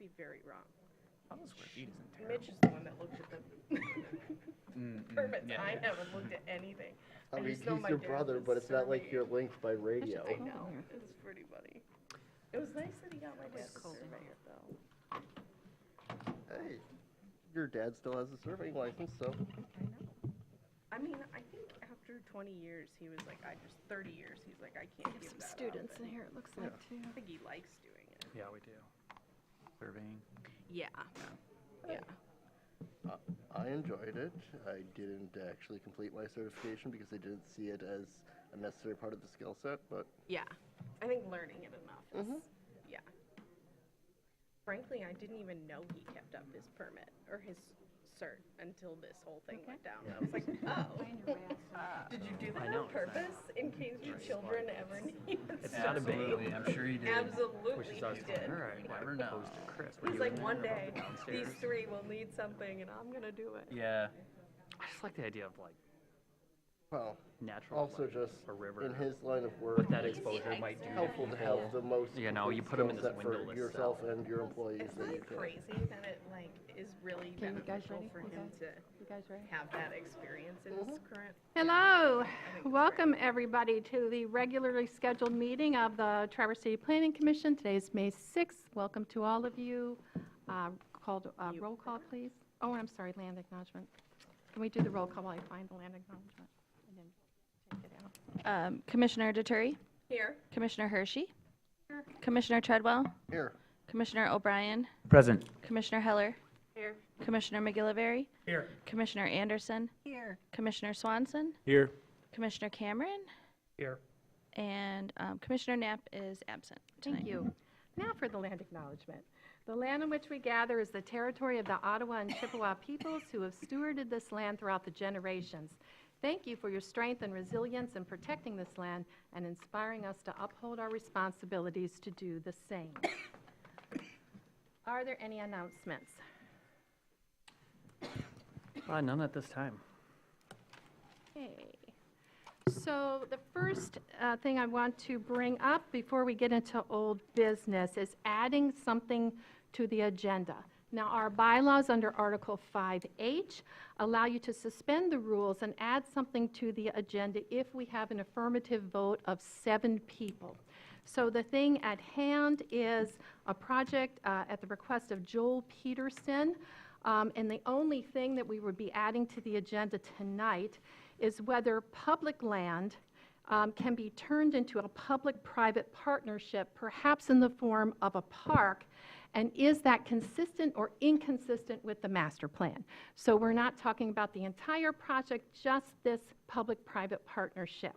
be very wrong. 1,000 square feet isn't terrible. Mitch is the one that looked at the permits. yeah. I haven't looked at anything. I mean, just know he's my your dad brother, was but it's not like you're surveying. linked by radio. I know. It was pretty funny. It was nice that he got my dad to survey it, though. Hey, your dad still has a surveying license, so. I know. I mean, I think after 20 years, he was like, 30 years, he's like, I can't give Some that students up. in here, it looks like, too. I think he likes doing it. Yeah, we do. Surveying. Yeah. Yeah. I enjoyed it. I didn't actually complete my certification because I didn't see it as a necessary part of the skill set, but Yeah. I think learning it enough is, Mhm. yeah. Frankly, I didn't even know he kept up his permit or his cert until this whole thing went down. I was like, oh. Did you do that I know, on purpose in case your children ever need It's stuff? not a bait. Absolutely, I'm sure he did. Absolutely, Which is he us did. all right, Never why know. opposed to Chris? Were He's you like, in there one or day, downstairs? these three will need something, and I'm gonna do it. Yeah. I just like the idea of like well, natural also light, just a river. in his line of work, What that it's exposure might do to helpful to people. have the most You know, you complete put 'em in skill this set for windowless yourself cell. and your employees Isn't that you it can. crazy that it like is really Okay, you guys beneficial ready? for You him guys- to You guys ready? have that experience in his current? Hello, I think it's welcome everybody to the regularly scheduled meeting of the Traverse City Planning Commission. Today is May 6th. Welcome to all of you. Roll call, please. Oh, I'm sorry, land acknowledgement. Can we do the roll call while I find the land acknowledgement? I didn't take it out. Commissioner Duterte, Here. Commissioner Hershey, Commissioner Treadwell, Here, Commissioner O'Brien, Present. Commissioner Heller, Here. Commissioner McGillivary, Here. Commissioner Anderson, Here. Commissioner Swanson, Here. Commissioner Cameron, Here. and Commissioner Knapp is absent tonight. Thank you. Now for the land acknowledgement. The land on which we gather is the territory of the Ottawa and Chippewa peoples who have stewarded this land throughout the generations. Thank you for your strength and resilience in protecting this land and inspiring us to uphold our responsibilities to do the same. Are there any announcements? None at this time. Okay. So the first thing I want to bring up before we get into old business is adding something to the agenda. Now, our bylaws under Article 5H allow you to suspend the rules and add something to the agenda if we have an affirmative vote of 7 people. So the thing at hand is a project at the request of Joel Peterson, and the only thing that we would be adding to the agenda tonight is whether public land can be turned into a public-private partnership, perhaps in the form of a park, and is that consistent or inconsistent with the master plan? So we're not talking about the entire project, just this public-private partnership.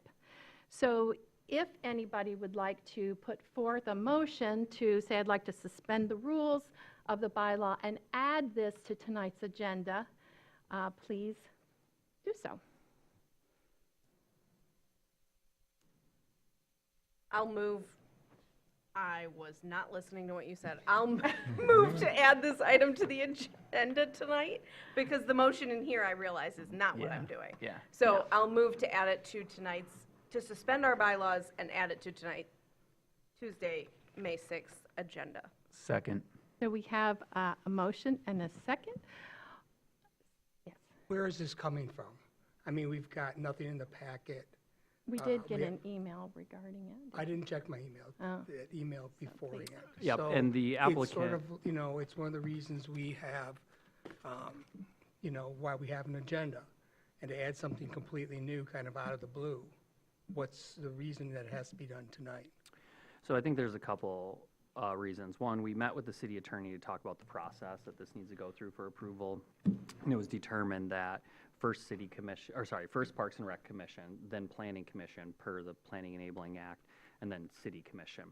So if anybody would like to put forth a motion to say, I'd like to suspend the rules of the bylaw and add this to tonight's agenda, please do so. I'll move. I was not listening to what you said. I'll move to add this item to the agenda tonight because the motion in here I realize is not what I'm doing. Yeah. So I'll move to add it to to suspend our bylaws and add it to Tuesday, May 6th agenda. Second. So we have a motion and a second. Yes, Where is this coming from? I mean, we've got nothing in the packet. we did get we- an email regarding it. I didn't check my email, Oh. that email beforehand. Yep, So and the It's sort applicant- of, you know, it's one of the reasons we have, you know, why we have an agenda. And to add something completely new, kind of out of the blue, what's the reason that it has to be done tonight? So I think there's a couple reasons. One, we met with the city attorney to talk about the process that this needs to go through for approval. And it was determined that first city commission, or sorry, first Parks and Rec Commission, then Planning Commission per the Planning Enabling Act, and then City Commission.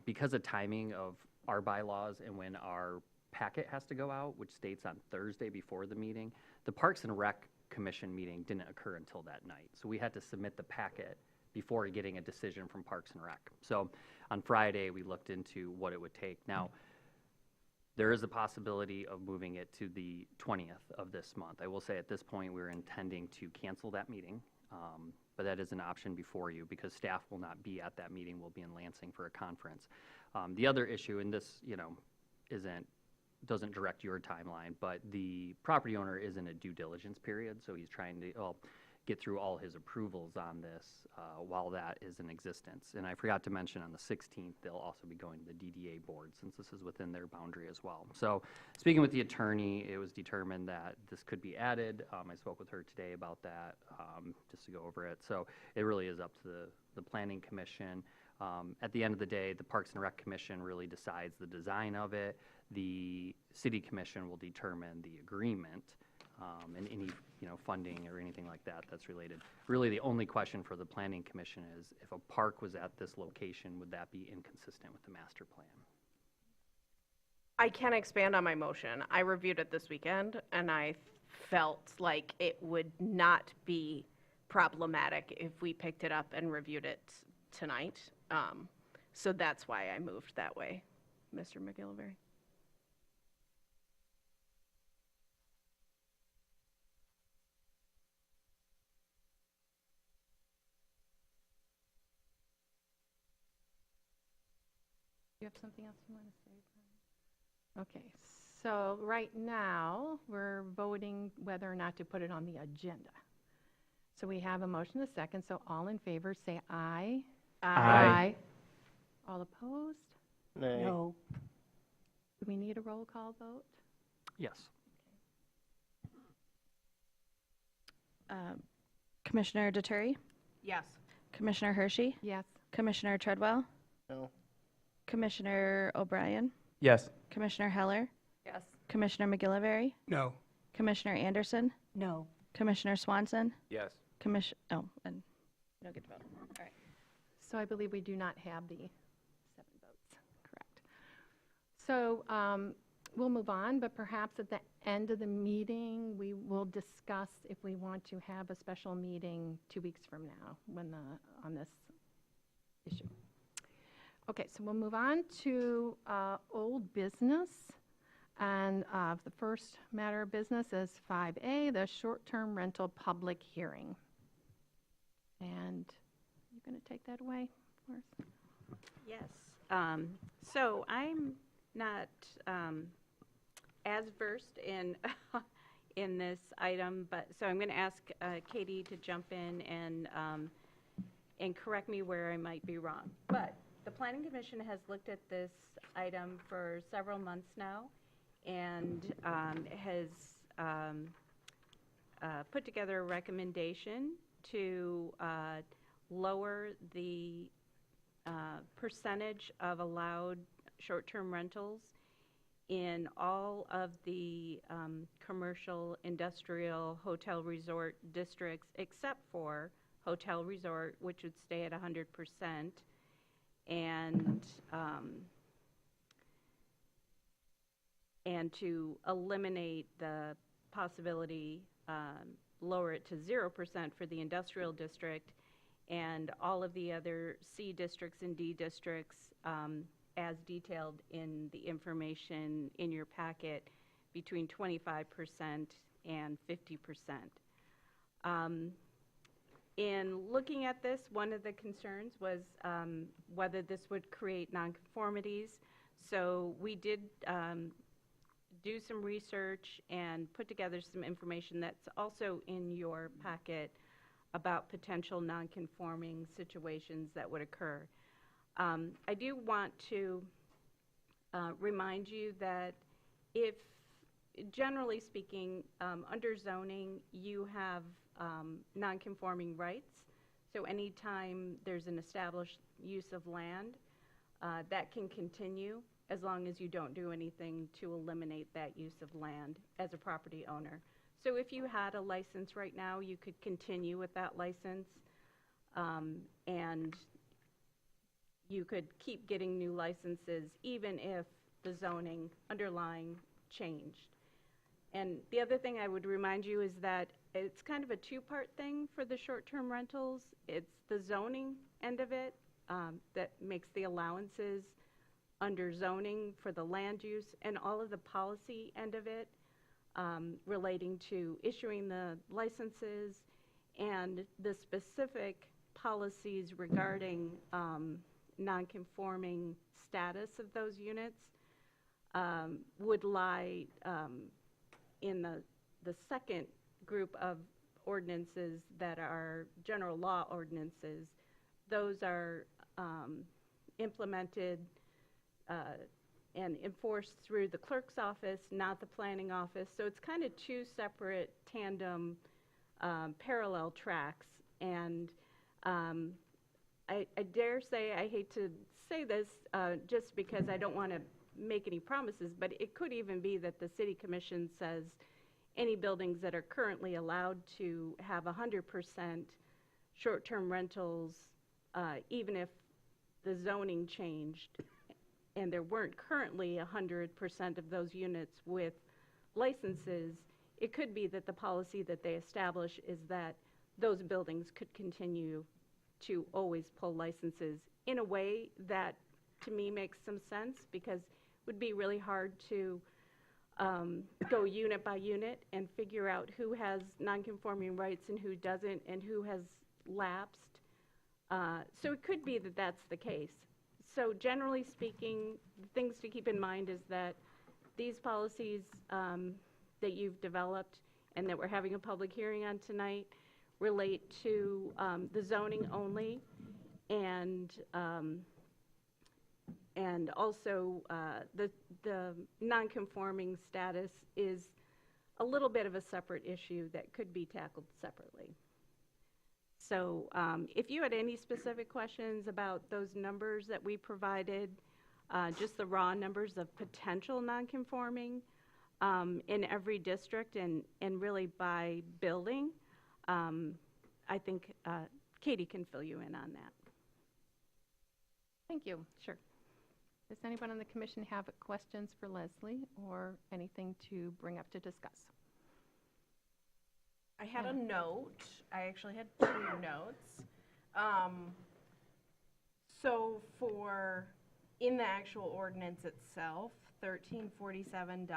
Because of timing of our bylaws and when our packet has to go out, which states on Thursday before the meeting, the Parks and Rec Commission meeting didn't occur until that night. So we had to submit the packet before getting a decision from Parks and Rec. So on Friday, we looked into what it would take. Now, there is a possibility of moving it to the 20th of this month. I will say at this point, we're intending to cancel that meeting, but that is an option before you because staff will not be at that meeting. We'll be in Lansing for a conference. The other issue, and this, you know, doesn't direct your timeline, but the property owner is in a due diligence period, so he's trying to, get through all his approvals on this while that is in existence. And I forgot to mention on the 16th, they'll also be going to the DDA board since this is within their boundary as well. So speaking with the attorney, it was determined that this could be added. I spoke with her today about that, just to go over it. So it really is up to the Planning Commission. At the end of the day, the Parks and Rec Commission really decides the design of it. The City Commission will determine the agreement and any, funding or anything like that that's related. Really, the only question for the Planning Commission is if a park was at this location, would that be inconsistent with the master plan? I can expand on my motion. I reviewed it this weekend, and I felt like it would not be problematic if we picked it up and reviewed it tonight. So that's why I moved that way, Mr. McGillivray. You have something else you want to say, Brian? Okay, so right now, we're voting whether or not to put it on the agenda. So we have a motion, a second, so all in favor, say aye. Aye. All opposed? Nay. Do we need a roll call vote? Yes. Commissioner Deturi, Yes. Commissioner Hershey, Yes. Commissioner Treadwell, No. Commissioner O'Brien, Yes. Commissioner Heller, Yes. Commissioner McGillivray, No. Commissioner Anderson, No. Commissioner Swanson, Yes. and you don't get to vote. All right. So I believe we do not have the 7 votes, correct. So we'll move on, but perhaps at the end of the meeting, we will discuss if we want to have a special meeting 2 weeks from now on this issue. Okay, so we'll move on to old business. And the first matter of business is 5A, the short-term rental public hearing. And you're going to take that away for us? Yes. So I'm not as versed in in this item, but so I'm going to ask Katie to jump in and correct me where I might be wrong. But the Planning Commission has looked at this item for several months now and has put together a recommendation to lower the percentage of allowed short-term rentals in all of the commercial, industrial, hotel resort districts except for hotel resort, which would stay at 100%, and to eliminate the possibility, lower it to 0% for the industrial district, and all of the other C districts and D districts, as detailed in the information in your packet, between 25% and 50%. In looking at this, one of the concerns was whether this would create nonconformities. So we did do some research and put together some information that's also in your packet about potential nonconforming situations that would occur. I do want to remind you that if, generally speaking, under zoning, you have nonconforming rights. So anytime there's an established use of land, that can continue as long as you don't do anything to eliminate that use of land as a property owner. So if you had a license right now, you could continue with that license, and you could keep getting new licenses even if the zoning underlying changed. And the other thing I would remind you is that it's kind of a two-part thing for the short-term rentals. It's the zoning end of it that makes the allowances under zoning for the land use, and all of the policy end of it relating to issuing the licenses and the specific policies regarding non-conforming status of those units. would lie in the second group of ordinances that are general law ordinances. Those are implemented and enforced through the clerk's office, not the planning office. So it's kind of two separate tandem parallel tracks. And I dare say, I hate to say this just because I don't want to make any promises, but it could even be that the city commission says any buildings that are currently allowed to have 100% short-term rentals, even if the zoning changed and there weren't currently 100% of those units with licenses, it could be that the policy that they establish is that those buildings could continue to always pull licenses in a way that, to me, makes some sense, because it would be really hard to go unit by unit and figure out who has nonconforming rights and who doesn't and who has lapsed. So it could be that that's the case. So generally speaking, things to keep in mind is that these policies that you've developed and that we're having a public hearing on tonight relate to the zoning only, and also the nonconforming status is a little bit of a separate issue that could be tackled separately. So if you had any specific questions about those numbers that we provided, just the raw numbers of potential nonconforming in every district and really by building, I think Katie can fill you in on that. Thank you. Sure. Does anyone on the commission have questions for Leslie or anything to bring up to discuss? I had a note. I actually had 2 notes. So for, in the actual ordinance itself, 1347.01,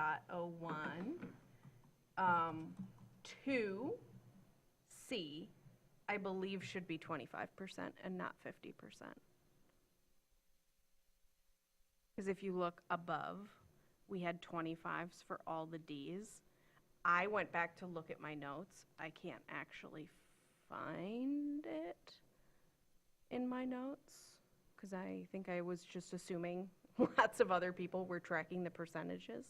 2C, I believe should be 25% and not 50%. Because if you look above, we had 25s for all the Ds. I went back to look at my notes. I can't actually find it in my notes because I think I was just assuming lots of other people were tracking the percentages.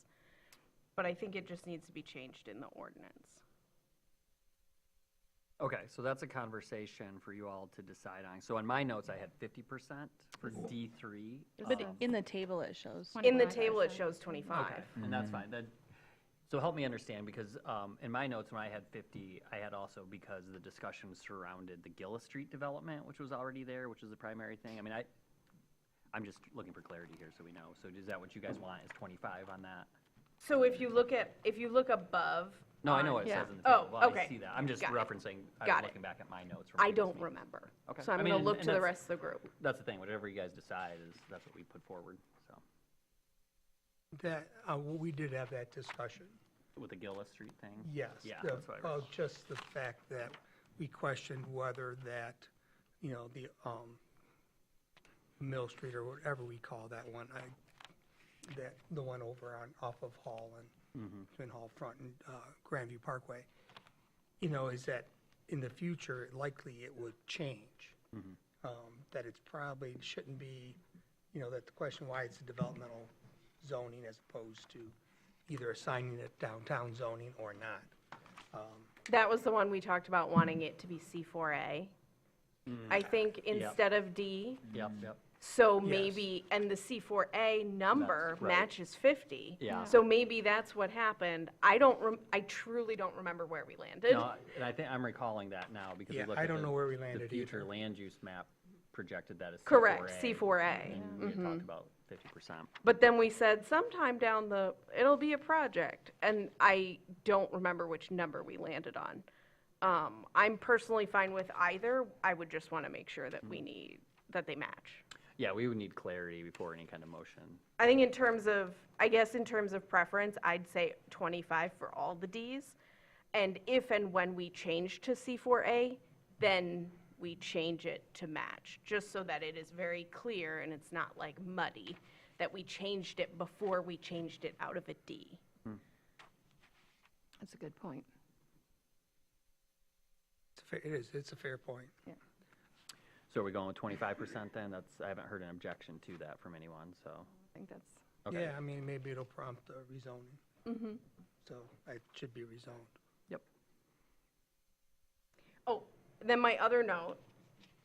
But I think it just needs to be changed in the ordinance. Okay, so that's a conversation for you all to decide on. So in my notes, I had 50% for D3. But in the table, it shows. In the table, it shows 25. Okay, and that's fine. So help me understand, because in my notes, when I had 50, I had also, because the discussion surrounded the Gillis Street development, which was already there, which is the primary thing. I mean, I'm just looking for clarity here so we know. So is that what you guys want, is 25 on that? So if you look above. No, I know what it Yeah. says in the table. Oh, Well, okay. I see that. I'm just Got it. referencing, Got I'm it. looking back at my notes. from I previous don't meetings. remember. Okay. So I'm I mean, going to look and to the that's- rest of the group. That's the thing, whatever you guys decide that's what we put forward, so, That, we did have that discussion. with the Gillis Street thing? Yes. Yeah, the- that's what I read. just the fact that we questioned whether that, the Mill Street or whatever we call that one, the one over off of Hall and Twin Hall Front and Grandview Parkway, is that in the future, likely it would change. That it's probably shouldn't be, that the question why it's a developmental zoning as opposed to either assigning it downtown zoning or not. That was the one we talked about wanting it to be C4A. I think instead of D. Yep. So Yes. maybe, and the C4A number That's right. matches 50. Yeah. So maybe that's what happened. I truly don't remember where we landed. No, and I think I'm recalling that now, because we Yeah, looked I at don't know where we landed the future either. land use map projected that as C4A. Correct, C4A. And we had talked about 50%. But then we said sometime it'll be a project. And I don't remember which number we landed on. I'm personally fine with either. I would just want to make sure that that they match. Yeah, we would need clarity before any kind of motion. I think in terms of preference, I'd say 25 for all the Ds. And if and when we change to C4A, then we change it to match, just so that it is very clear and it's not like muddy, that we changed it before we changed it out of a D. That's a good point. It's a fair point. So are we going with 25% then? I haven't heard an objection to that from anyone, so. I think that's, Okay. Yeah, I mean, maybe it'll prompt a rezoning. So it should be rezoned. Yep. Oh, then my other note,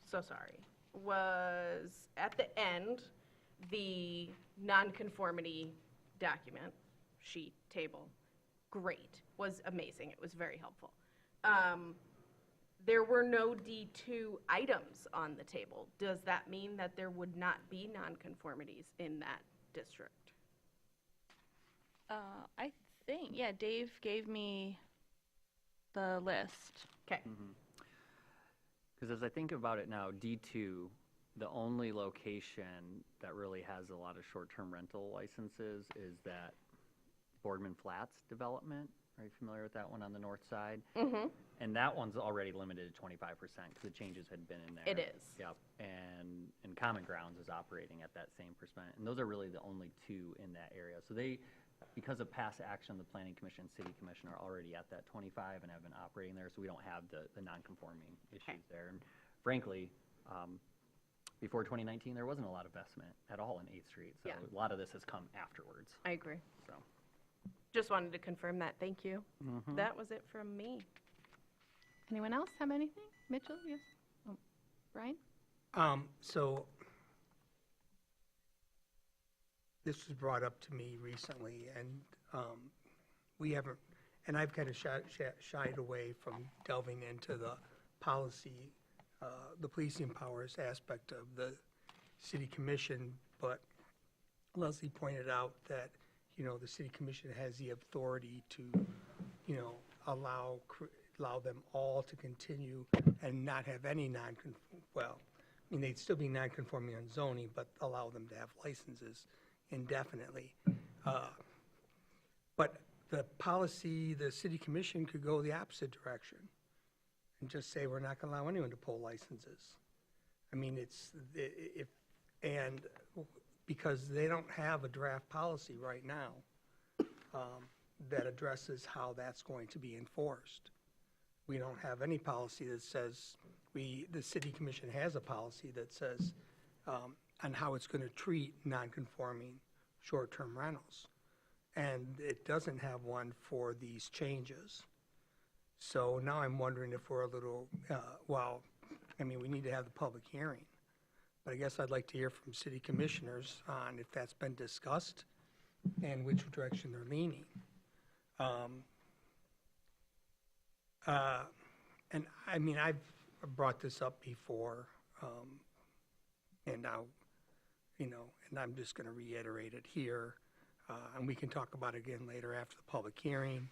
so sorry, was at the end, the nonconformity document, sheet, table, great, was amazing. It was very helpful. There were no D2 items on the table. Does that mean that there would not be nonconformities in that district? I think, yeah, Dave gave me the list. Okay, Because as I think about it now, D2, the only location that really has a lot of short-term rental licenses is that Boardman Flats development. Are you familiar with that one on the north side? And that one's already limited to 25% because the changes had been in there. It is. Yep. And Common Grounds is operating at that same percent. And those are really the only two in that area. So they, because of past action, the Planning Commission and City Commission are already at that 25 and have been operating there. So we don't have the non-conforming issues there. And frankly, before 2019, there wasn't a lot of investment at all in 8th Street. So Yeah. a lot of this has come afterwards. I agree. So. Just wanted to confirm that. Thank you. That was it from me. anyone else have anything? Mitchell, yes? Oh, Brian? So this was brought up to me recently, and we haven't, and I've kind of shied away from delving into the policy, the policing powers aspect of the city commission, but Leslie pointed out that, the city commission has the authority to, allow them all to continue and not have any they'd still be non-conforming on zoning, but allow them to have licenses indefinitely. But the policy, the city commission could go the opposite direction and just say, we're not gonna allow anyone to pull licenses. I mean, because they don't have a draft policy right now that addresses how that's going to be enforced. We don't have any policy that says, the city commission has a policy that says on how it's going to treat non-conforming short-term rentals. And it doesn't have one for these changes. So now I'm wondering if we're a little, we need to have the public hearing. But I guess I'd like to hear from city commissioners on if that's been discussed and which direction they're leaning. And I've brought this up before, and now, and I'm just gonna reiterate it here, and we can talk about it again later after the public hearing.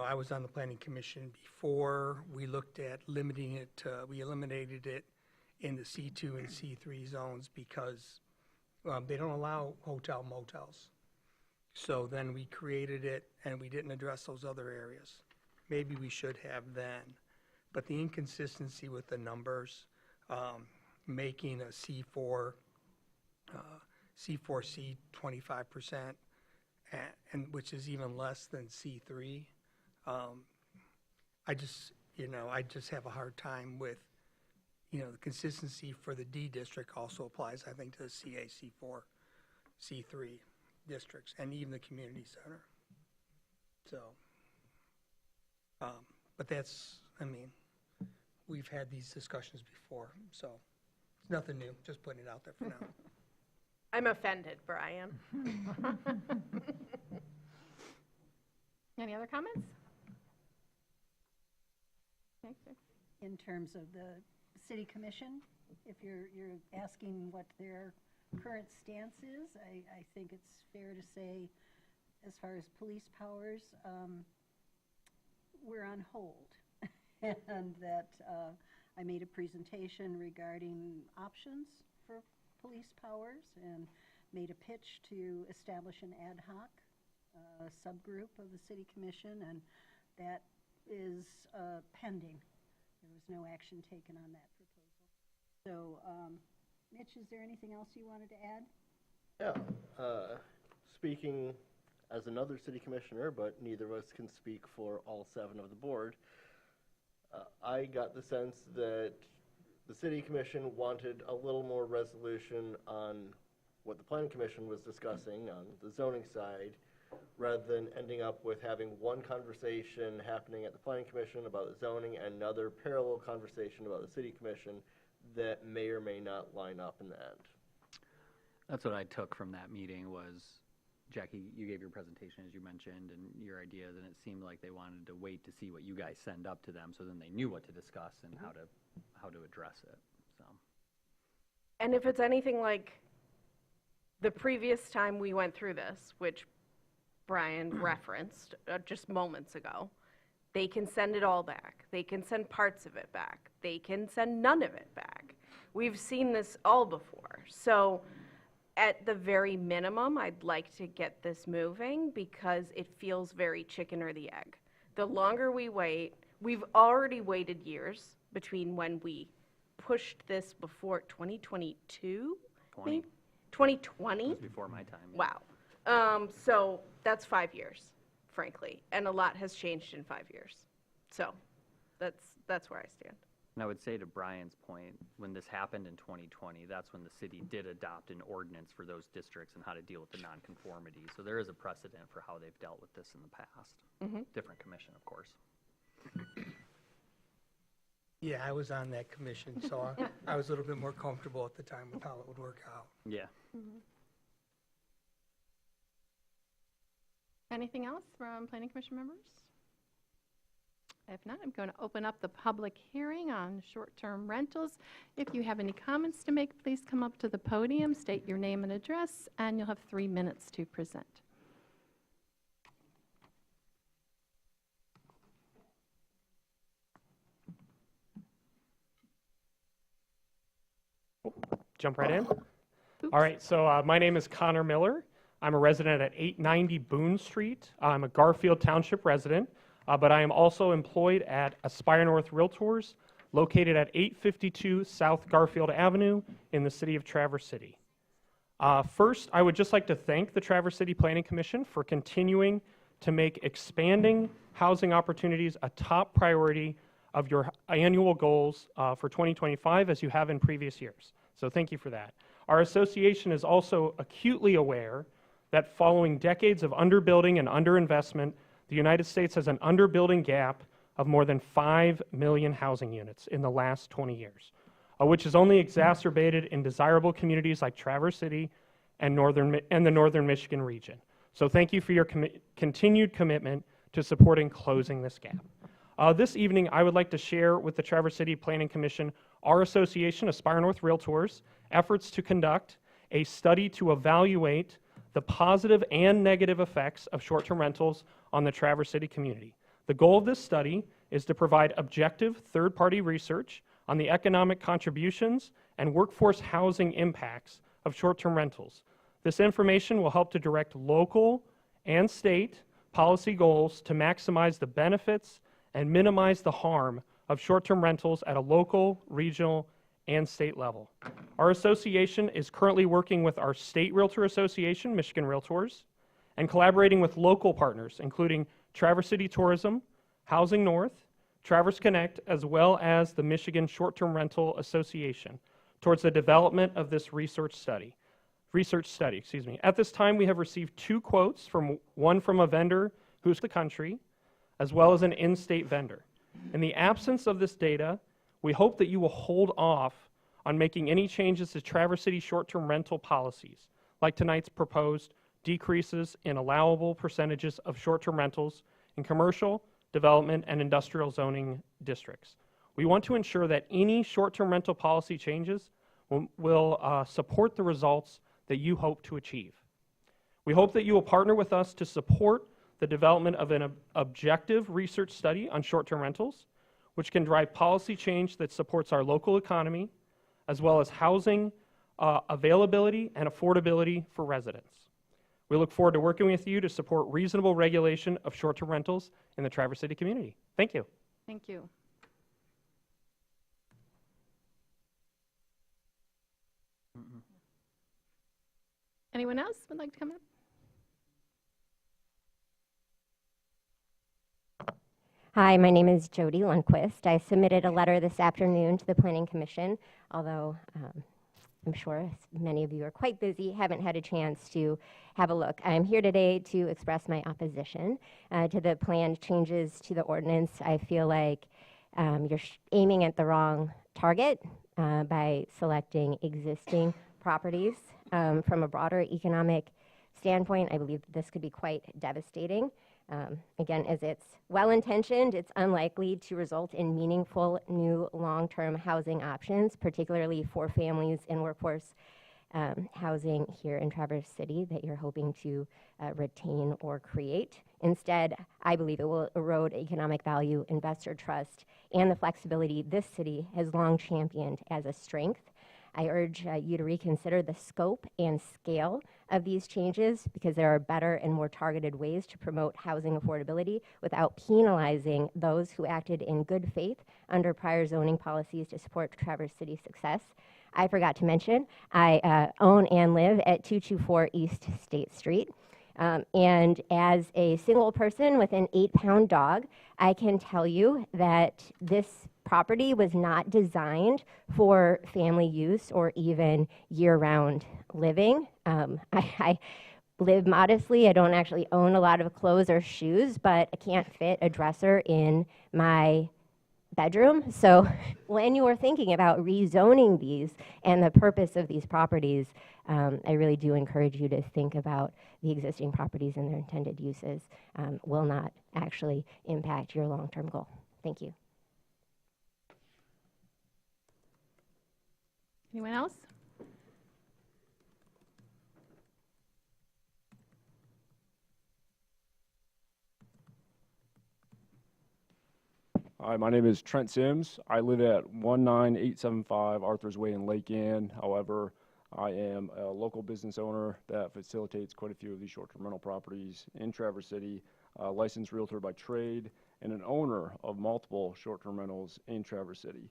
I was on the planning commission before. We looked at limiting it to, we eliminated it in the C2 and C3 zones because they don't allow hotel motels. So then we created it and we didn't address those other areas. Maybe we should have then. But the inconsistency with the numbers, making a C4, C4C 25%, and which is even less than C3, I just have a hard time with, the consistency for the D district also applies, I think, to the CA, C4, C3 districts, and even the community center. So, but that's, we've had these discussions before, so it's nothing new, just putting it out there for now. I'm offended, Brian. Any other comments? Okay, sir. In terms of the city commission, if you're asking what their current stance is, I think it's fair to say, as far as police powers, we're on hold. And that I made a presentation regarding options for police powers and made a pitch to establish an ad hoc subgroup of the city commission, and that is pending. There was no action taken on that proposal. So Mitch, is there anything else you wanted to add? Yeah, speaking as another city commissioner, but neither of us can speak for all 7 of the board, I got the sense that the city commission wanted a little more resolution on what the planning commission was discussing on the zoning side, rather than ending up with having one conversation happening at the planning commission about the zoning and another parallel conversation about the city commission that may or may not line up in the end. That's what I took from that meeting was, Jackie, you gave your presentation, as you mentioned, and your ideas, and it seemed like they wanted to wait to see what you guys send up to them, so then they knew what to discuss and how to address it, so. And if it's anything like the previous time we went through this, which Brian referenced just moments ago, they can send it all back. They can send parts of it back. They can send none of it back. We've seen this all before. So at the very minimum, I'd like to get this moving because it feels very chicken or the egg. The longer we wait, we've already waited years between when we pushed this before 2022, 20. 2020? It was before my time. Yeah. Wow. So that's 5 years, frankly, and a lot has changed in 5 years. So that's where I stand. And I would say to Brian's point, when this happened in 2020, that's when the city did adopt an ordinance for those districts and how to deal with the nonconformity. So there is a precedent for how they've dealt with this in the past. Different commission, of course. Yeah, I was on that commission, so I was a little bit more comfortable at the time with how it would work out. Yeah. Anything else from Planning Commission members? If not, I'm going to open up the public hearing on short-term rentals. If you have any comments to make, please come up to the podium, state your name and address, and you'll have 3 minutes to present. Jump right in. All right, so my name is Connor Miller. I'm a resident at 890 Boone Street. I'm a Garfield Township resident, but I am also employed at Aspire North Realtors, located at 852 South Garfield Avenue in the city of Traverse City. First, I would just like to thank the Traverse City Planning Commission for continuing to make expanding housing opportunities a top priority of your annual goals for 2025, as you have in previous years. So thank you for that. Our association is also acutely aware that following decades of underbuilding and underinvestment, the United States has an underbuilding gap of more than 5 million housing units in the last 20 years, which is only exacerbated in desirable communities like Traverse City and the Northern Michigan region. So thank you for your continued commitment to supporting closing this gap. This evening, I would like to share with the Traverse City Planning Commission our association, Aspire North Realtors, efforts to conduct a study to evaluate the positive and negative effects of short-term rentals on the Traverse City community. The goal of this study is to provide objective third-party research on the economic contributions and workforce housing impacts of short-term rentals. This information will help to direct local and state policy goals to maximize the benefits and minimize the harm of short-term rentals at a local, regional, and state level. Our association is currently working with our state realtor association, Michigan Realtors, and collaborating with local partners, including Traverse City Tourism, Housing North, Traverse Connect, as well as the Michigan Short-Term Rental Association, towards the development of this research study. At this time, we have received 2 quotes, one from a vendor who's the country, as well as an in-state vendor. In the absence of this data, we hope that you will hold off on making any changes to Traverse City short-term rental policies, like tonight's proposed decreases in allowable percentages of short-term rentals in commercial, development, and industrial zoning districts. We want to ensure that any short-term rental policy changes will support the results that you hope to achieve. We hope that you will partner with us to support the development of an objective research study on short-term rentals, which can drive policy change that supports our local economy, as well as housing availability and affordability for residents. We look forward to working with you to support reasonable regulation of short-term rentals in the Traverse City community. Thank you. Thank you. Anyone else would like to come up? Hi, my name is Jody Lundquist. I submitted a letter this afternoon to the Planning Commission, although I'm sure many of you are quite busy, haven't had a chance to have a look. I'm here today to express my opposition to the planned changes to the ordinance. I feel like you're aiming at the wrong target by selecting existing properties. From a broader economic standpoint, I believe this could be quite devastating. Again, as it's well-intentioned, it's unlikely to result in meaningful new long-term housing options, particularly for families in workforce housing here in Traverse City that you're hoping to retain or create. Instead, I believe it will erode economic value, investor trust, and the flexibility this city has long championed as a strength. I urge you to reconsider the scope and scale of these changes because there are better and more targeted ways to promote housing affordability without penalizing those who acted in good faith under prior zoning policies to support Traverse City's success. I forgot to mention, I own and live at 224 East State Street. And as a single person with an 8-pound dog, I can tell you that this property was not designed for family use or even year-round living. I live modestly. I don't actually own a lot of clothes or shoes, but I can't fit a dresser in my bedroom. So when you are thinking about rezoning these and the purpose of these properties, I really do encourage you to think about the existing properties and their intended uses will not actually impact your long-term goal. Thank you. Anyone else? Hi, my name is Trent Sims. I live at 19875 Arthur's Way in Lake Ann. However, I am a local business owner that facilitates quite a few of these short-term rental properties in Traverse City, a licensed realtor by trade, and an owner of multiple short-term rentals in Traverse City.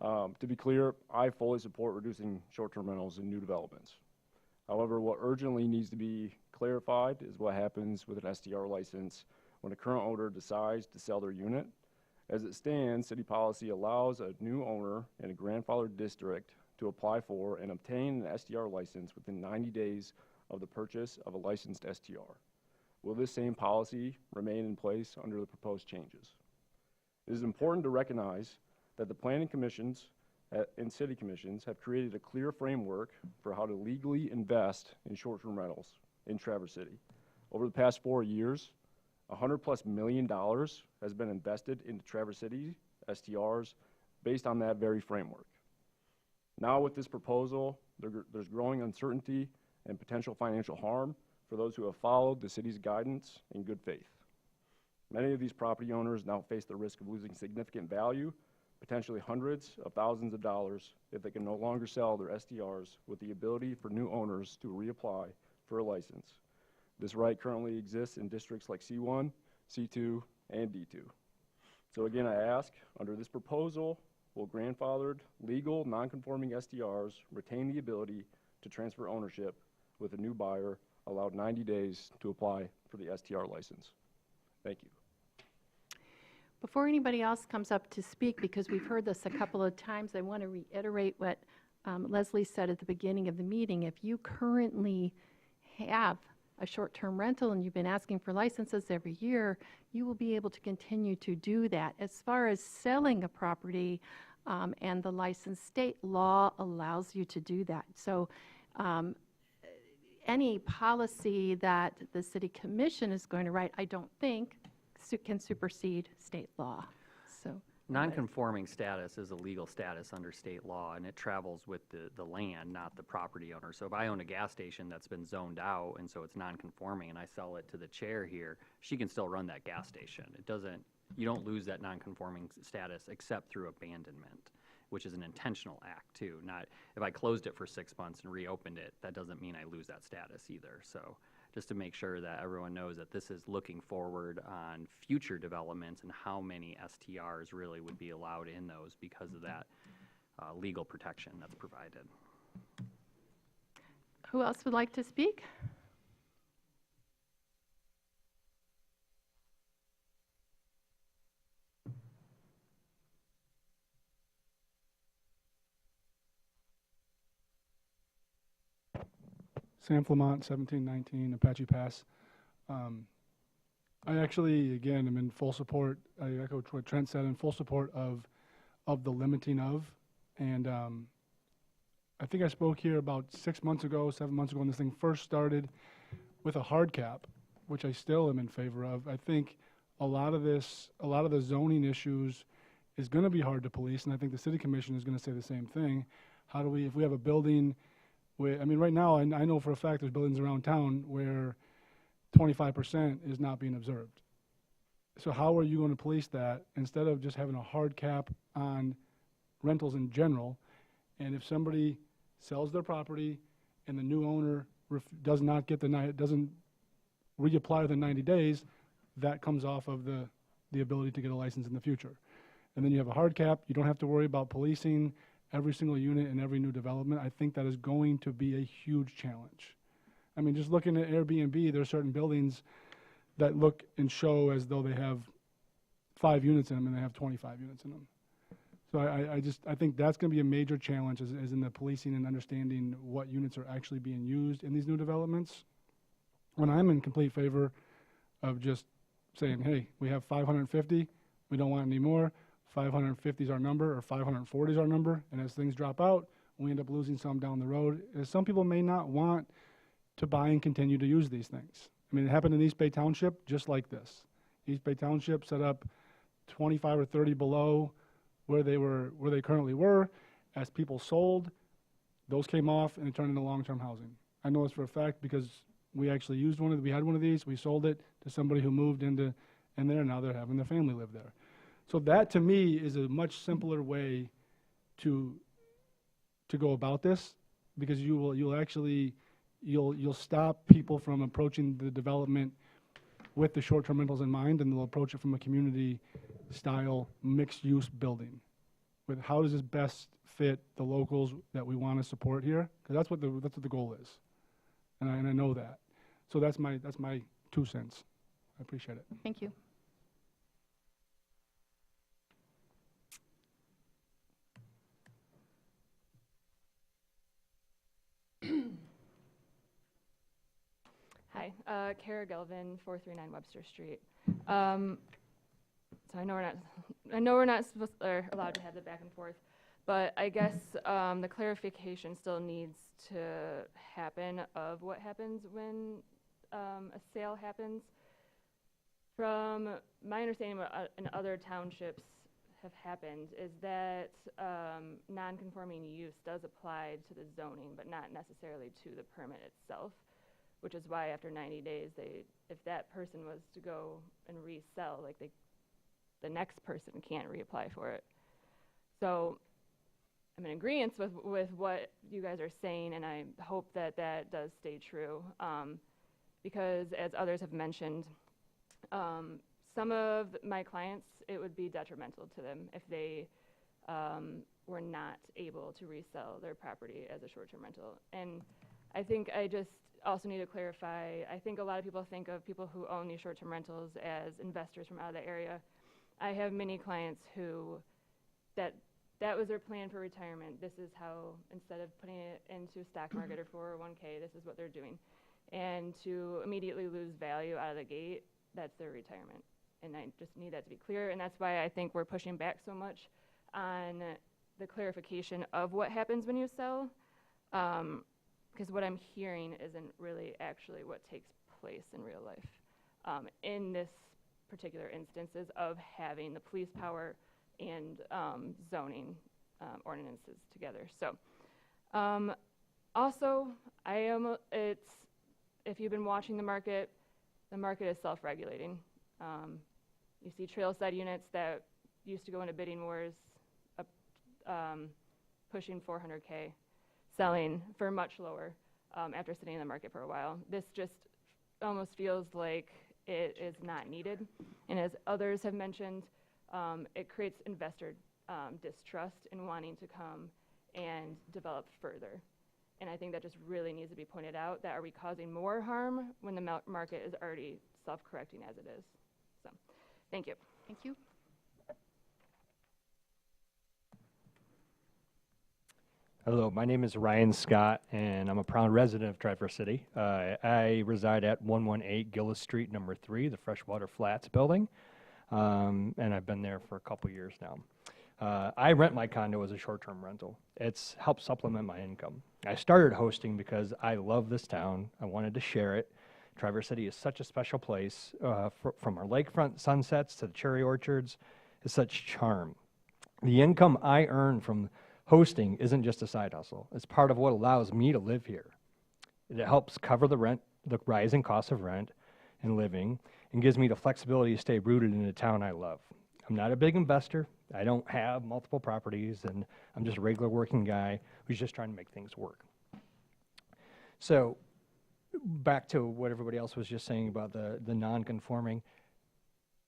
To be clear, I fully support reducing short-term rentals in new developments. However, what urgently needs to be clarified is what happens with an STR license when a current owner decides to sell their unit. As it stands, city policy allows a new owner in a grandfathered district to apply for and obtain an STR license within 90 days of the purchase of a licensed STR. Will this same policy remain in place under the proposed changes? It is important to recognize that the planning commissions and city commissions have created a clear framework for how to legally invest in short-term rentals in Traverse City. Over the past 4 years, $100+ million has been invested into Traverse City STRs based on that very framework. Now with this proposal, there's growing uncertainty and potential financial harm for those who have followed the city's guidance in good faith. Many of these property owners now face the risk of losing significant value, potentially hundreds of thousands of dollars, if they can no longer sell their STRs with the ability for new owners to reapply for a license. This right currently exists in districts like C1, C2, and D2. So again, I ask, under this proposal, will grandfathered, legal, non-conforming STRs retain the ability to transfer ownership with a new buyer allowed 90 days to apply for the STR license? Thank you. Before anybody else comes up to speak, because we've heard this a couple of times, I want to reiterate what Leslie said at the beginning of the meeting. If you currently have a short-term rental and you've been asking for licenses every year, you will be able to continue to do that. As far as selling a property and the license, state law allows you to do that. So any policy that the city commission is going to write, I don't think can supersede state law. So Non-conforming status is a legal status under state law, and it travels with the land, not the property owner. So if I own a gas station that's been zoned out, and so it's non-conforming, and I sell it to the chair here, she can still run that gas station. It doesn't, you don't lose that non-conforming status except through abandonment, which is an intentional act too. Not, if I closed it for 6 months and reopened it, that doesn't mean I lose that status either. So just to make sure that everyone knows that this is looking forward on future developments and how many STRs really would be allowed in those because of that legal protection that's provided. Who else would like to speak? Sam Flamont, 1719 Apache Pass. I actually, again, am in full support. I echo what Trent said, in full support of the limiting of. And I think I spoke here about 6 months ago, 7 months ago, when this thing first started with a hard cap, which I still am in favor of. I think a lot of the zoning issues is going to be hard to police, and I think the city commission is going to say the same thing. How do we, if we have a building where, I mean, right now, I know for a fact there's buildings around town where 25% is not being observed. So how are you going to police that instead of just having a hard cap on rentals in general? And if somebody sells their property and the new owner does not get doesn't reapply within 90 days, that comes off of the ability to get a license in the future. And then you have a hard cap. You don't have to worry about policing every single unit in every new development. I think that is going to be a huge challenge. I mean, just looking at Airbnb, there are certain buildings that look and show as though they have 5 units in them and they have 25 units in them. So I think that's going to be a major challenge is in the policing and understanding what units are actually being used in these new developments. When I'm in complete favor of just saying, hey, we have 550, we don't want any more, 550 is our number or 540 is our number, and as things drop out, we end up losing some down the road. Some people may not want to buy and continue to use these things. I mean, it happened in East Bay Township just like this. East Bay Township set up 25 or 30 below where they currently were. As people sold, those came off and it turned into long-term housing. I know this for a fact because we actually used we had one of these, we sold it to somebody who moved in there, now they're having their family live there. So that to me is a much simpler way to go about this, because you'll stop people from approaching the development with the short-term rentals in mind, and they'll approach it from a community-style mixed-use building. With how does this best fit the locals that we want to support here? Because that's what the goal is, and I know that. So that's my 2 cents. I appreciate it. Thank you. Hi, Kara Gelvin, 439 Webster Street. So I know we're not supposed or allowed to have the back and forth, but I guess the clarification still needs to happen of what happens when a sale happens. From my understanding, what in other townships have happened is that non-conforming use does apply to the zoning, but not necessarily to the permit itself, which is why after 90 days, if that person was to go and resell, the next person can't reapply for it. So I'm in agreement with what you guys are saying, and I hope that that does stay true, because as others have mentioned, some of my clients, it would be detrimental to them if they were not able to resell their property as a short-term rental. And I think I just also need to clarify, I think a lot of people think of people who own these short-term rentals as investors from out of the area. I have many clients who, that was their plan for retirement. This is how, instead of putting it into stock market or 401k, this is what they're doing. And to immediately lose value out of the gate, that's their retirement. And I just need that to be clear, and that's why I think we're pushing back so much on the clarification of what happens when you sell, because what I'm hearing isn't really actually what takes place in real life. In this particular instances of having the police power and zoning ordinances together. So, also, if you've been watching the market is self-regulating. You see trailside units that used to go into bidding wars, pushing 400K, selling for much lower after sitting in the market for a while. This just almost feels like it is not needed. And as others have mentioned, it creates investor distrust in wanting to come and develop further. And I think that just really needs to be pointed out, that are we causing more harm when the market is already self-correcting as it is? So, thank you. Thank you. Hello, my name is Ryan Scott, and I'm a proud resident of Traverse City. I reside at 118 Gillis Street, number 3, the Freshwater Flats building, and I've been there for a couple years now. I rent my condo as a short-term rental. It's helped supplement my income. I started hosting because I love this town. I wanted to share it. Traverse City is such a special place, from our lakefront sunsets to the cherry orchards. It's such charm. The income I earn from hosting isn't just a side hustle. It's part of what allows me to live here. It helps cover the rent, the rising cost of rent and living, and gives me the flexibility to stay rooted in the town I love. I'm not a big investor. I don't have multiple properties, and I'm just a regular working guy who's just trying to make things work. So back to what everybody else was just saying about the non-conforming.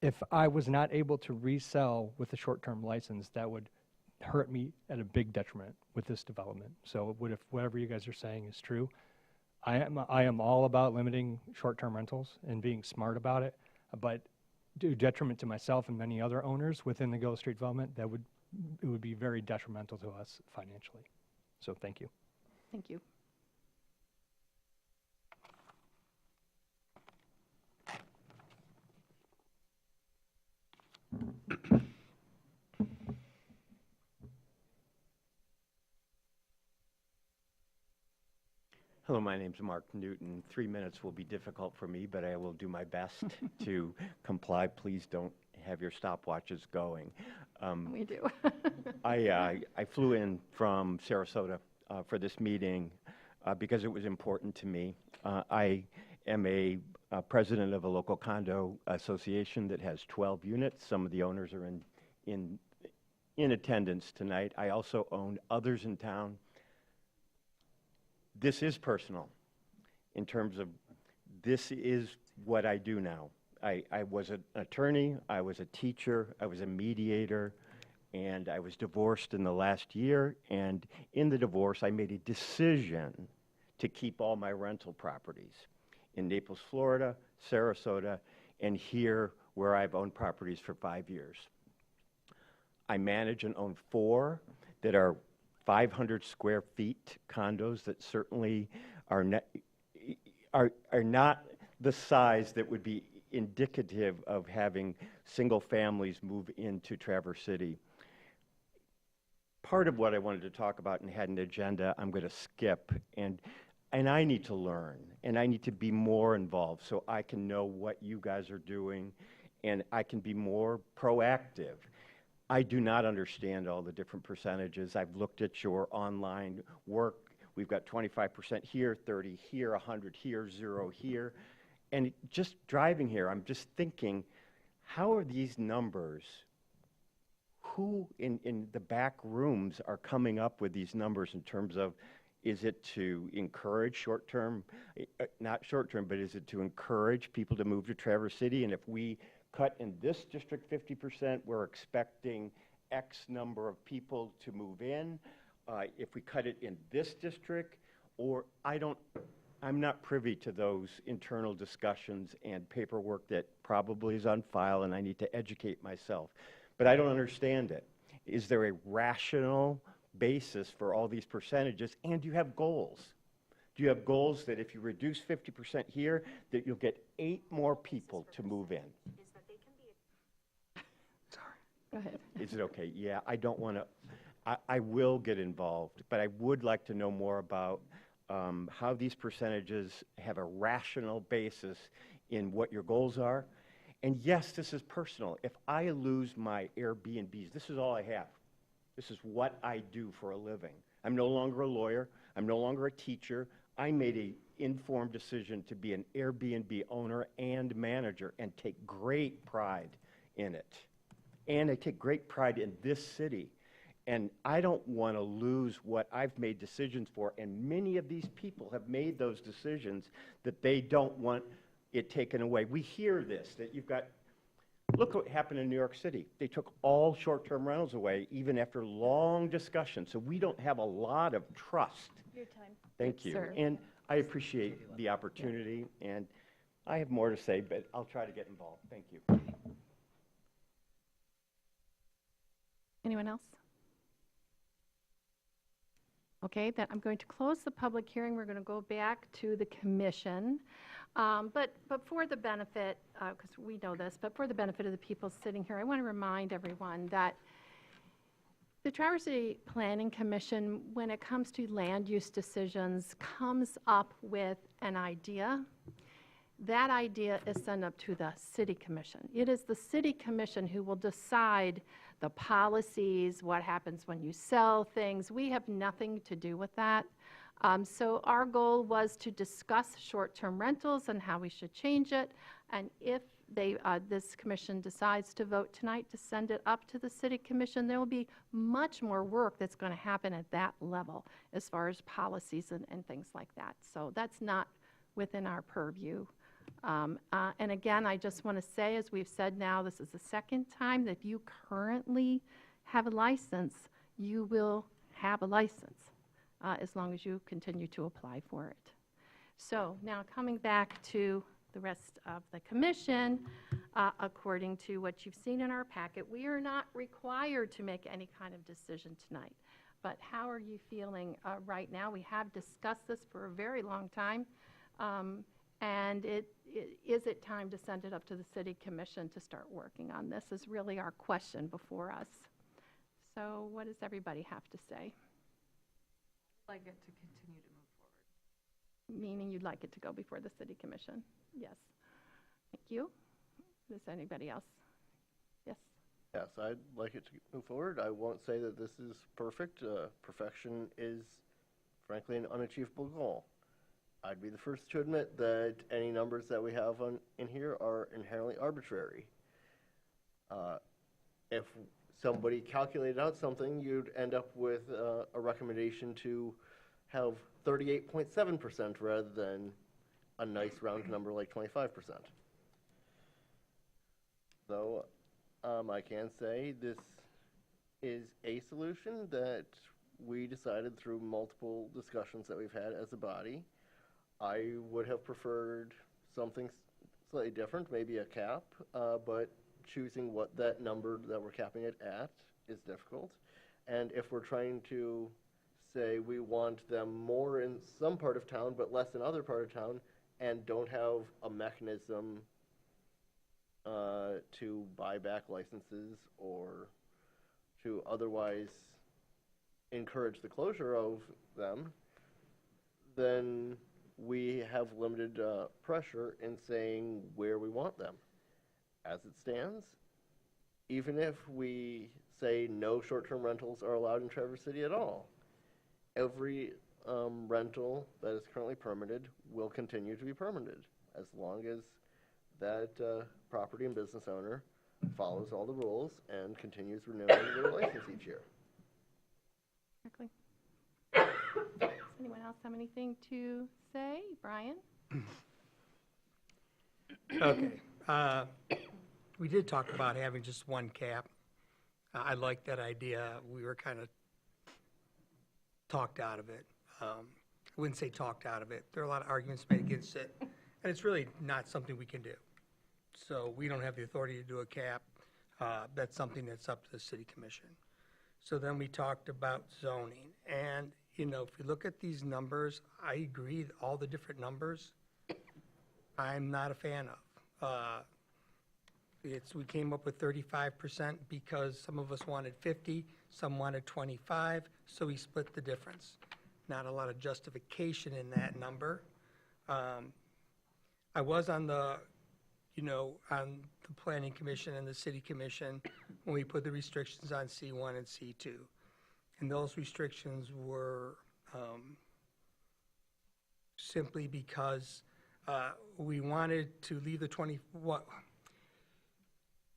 If I was not able to resell with a short-term license, that would hurt me at a big detriment with this development. So if whatever you guys are saying is true, I am all about limiting short-term rentals and being smart about it, but to detriment to myself and many other owners within the Gillis Street development, it would be very detrimental to us financially. So thank you. Thank you. Hello, my name's Mark Newton. 3 minutes will be difficult for me, but I will do my best to comply. Please don't have your stopwatches going. We do. I flew in from Sarasota for this meeting because it was important to me. I am a president of a local condo association that has 12 units. Some of the owners are in attendance tonight. I also own others in town. This is personal in terms of this is what I do now. I was an attorney, I was a teacher, I was a mediator, and I was divorced in the last year. And in the divorce, I made a decision to keep all my rental properties in Naples, Florida, Sarasota, and here where I've owned properties for 5 years. I manage and own 4 that are 500 square feet condos that certainly are not the size that would be indicative of having single families move into Traverse City. Part of what I wanted to talk about and had an agenda, I'm going to skip, and I need to learn, and I need to be more involved so I can know what you guys are doing, and I can be more proactive. I do not understand all the different percentages. I've looked at your online work. We've got 25% here, 30 here, 100 here, 0 here. And just driving here, I'm just thinking, how are these numbers? Who in the back rooms are coming up with these numbers in terms of, is it to encourage short-term, not short-term, but is it to encourage people to move to Traverse City? And if we cut in this district 50%, we're expecting X number of people to move in. If we cut it in this district, or I'm not privy to those internal discussions and paperwork that probably is on file, and I need to educate myself. But I don't understand it. Is there a rational basis for all these percentages? And do you have goals? Do you have goals that if you reduce 50% here, that you'll get 8 more people to move in? Go ahead. Is it okay? Yeah, I don't want to, I will get involved, but I would like to know more about how these percentages have a rational basis in what your goals are. And yes, this is personal. If I lose my Airbnbs, this is all I have. This is what I do for a living. I'm no longer a lawyer. I'm no longer a teacher. I made an informed decision to be an Airbnb owner and manager and take great pride in it. And I take great pride in this city. And I don't want to lose what I've made decisions for. And many of these people have made those decisions that they don't want it taken away. We hear this, that you've got Look what happened in New York City. They took all short-term rentals away, even after long discussion. So we don't have a lot of trust. Your time. Thank you. Sir. And I appreciate the opportunity, and I have more to say, but I'll try to get involved. Thank you. Anyone else? Okay, then I'm going to close the public hearing. We're going to go back to the commission. But for the benefit, because we know this, but for the benefit of the people sitting here, I want to remind everyone that the Traverse City Planning Commission, when it comes to land use decisions, comes up with an idea. That idea is sent up to the City Commission. It is the City Commission who will decide the policies, what happens when you sell things. We have nothing to do with that. So our goal was to discuss short-term rentals and how we should change it. And if this commission decides to vote tonight to send it up to the City Commission, there will be much more work that's going to happen at that level as far as policies and things like that. So that's not within our purview. And again, I just want to say, as we've said now, this is the second time that if you currently have a license, you will have a license as long as you continue to apply for it. So now coming back to the rest of the commission, according to what you've seen in our packet, we are not required to make any kind of decision tonight. But how are you feeling right now? We have discussed this for a very long time. And is it time to send it up to the City Commission to start working on this is really our question before us. So what does everybody have to say? Like it to continue to move forward. Meaning you'd like it to go before the City Commission? Yes. Thank you. Does anybody else? Yes. Yes, I'd like it to move forward. I won't say that this is perfect. Perfection is, frankly, an unachievable goal. I'd be the first to admit that any numbers that we have in here are inherently arbitrary. If somebody calculated out something, you'd end up with a recommendation to have 38.7% rather than a nice round number like 25%. So I can say this is a solution that we decided through multiple discussions that we've had as a body. I would have preferred something slightly different, maybe a cap, but choosing what that number that we're capping it at is difficult. And if we're trying to say we want them more in some part of town but less in other part of town and don't have a mechanism to buy back licenses or to otherwise encourage the closure of them, then we have limited pressure in saying where we want them. As it stands, even if we say no short-term rentals are allowed in Traverse City at all, every rental that is currently permitted will continue to be permitted as long as that property and business owner follows all the rules and continues renewing their license each year. Exactly. Does anyone else have anything to say? Brian? Okay. We did talk about having just one cap. I like that idea. We were kind of talked out of it. I wouldn't say talked out of it. There are a lot of arguments made against it, and it's really not something we can do. So we don't have the authority to do a cap. That's something that's up to the City Commission. So then we talked about zoning. And, you know, if you look at these numbers, I agree, all the different numbers, I'm not a fan of. We came up with 35% because some of us wanted 50, some wanted 25, so we split the difference. Not a lot of justification in that number. I was on the, on the Planning Commission and the City Commission when we put the restrictions on C1 and C2. And those restrictions were simply because we wanted to leave the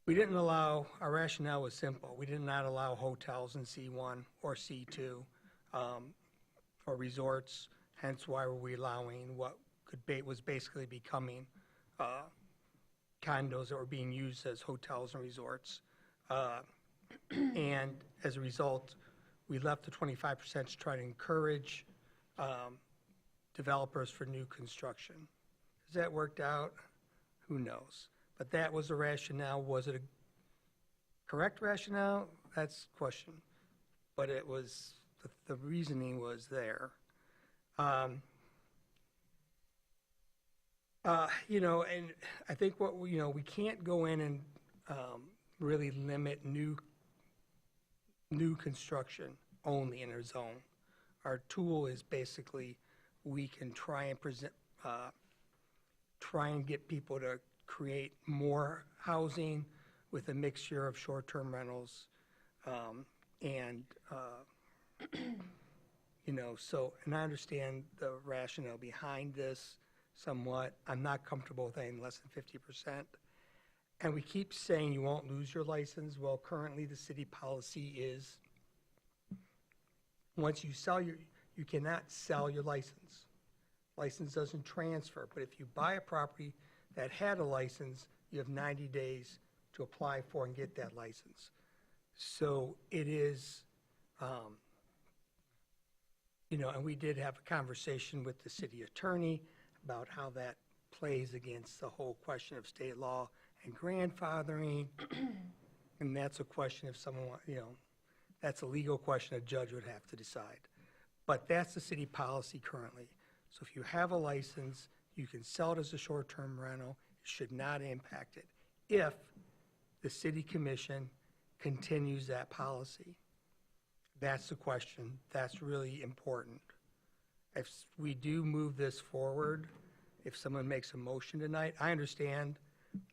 we didn't allow, our rationale was simple. We did not allow hotels in C1 or C2 or resorts, hence why were we allowing what was basically becoming condos that were being used as hotels and resorts. And as a result, we left the 25% to try to encourage developers for new construction. Has that worked out? Who knows? But that was the rationale. Was it a correct rationale? That's the question. But it was, the reasoning was there. You know, and I think what, we can't go in and really limit new construction only in a zone. Our tool is basically, we can try and get people to create more housing with a mixture of short-term rentals, and and I understand the rationale behind this somewhat. I'm not comfortable with anything less than 50%. And we keep saying you won't lose your license. Well, currently the city policy is once you sell you cannot sell your license. License doesn't transfer, but if you buy a property that had a license, you have 90 days to apply for and get that license. So it is, and we did have a conversation with the city attorney about how that plays against the whole question of state law and grandfathering. And that's a question if someone, that's a legal question a judge would have to decide. But that's the city policy currently. So if you have a license, you can sell it as a short-term rental. It should not impact it if the city commission continues that policy. That's the question. That's really important. If we do move this forward, if someone makes a motion tonight, I understand.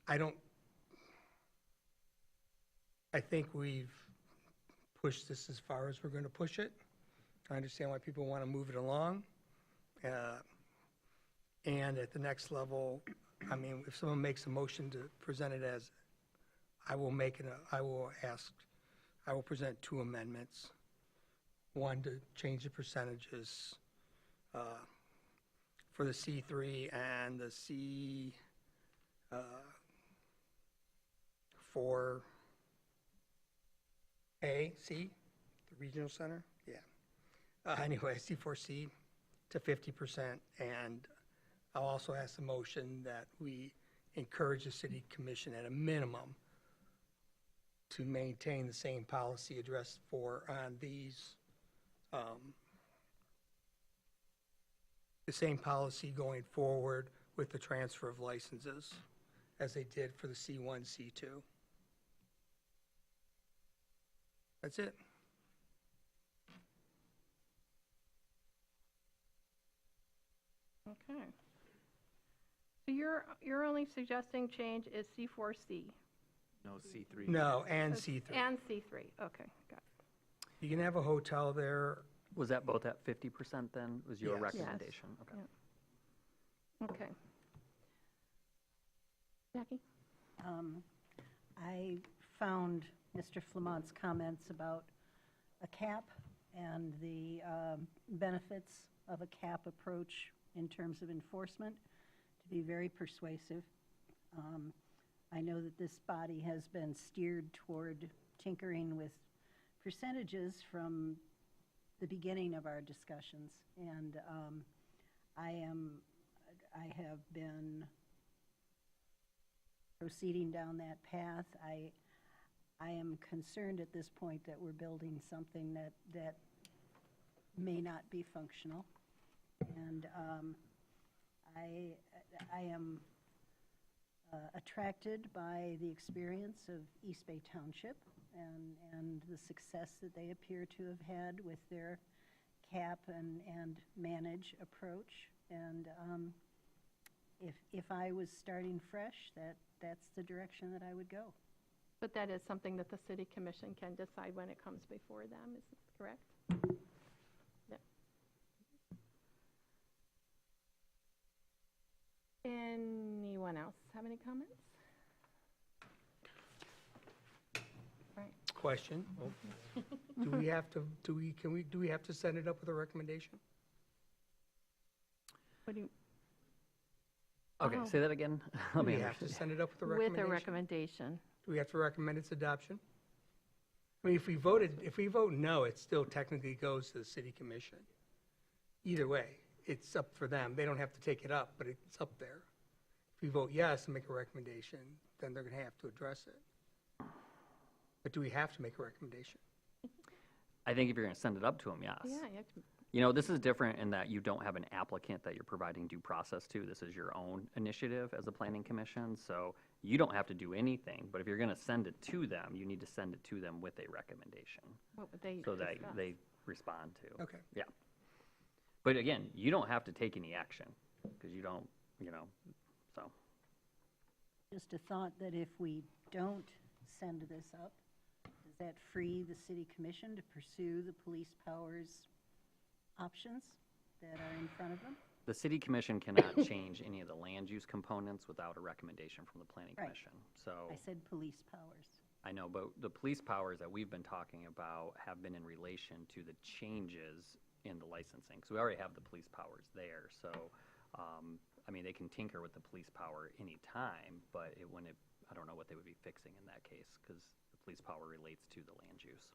I think we've pushed this as far as we're going to push it. I understand why people want to move it along. And at the next level, I mean, if someone makes a motion to present it as, I will present 2 amendments. One, to change the percentages for the C3 and the C4C, the regional center? Yeah. Anyway, C4C to 50%, and I'll also ask a motion that we encourage the city commission at a minimum to maintain the same policy addressed for on these, the same policy going forward with the transfer of licenses as they did for the C1, C2. That's it. Okay. So you're only suggesting change is C4C? No, C3. No, and C3. And C3, okay, got it. You can have a hotel there. Was that both at 50% then, was your Yes. recommendation? Yes. Okay. Yeah. Okay. Jackie? I found Mr. Flamont's comments about a cap and the benefits of a cap approach in terms of enforcement to be very persuasive. I know that this body has been steered toward tinkering with percentages from the beginning of our discussions, and I have been proceeding down that path. I am concerned at this point that we're building something that may not be functional, and I am attracted by the experience of East Bay Township and the success that they appear to have had with their cap and manage approach. And if I was starting fresh, that's the direction that I would go. But that is something that the city commission can decide when it comes before them, is this correct? Yeah. Anyone else have any comments? Right. Question. Do we have to, do we have to send it up with a recommendation? What do you, Okay, Oh. say that again. Do Let me we have to understand. send it up with a With recommendation? a recommendation. Do we have to recommend its adoption? I mean, if we vote no, it still technically goes to the city commission. Either way, it's up for them. They don't have to take it up, but it's up there. If we vote yes and make a recommendation, then they're gonna have to address it. But do we have to make a recommendation? I think if you're going to send it up to them, yes. Yeah, you have to- You know, this is different in that you don't have an applicant that you're providing due process to. This is your own initiative as a planning commission, so you don't have to do anything. But if you're going to send it to them, you need to send it to them with a recommendation. What would they so that discuss? they respond to. Okay. Yeah. But again, you don't have to take any action because you don't, you know, so. Just a thought that if we don't send this up, does that free the city commission to pursue the police powers options that are in front of them? The city commission cannot change any of the land use components without a recommendation from the planning Right. commission. So I said police powers. I know, but the police powers that we've been talking about have been in relation to the changes in the licensing. Because we already have the police powers there. So, I mean, they can tinker with the police power anytime, but I don't know what they would be fixing in that case because the police power relates to the land use.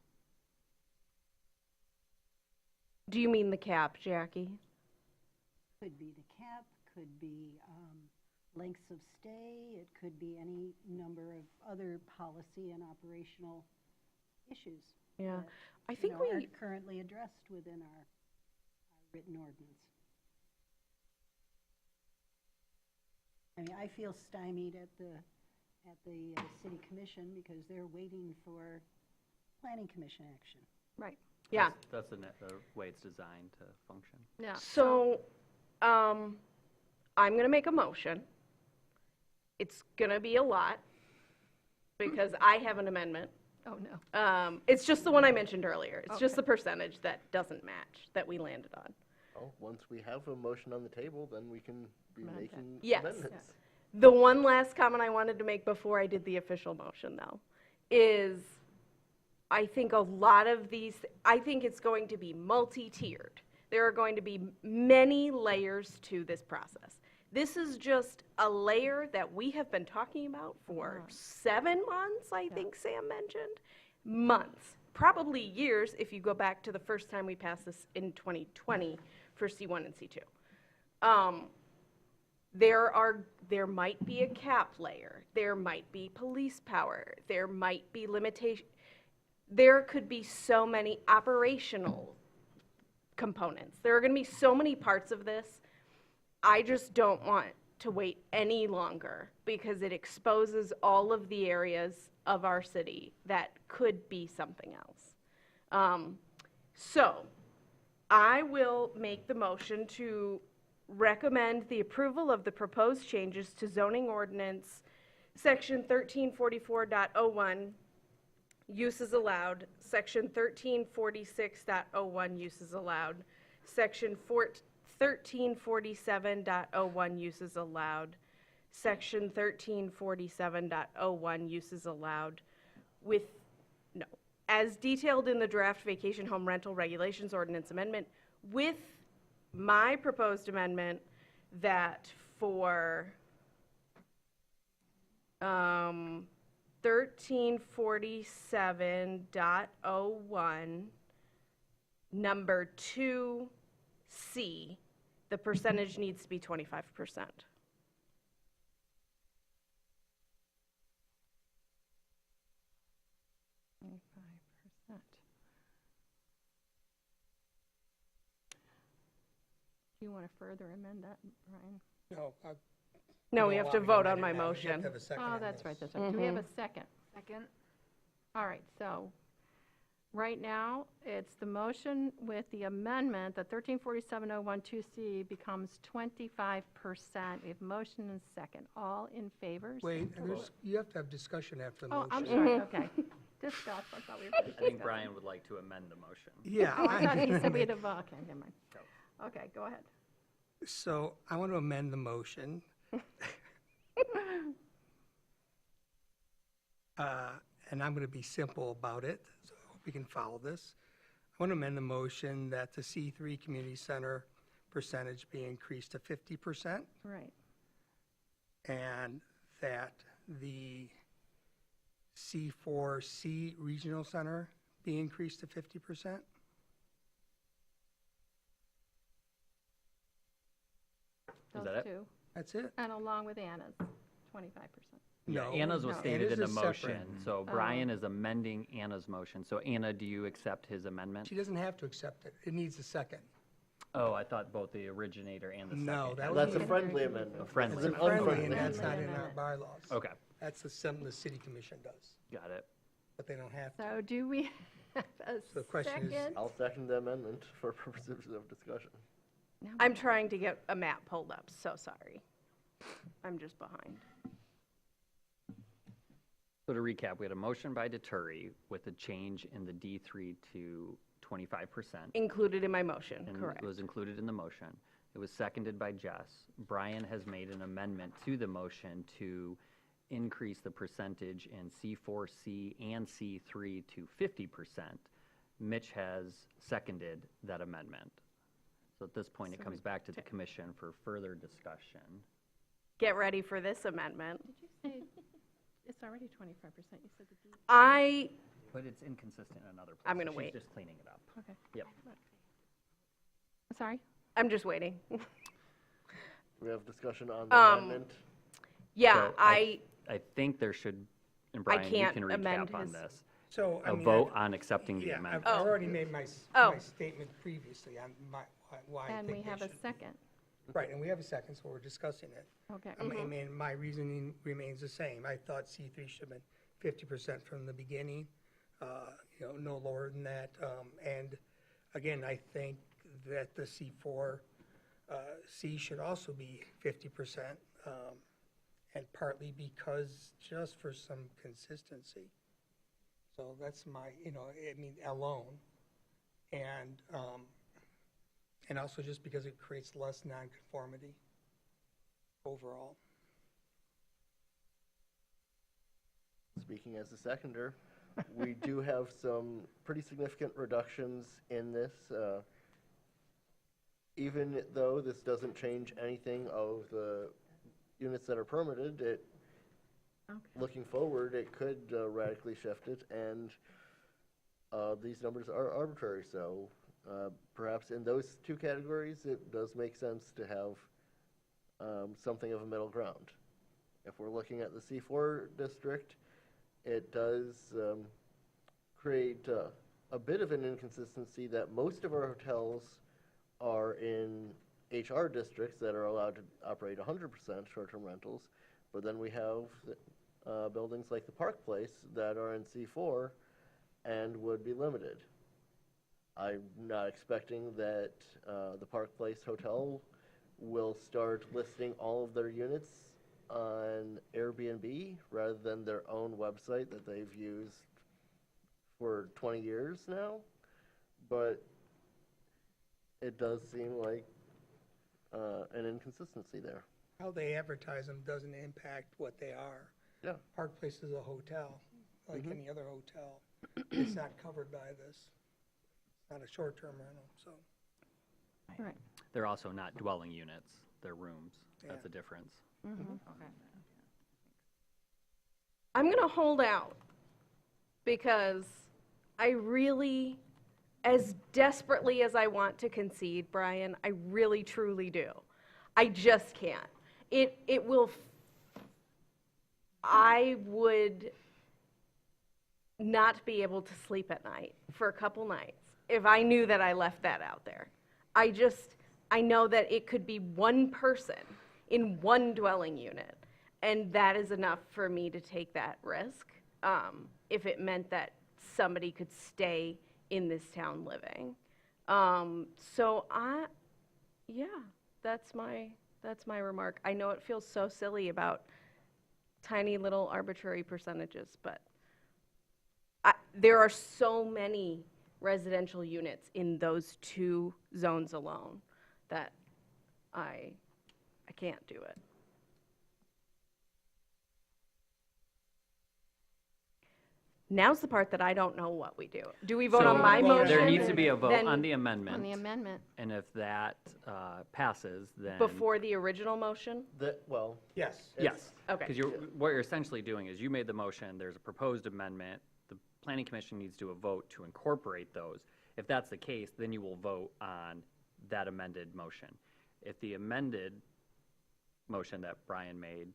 Do you mean the cap, Jackie? Could be the cap, could be lengths of stay, it could be any number of other policy and operational issues. Yeah. that, I you think know, we- aren't currently addressed within our written ordinance. I mean, I feel stymied at the city commission because they're waiting for planning commission action. Right. Yeah. That's the way it's designed to function. Yeah. So, I'm gonna make a motion. It's gonna be a lot, because I have an amendment. Oh, no. It's just the one I mentioned earlier. It's just Okay. the percentage that doesn't match, that we landed on. Oh, once we have a motion on the table, then we can be Amend it. making Yes. amendments. The one last comment I wanted to make before I did the official motion, though, is I think a lot of these, I think it's going to be multi-tiered. There are going to be many layers to this process. This is just a layer that we have been talking about for 7 months, I think Sam mentioned. Months, probably years if you go back to the first time we passed this in 2020 for C1 and C2. There might be a cap layer, there might be police power, there might be limitation. There could be so many operational components. There are going to be so many parts of this. I just don't want to wait any longer because it exposes all of the areas of our city that could be something else. So I will make the motion to recommend the approval of the proposed changes to zoning ordinance section 1344.01 uses allowed, section 1346.01 uses allowed, section 1347.01 uses allowed, section 1347.01 uses allowed, as detailed in the draft vacation home rental regulations ordinance amendment, with my proposed amendment that for 1347.01, number 2C, the percentage needs to be 25%. Do you want to further amend that, Brian? No. No, we have to vote on my motion. Oh, that's right, that's right. Do we have a second? Second. All right, so, right now, it's the motion with the amendment that 1347.012C becomes 25%. We have motion and second. All in favor? Wait, you have to have discussion after the Oh, motion. I'm sorry, okay. Discuss, I thought we were I finished. think Brian would like to amend the motion. Yeah. Oh, I thought he said we had to vote, okay, never mind. Okay, go ahead. So I want to amend the motion. And I'm going to be simple about it, so I hope we can follow this. I want to amend the motion that the C3 Community Center percentage be increased to 50%. Right. and that the C4C Regional Center be increased to 50%. Is Those that it? two. That's it. And along with Anna's, 25%. Yeah, No, Anna's was no, stated in the Anna's is separate. motion, so Brian is amending Anna's motion. So Anna, do you accept his amendment? She doesn't have to accept it. It needs a second. Oh, I thought both the originator and the second. No, that That's was a friendly amendment. A friendly It's a amendment. friendly, and Unfriendly. that's not in our bylaws. Okay, That's something the city commission does, got it. but they don't have to. So do we have a So the question is- second? I'll second the amendment for purposes of discussion. I'm trying to get a map pulled up, so sorry. I'm just behind. So to recap, we had a motion by Deturi with a change in the D3 to 25%. Included in my motion, And correct. it was included in the motion. It was seconded by Jess. Brian has made an amendment to the motion to increase the percentage in C4C and C3 to 50%. Mitch has seconded that amendment. So at this point, it comes back to the commission for further discussion. Get ready for this amendment. Did you say, it's already 25%, you said the D. But it's inconsistent in another place. I'm gonna so wait. She's just cleaning it up. Okay. Yep. Sorry? I'm just waiting. We have discussion on the amendment. Yeah, So I think there should, and Brian, you can't can amend recap on his- this. So, I A mean, vote on accepting the Yeah, amendment. I've already made my Oh. my statement previously on why I And think we they have a should. second. Right, and we have a second, so we're discussing it. Okay. I mean, my reasoning remains the same. I thought C3 should have been 50% from the beginning, no lower than that. And again, I think that the C4, C should also be 50%, and partly because, just for some consistency. So that's my, alone. And also just because it creates less nonconformity overall. Speaking as a seconder, we do have some pretty significant reductions in this. Even though this doesn't change anything of the units that are permitted, looking forward, it could radically shift it, and these numbers are arbitrary, so perhaps in those two categories, it does make sense to have something of a middle ground. If we're looking at the C4 district, it does create a bit of an inconsistency that most of our hotels are in HR districts that are allowed to operate 100% short-term rentals, but then we have buildings like the Park Place that are in C4 and would be limited. I'm not expecting that the Park Place Hotel will start listing all of their units on Airbnb rather than their own website that they've used for 20 years now, but it does seem like an inconsistency there. How they advertise them doesn't impact what they are. Yeah. Park Place is a hotel, like any other hotel. It's not covered by this. It's not a short-term rental, so. Right. They're also not dwelling units, they're rooms. That's Yeah. a difference. I'm going to hold out because I really, as desperately as I want to concede, Brian, I really truly do. I just can't. It will, I would not be able to sleep at night for a couple nights if I knew that I left that out there. I know that it could be one person in one dwelling unit, and that is enough for me to take that risk, if it meant that somebody could stay in this town living. So that's my remark. I know it feels so silly about tiny little arbitrary percentages, but there are so many residential units in those two zones alone that I can't do it. Now's the part that I don't know what we do. Do we vote on So my motion? There needs to be a vote then on the amendment. On the amendment. And if that passes, then. Before the original motion? Well, Yes. Yes. Okay. Because what you're essentially doing is you made the motion, there's a proposed amendment, the planning commission needs to do a vote to incorporate those. If that's the case, then you will vote on that amended motion. If the amended motion that Brian made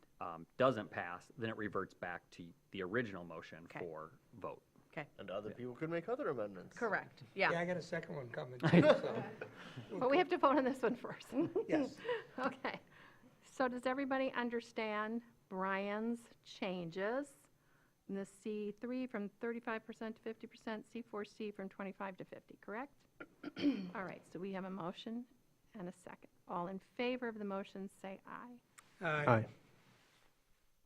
doesn't pass, then it reverts back to the original motion Okay. for vote. Okay. and other people could make other amendments. Correct. Yeah, Yeah. I got a second one coming, too, so, But we have to vote on this one first. yes. Okay. So does everybody understand Brian's changes? In the C3 from 35% to 50%, C4C from 25 to 50, correct? All right, so we have a motion and a second. All in favor of the motion, say aye. Aye.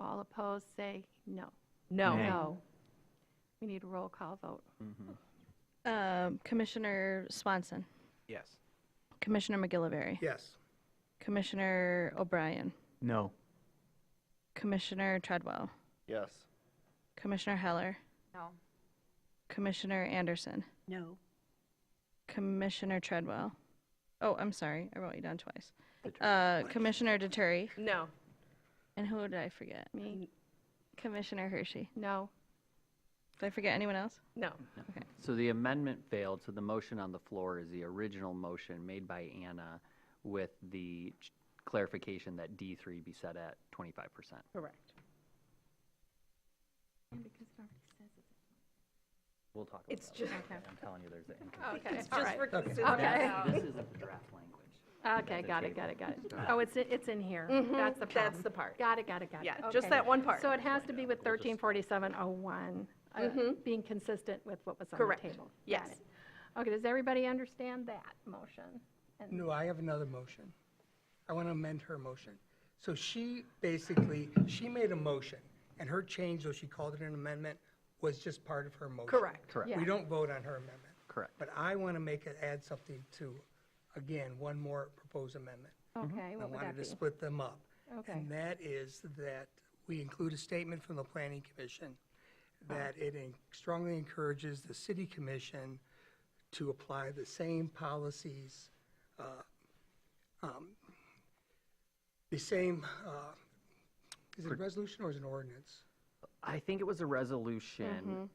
All opposed, say no. No. No. We need a roll call vote. Commissioner Swanson, Yes. Commissioner McGillivray, Yes. Commissioner O'Brien, No. Commissioner Treadwell, Yes. Commissioner Heller, No. Commissioner Anderson, No. Commissioner Treadwell. Oh, I'm sorry, I wrote you down twice. Commissioner Deturi, No. and who did I forget? Me, Commissioner Hershey. no. Did I forget anyone else? No. Okay. So the amendment failed, so the motion on the floor is the original motion made by Anna with the clarification that D3 be set at 25%. Correct. We'll talk about It's that. just- later. I'm telling you, there's an inconsistency. Okay, It's all just right. for Okay. consideration. Okay. This isn't the draft language. Okay, got it. Oh, it's in here. That's the problem. That's the part. Got it. Yeah, Okay. just that one part. So it has to be with 134701, being consistent with what was on the Correct. table. Got Yes. it. Okay, does everybody understand that motion? And- No, I have another motion. I want to amend her motion. So she basically, she made a motion, and her change, though she called it an amendment, was just part of her motion. Correct. Correct. Yeah. We don't vote on her amendment. Correct. But I want to make it, add something to, again, one more proposed amendment. Okay, I what would that wanted be? to split them up. Okay. And that is that we include a statement from the planning commission that it strongly encourages the city commission to apply the same policies, the same, is it a resolution or is it an ordinance? I think it was a resolution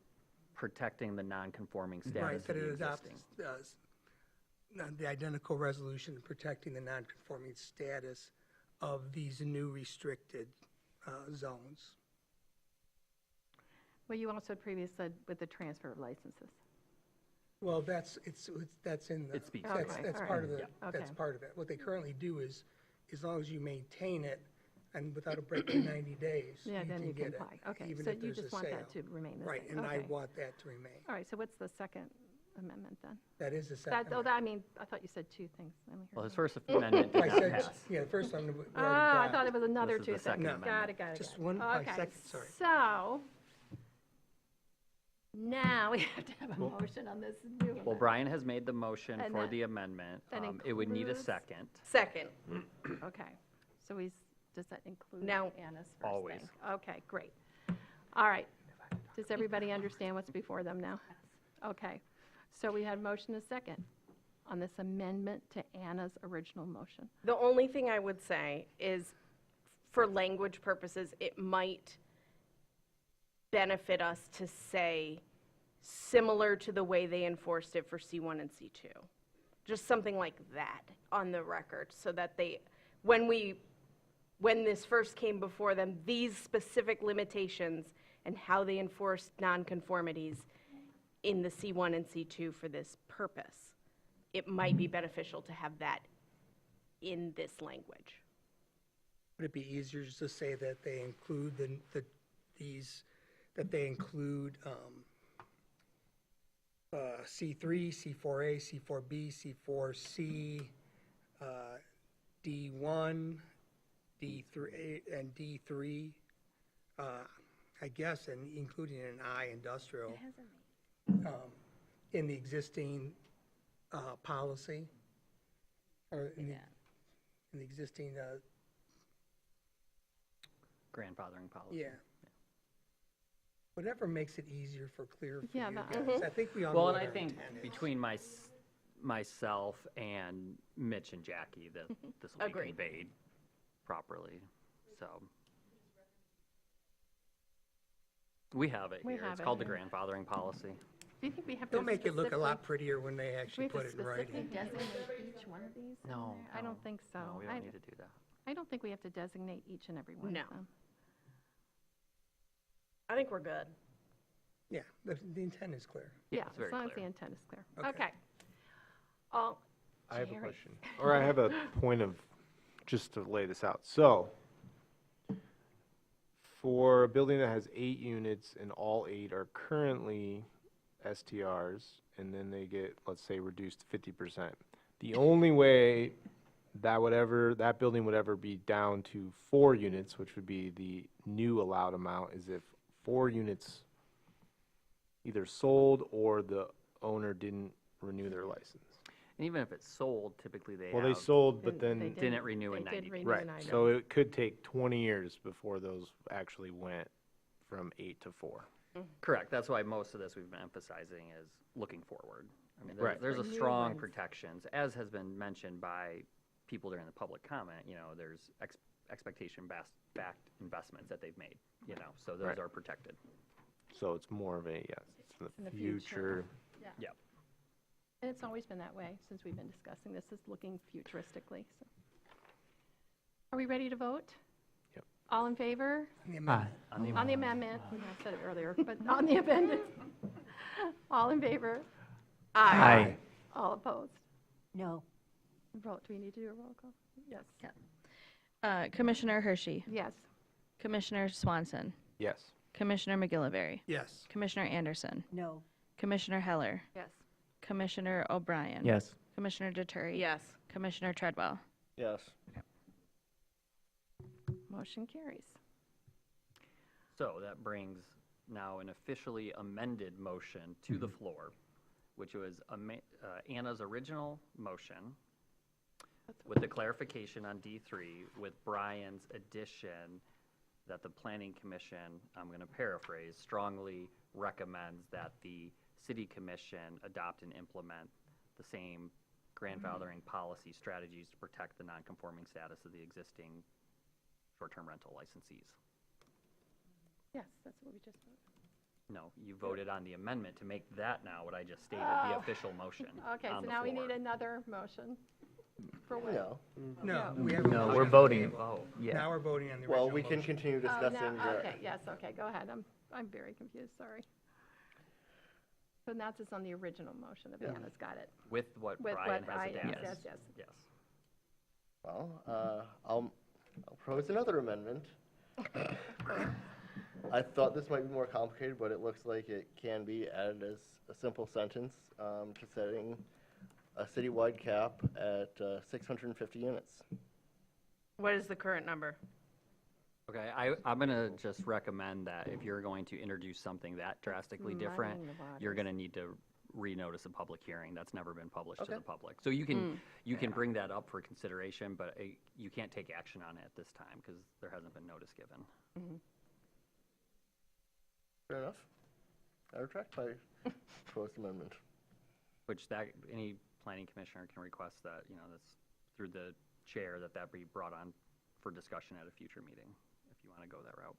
protecting the non-conforming Right, status that of the it adopts existing. the identical resolution protecting the non-conforming status of these new restricted zones. Well, you also previously said with the transfer of licenses. Well, that's in the. It speaks That's, to it. that's Okay, part of all the, right. Yeah. that's Okay. part of it. What they currently do is, as long as you maintain it and without a break in 90 days, Yeah, then you get can it, apply. Okay, even so if you there's a just want that sale. to remain the same. Right, and I Okay. want that to remain. All right, so what's the second amendment then? That is the That, second. oh, that, I mean, I thought you said two things. Let me hear Well, his that. first amendment did I not said, pass. yeah, the first one. we already Ah, I got. thought it was another This is two the second things. Got amendment. it, got it. Just got it. one by Okay, second, sorry. So, now we have to have a motion on this new Well, amendment. Brian has made the motion And for that- the amendment. that It would need a includes- second. Second. Okay, so does that include Now- Anna's first Always. thing? Okay, great. All right. Does everybody understand what's before them now? Okay, so we had motion and second on this amendment to Anna's original motion. The only thing I would say is, for language purposes, it might benefit us to say similar to the way they enforced it for C1 and C2. Just something like that on the record, so that they, when this first came before them, these specific limitations and how they enforced nonconformities in the C1 and C2 for this purpose, it might be beneficial to have that in this language. Would it be easier just to say that they include that they include C3, C4A, C4B, C4C, D1, D3, and D3, I guess, and including an I, industrial, in the existing policy, or in the existing, Grandfathering policy. yeah. Whatever makes it easier for clear for Yeah, you that- guys. I think we all know Well, what and I our think intent is. between myself and Mitch and Jackie, that this will be Agreed. conveyed properly, so. We have it We here. have It's it called the here. grandfathering policy. Do you think we have to They'll make it look a lot specifically- prettier when they do we actually have to put it in writing. specifically designate each one of these in No, there? I don't think so. No, we don't need to do that. I don't think we have to designate each and every one No. of them. I think we're good. Yeah, the intent is clear. Yeah, Yeah, it's very as long as the clear. intent is clear. Okay. Okay. All, I have a Jerry. question, or I have a point of, just to lay this out. So, for a building that has 8 units and all 8 are currently STRs, and then they get, let's say, reduced 50%, the only way that building would ever be down to 4 units, which would be the new allowed amount, is if 4 units either sold or the owner didn't renew their license. And even if it's sold, typically they Well, have. they sold, but They then, Didn't renew in they 90 did days. renew right, in 90 so it could take 20 years before those actually went from 8 to 4. Correct. That's why most of this we've been emphasizing is looking forward. I mean, Right. there's a For new strong ones. protections, as has been mentioned by people during the public comment, there's expectation-backed investments that they've made, so those Right. are protected. So it's more of a, yes, it's In in the the future. future. Yeah. Yep. And it's always been that way since we've been discussing this, is looking futuristically. So. Are we ready to vote? Yep. All in favor? The amendment. On the amendment, I said it earlier, but on the amendment. All in favor? Aye. All opposed? No. Vote, do we need to do a roll call? Yes. Commissioner Hershey, Yes. Commissioner Swanson, Yes. Commissioner McGillivray, Yes. Commissioner Anderson, No. Commissioner Heller, Yes. Commissioner O'Brien. Yes. Commissioner Duturi. Yes. Commissioner Treadwell. Yes. Motion carries. So that brings now an officially amended motion to the floor, which was Anna's original motion with the clarification on D3, with Brian's addition that the Planning Commission, I'm going to paraphrase, strongly recommends that the City Commission adopt and implement the same grandfathering policy strategies to protect the non-conforming status of the existing short-term rental licensees. Yes, that's what we just voted. No, you voted on the amendment to make that now what I just stated, Oh. the official motion Okay, on so the now we floor. need another motion. For what? No. No, we have. No, we're voting. Oh, Yeah. Now we're voting on the original Well, we can motion. continue Oh, discussing now- the. Okay, yes, okay, go ahead. I'm very confused, sorry. So now it's just on the original motion of Yeah. Anna's, got it. With what With Brian what has Brian- adapted. yes, yes. Yes. Well, I'll propose another amendment. I thought this might be more complicated, but it looks like it can be added as a simple sentence to setting a citywide cap at 650 units. What is the current number? Okay, I'm going to just recommend that if you're going to introduce something that drastically different, Muddying the you're waters. going to need to renotice a public hearing. That's never been published to Okay. the public. So you can bring that up for consideration, but you can't take action on it at this time because there hasn't been notice given. Fair enough. I retract my proposed amendment. Which any planning commissioner can request that, that's through the chair, that be brought on for discussion at a future meeting, if you want to go that route.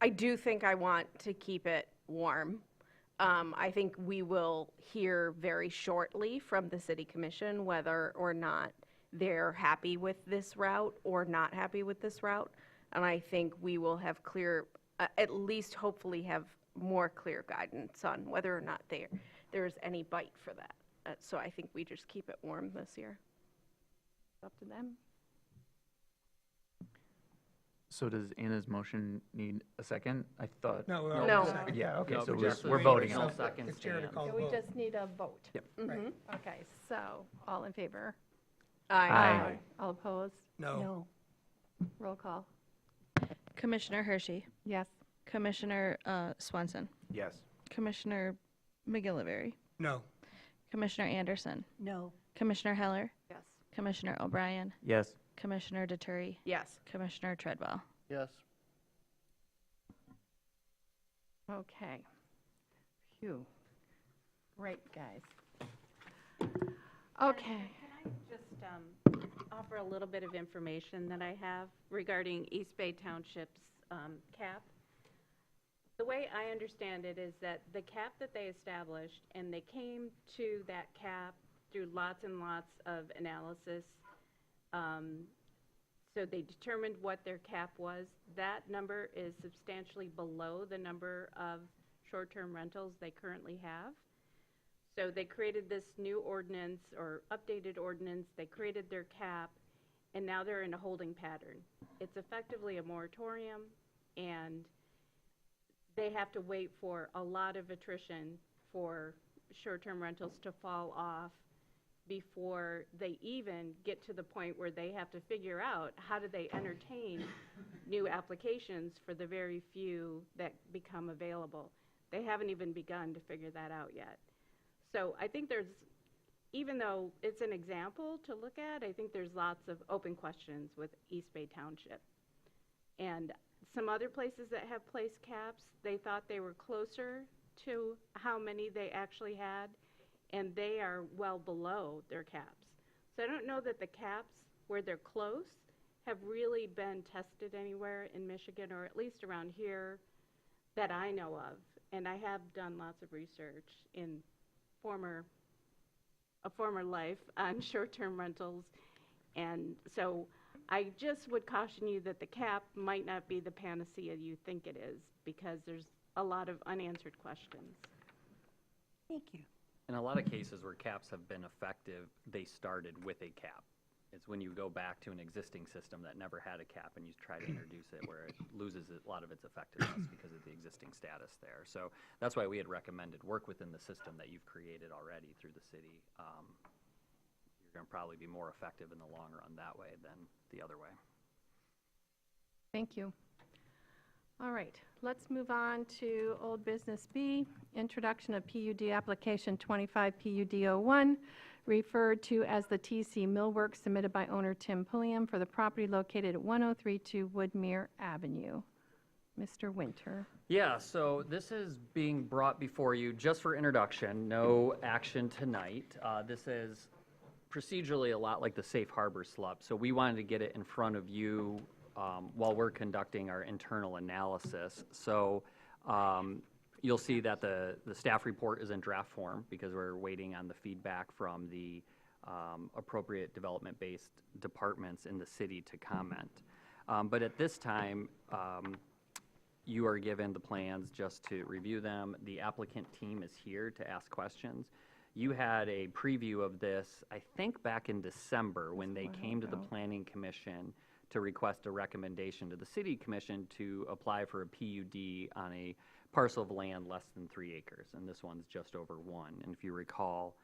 I do think I want to keep it warm. I think we will hear very shortly from the city commission whether or not they're happy with this route or not happy with this route. And I think we will have at least hopefully have more clear guidance on whether or not there's any bite for that. So I think we just keep it warm this year. It's up to them. So does Anna's motion need a second? I thought. No, we're No. already second. Yeah, okay, No, so but we're, just we're the voting original on it. second It's chair to stand. call So the we vote. just need a vote. Yep. Mhm. Okay, so, all in favor? Aye. All opposed? No. Roll call. Commissioner Hershey, Yes. Commissioner Swanson, Yes. Commissioner McGillivray, No. Commissioner Anderson, No. Commissioner Heller, Yes. Commissioner O'Brien, Yes. Commissioner Duturi, Yes. Commissioner Treadwell. Yes. Okay. Phew. Great, guys. Okay. Can I just offer a little bit of information that I have regarding East Bay Township's cap? The way I understand it is that the cap that they established, and they came to that cap through lots and lots of analysis. So they determined what their cap was. That number is substantially below the number of short-term rentals they currently have. So they created this new ordinance or updated ordinance, they created their cap, and now they're in a holding pattern. It's effectively a moratorium, and they have to wait for a lot of attrition for short-term rentals to fall off before they even get to the point where they have to figure out how do they entertain new applications for the very few that become available. They haven't even begun to figure that out yet. So I think there's, even though it's an example to look at, I think there's lots of open questions with East Bay Township. And some other places that have placed caps, they thought they were closer to how many they actually had, and they are well below their caps. So I don't know that the caps, where they're close, have really been tested anywhere in Michigan, or at least around here that I know of. And I have done lots of research in a former life on short-term rentals. And so I just would caution you that the cap might not be the panacea you think it is, because there's a lot of unanswered questions. Thank you. In a lot of cases where caps have been effective, they started with a cap. It's when you go back to an existing system that never had a cap and you try to introduce it where it loses a lot of its effectiveness because of the existing status there. So that's why we had recommended work within the system that you've created already through the city. You're going to probably be more effective in the long run that way than the other way. Thank you. All right, let's move on to old business B, introduction of PUD application 25 PUD01, referred to as the TC Millworks, submitted by owner Tim Pulliam for the property located at 1032 Woodmere Avenue. Mr. Winter. Yeah, so this is being brought before you just for introduction, no action tonight. This is procedurally a lot like the Safe Harbor SLUP, so we wanted to get it in front of you while we're conducting our internal analysis. So you'll see that the staff report is in draft form because we're waiting on the feedback from the appropriate development-based departments in the city to comment. But at this time, you are given the plans just to review them. The applicant team is here to ask questions. You had a preview of this, I think, back in December when they came to the Planning Commission to request a recommendation to the City Commission to apply for a PUD on a parcel of land less than 3 acres, and this one's just over 1. And if you recall,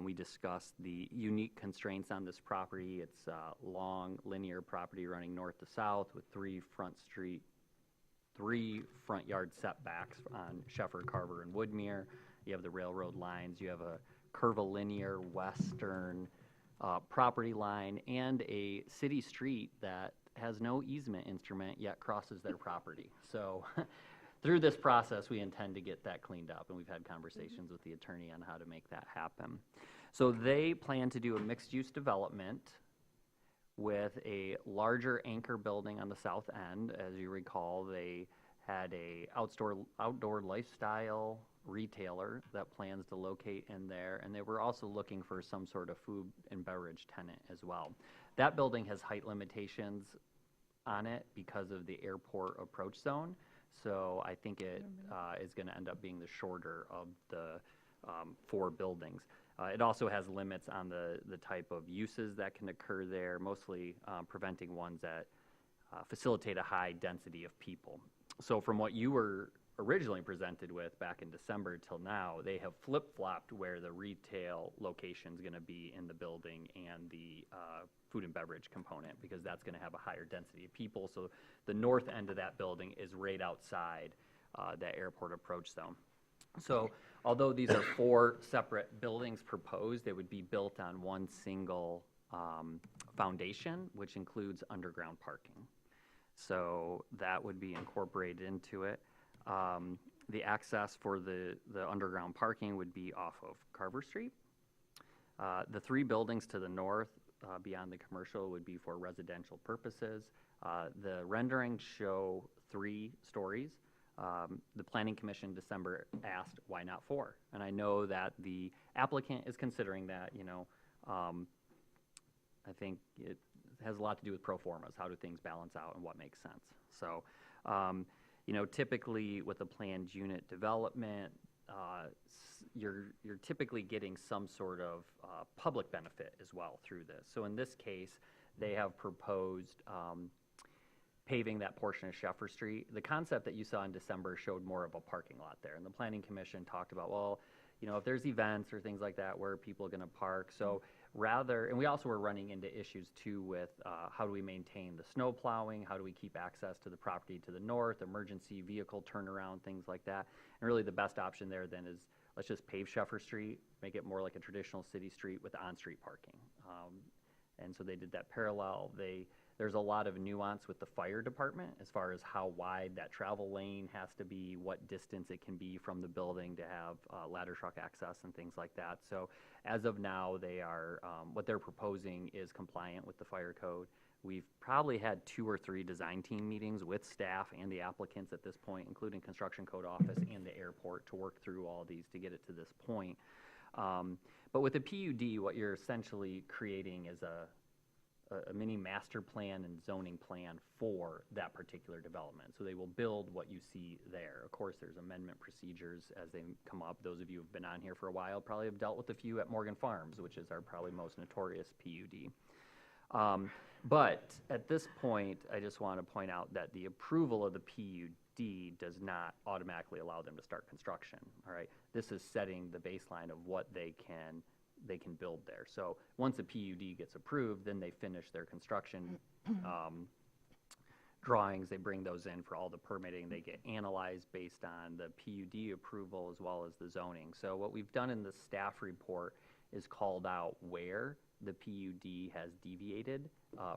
we discussed the unique constraints on this property. It's a long linear property running north to south with 3 front yard setbacks on Sheffer, Carver, and Woodmere. You have the railroad lines. You have a curvilinear western property line and a city street that has no easement instrument yet crosses their property. So through this process, we intend to get that cleaned up, and we've had conversations with the attorney on how to make that happen. So they plan to do a mixed-use development with a larger anchor building on the south end. As you recall, they had a outdoor lifestyle retailer that plans to locate in there, and they were also looking for some sort of food and beverage tenant as well. That building has height limitations on it because of the airport approach zone, so I think it is going to end up being the shorter of the 4 buildings. It also has limits on the type of uses that can occur there, mostly preventing ones that facilitate a high density of people. So from what you were originally presented with back in December till now, they have flip-flopped where the retail location is going to be in the building and the food and beverage component, because that's going to have a higher density of people. So the north end of that building is right outside that airport approach zone. So although these are 4 separate buildings proposed, they would be built on one single foundation, which includes underground parking. So that would be incorporated into it. The access for the underground parking would be off of Carver Street. The 3 buildings to the north, beyond the commercial, would be for residential purposes. The renderings show 3 stories. The Planning Commission in December asked, why not 4? And I know that the applicant is considering that, I think it has a lot to do with pro formas. How do things balance out and what makes sense? So, typically with a planned unit development, you're typically getting some sort of public benefit as well through this. So in this case, they have proposed paving that portion of Sheffer Street. The concept that you saw in December showed more of a parking lot there. And the Planning Commission talked about, well, if there's events or things like that, where are people going to park? So and we also were running into issues too with how do we maintain the snow plowing? How do we keep access to the property to the north, emergency vehicle turnaround, things like that? And really the best option there then is let's just pave Sheffer Street, make it more like a traditional city street with on-street parking. And so they did that parallel. There's a lot of nuance with the fire department as far as how wide that travel lane has to be, what distance it can be from the building to have ladder truck access and things like that. So as of now, they are, what they're proposing is compliant with the fire code. We've probably had 2 or 3 design team meetings with staff and the applicants at this point, including construction code office and the airport, to work through all these to get it to this point. But with the PUD, what you're essentially creating is a mini master plan and zoning plan for that particular development. So they will build what you see there. Of course, there's amendment procedures as they come up. Those of you who've been on here for a while probably have dealt with a few at Morgan Farms, which is our probably most notorious PUD. But at this point, I just want to point out that the approval of the PUD does not automatically allow them to start construction, all right? This is setting the baseline of what they can build there. So once a PUD gets approved, then they finish their construction drawings. They bring those in for all the permitting. They get analyzed based on the PUD approval as well as the zoning. So what we've done in the staff report is called out where the PUD has deviated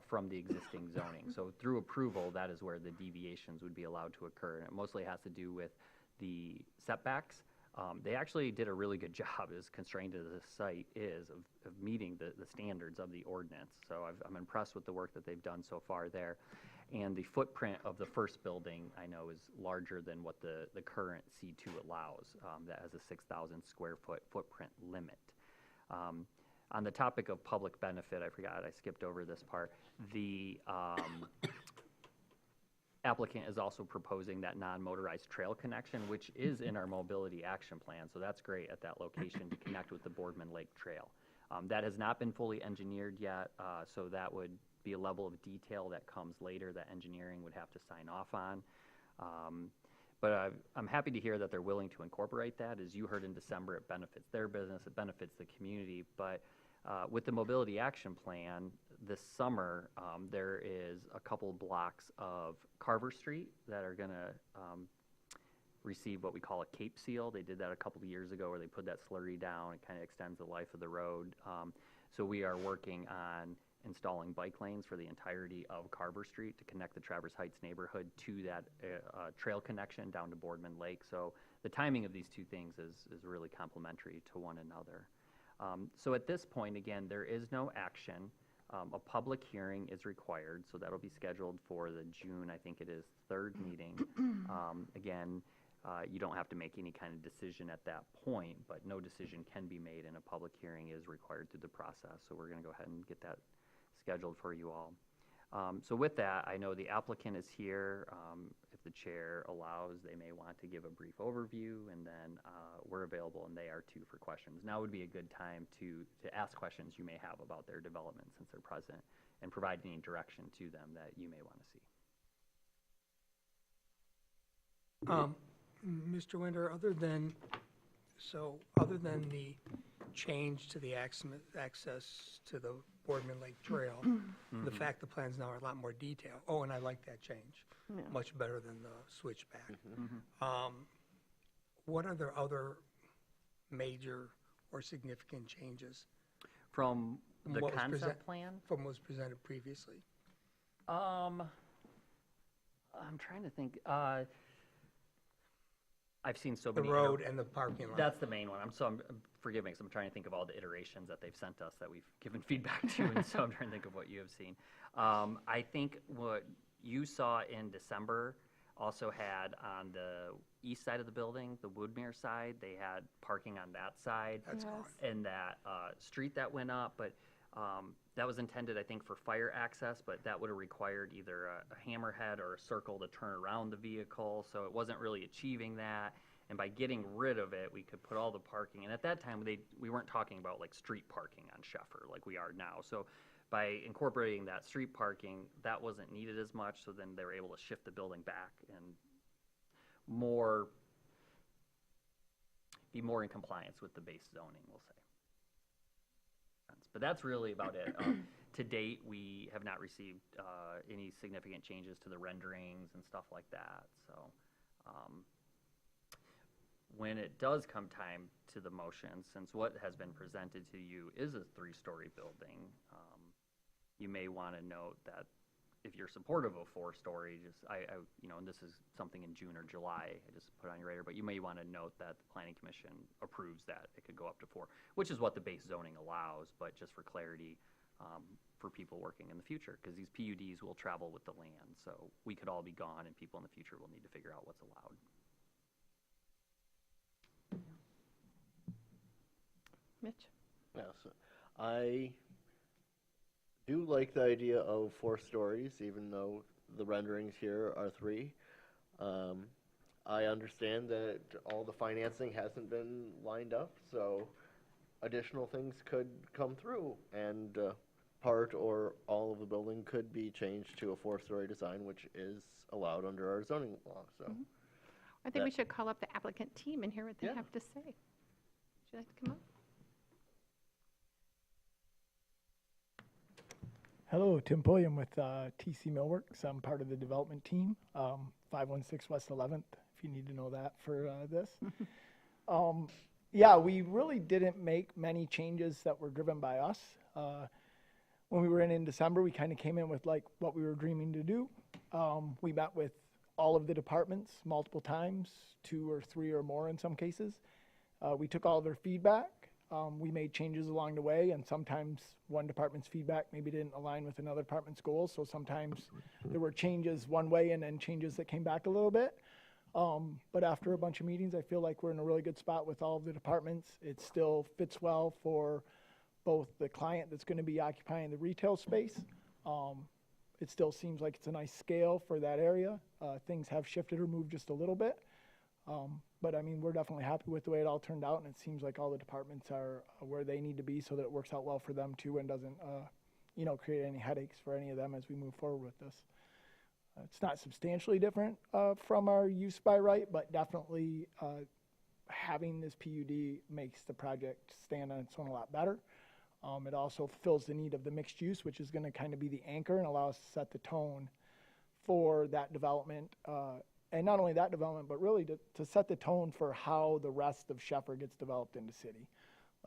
from the existing zoning. So through approval, that is where the deviations would be allowed to occur. And it mostly has to do with the setbacks. They actually did a really good job, as constrained as the site is, of meeting the standards of the ordinance. So I'm impressed with the work that they've done so far there. And the footprint of the first building, I know, is larger than what the current C2 allows. That has a 6,000 square foot footprint limit. On the topic of public benefit, I forgot, I skipped over this part. The applicant is also proposing that non-motorized trail connection, which is in our mobility action plan. So that's great at that location to connect with the Boardman Lake Trail. That has not been fully engineered yet, so that would be a level of detail that comes later that engineering would have to sign off on. But I'm happy to hear that they're willing to incorporate that. As you heard in December, it benefits their business, it benefits the community. But with the mobility action plan, this summer, there is a couple blocks of Carver Street that are going to receive what we call a Cape Seal. They did that a couple of years ago where they put that slurry down. It kind of extends the life of the road. So we are working on installing bike lanes for the entirety of Carver Street to connect the Traverse Heights neighborhood to that trail connection down to Boardman Lake. So the timing of these two things is really complementary to one another. So at this point, again, there is no action. A public hearing is required, so that'll be scheduled for the June, I think it is, 3rd meeting. Again, you don't have to make any kind of decision at that point, but no decision can be made, and a public hearing is required through the process. So we're going to go ahead and get that scheduled for you all. So with that, I know the applicant is here. If the chair allows, they may want to give a brief overview, and then we're available, and they are too, for questions. Now would be a good time to ask questions you may have about their development since they're present, and provide any direction to them that you may want to see. Mr. Winter, other than the change to the access to the Boardman Lake Trail, the fact the plans now are a lot more detailed. Oh, and I like that change. Yeah. Much better than the switchback. What are the other major or significant changes From the what was concept plan? from what was presented previously? I'm trying to think. I've seen so The many. road and the parking lot. That's the main one. Forgive me, 'cause I'm trying to think of all the iterations that they've sent us that we've given feedback to, and so I'm trying to think of what you have seen. I think what you saw in December also had on the east side of the building, the Woodmere side, they had parking on that side. That's gone. And that street that went up, but that was intended, I think, for fire access, but that would have required either a hammerhead or a circle to turn around the vehicle, so it wasn't really achieving that. And by getting rid of it, we could put all the parking, and at that time, we weren't talking about like street parking on Sheffer like we are now. So by incorporating that street parking, that wasn't needed as much, so then they were able to shift the building back and be more in compliance with the base zoning, we'll say. But that's really about it. To date, we have not received any significant changes to the renderings and stuff like that. So when it does come time to the motion, since what has been presented to you is a 3-story building, you may want to note that if you're supportive of 4-story, and this is something in June or July, I just put on your radar, but you may want to note that the Planning Commission approves that it could go up to 4, which is what the base zoning allows, but just for clarity, for people working in the future, because these PUDs will travel with the land, so we could all be gone, and people in the future will need to figure out what's allowed. Mitch? Yes, I do like the idea of 4 stories, even though the renderings here are 3. I understand that all the financing hasn't been lined up, so additional things could come through, and part or all of the building could be changed to a 4-story design, which is allowed under our zoning law. So, I think we should call up the applicant team and hear what they Yeah. have to say. Would you like to come up? Hello, Tim Pulliam with TC Millworks. I'm part of the development team, 516 West 11th, if you need to know that for this. Yeah, we really didn't make many changes that were driven by us. When we were in December, we kind of came in with like what we were dreaming to do. We met with all of the departments multiple times, 2 or 3 or more in some cases. We took all of their feedback. We made changes along the way, and sometimes one department's feedback maybe didn't align with another department's goals, so sometimes there were changes one way and then changes that came back a little bit. But after a bunch of meetings, I feel like we're in a really good spot with all of the departments. It still fits well for both the client that's going to be occupying the retail space. It still seems like it's a nice scale for that area. Things have shifted or moved just a little bit. But I mean, we're definitely happy with the way it all turned out, and it seems like all the departments are where they need to be so that it works out well for them too and doesn't, create any headaches for any of them as we move forward with this. It's not substantially different from our use by right, but definitely having this PUD makes the project stand on its own a lot better. It also fills the need of the mixed use, which is going to kind of be the anchor and allow us to set the tone for that development. And not only that development, but really to set the tone for how the rest of Sheffer gets developed in the city.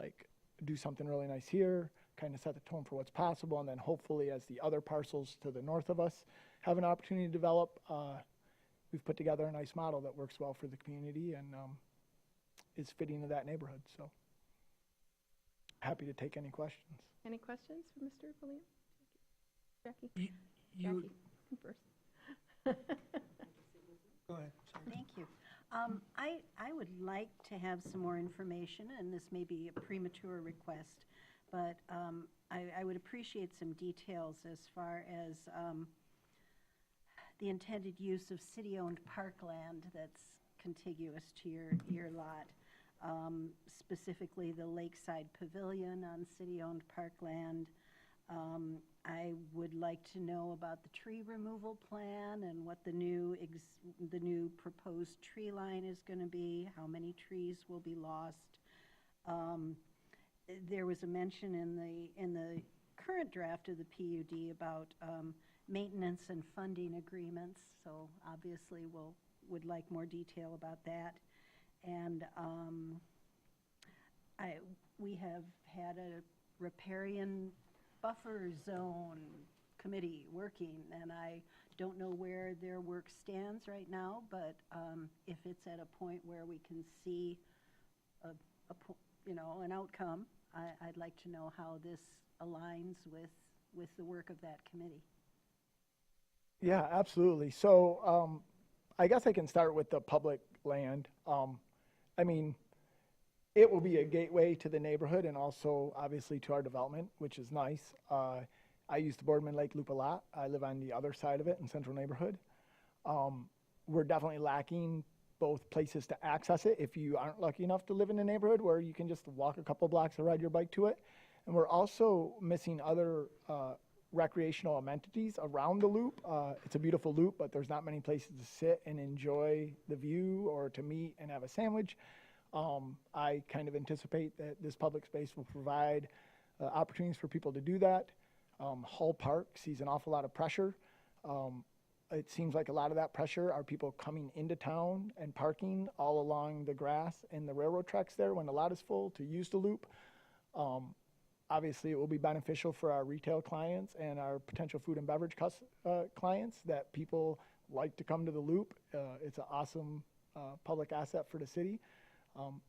Like, do something really nice here, kind of set the tone for what's possible, and then hopefully as the other parcels to the north of us have an opportunity to develop, we've put together a nice model that works well for the community and is fitting to that neighborhood. So, happy to take any questions. Any questions for Mr. Pulliam? Jackie? You Jackie, come first. Go ahead. Sorry. Thank you. I would like to have some more information, and this may be a premature request, but I would appreciate some details as far as the intended use of city-owned parkland that's contiguous to your lot. Specifically the Lakeside Pavilion on city-owned parkland. I would like to know about the tree removal plan and what the new proposed tree line is going to be, how many trees will be lost. There was a mention in the current draft of the PUD about maintenance and funding agreements, so obviously would like more detail about that. And we have had a riparian buffer zone committee working, and I don't know where their work stands right now, but if it's at a point where we can see an outcome, I'd like to know how this aligns with the work of that committee. Yeah, absolutely. So I guess I can start with the public land. I mean, it will be a gateway to the neighborhood and also obviously to our development, which is nice. I use the Boardman Lake Loop a lot. I live on the other side of it in Central Neighborhood. We're definitely lacking both places to access it if you aren't lucky enough to live in a neighborhood where you can just walk a couple blocks or ride your bike to it. And we're also missing other recreational amenities around the loop. It's a beautiful loop, but there's not many places to sit and enjoy the view or to meet and have a sandwich. I kind of anticipate that this public space will provide opportunities for people to do that. Hull Park sees an awful lot of pressure. It seems like a lot of that pressure are people coming into town and parking all along the grass and the railroad tracks there when the lot is full to use the loop. Obviously, it will be beneficial for our retail clients and our potential food and beverage clients that people like to come to the loop. It's an awesome public asset for the city,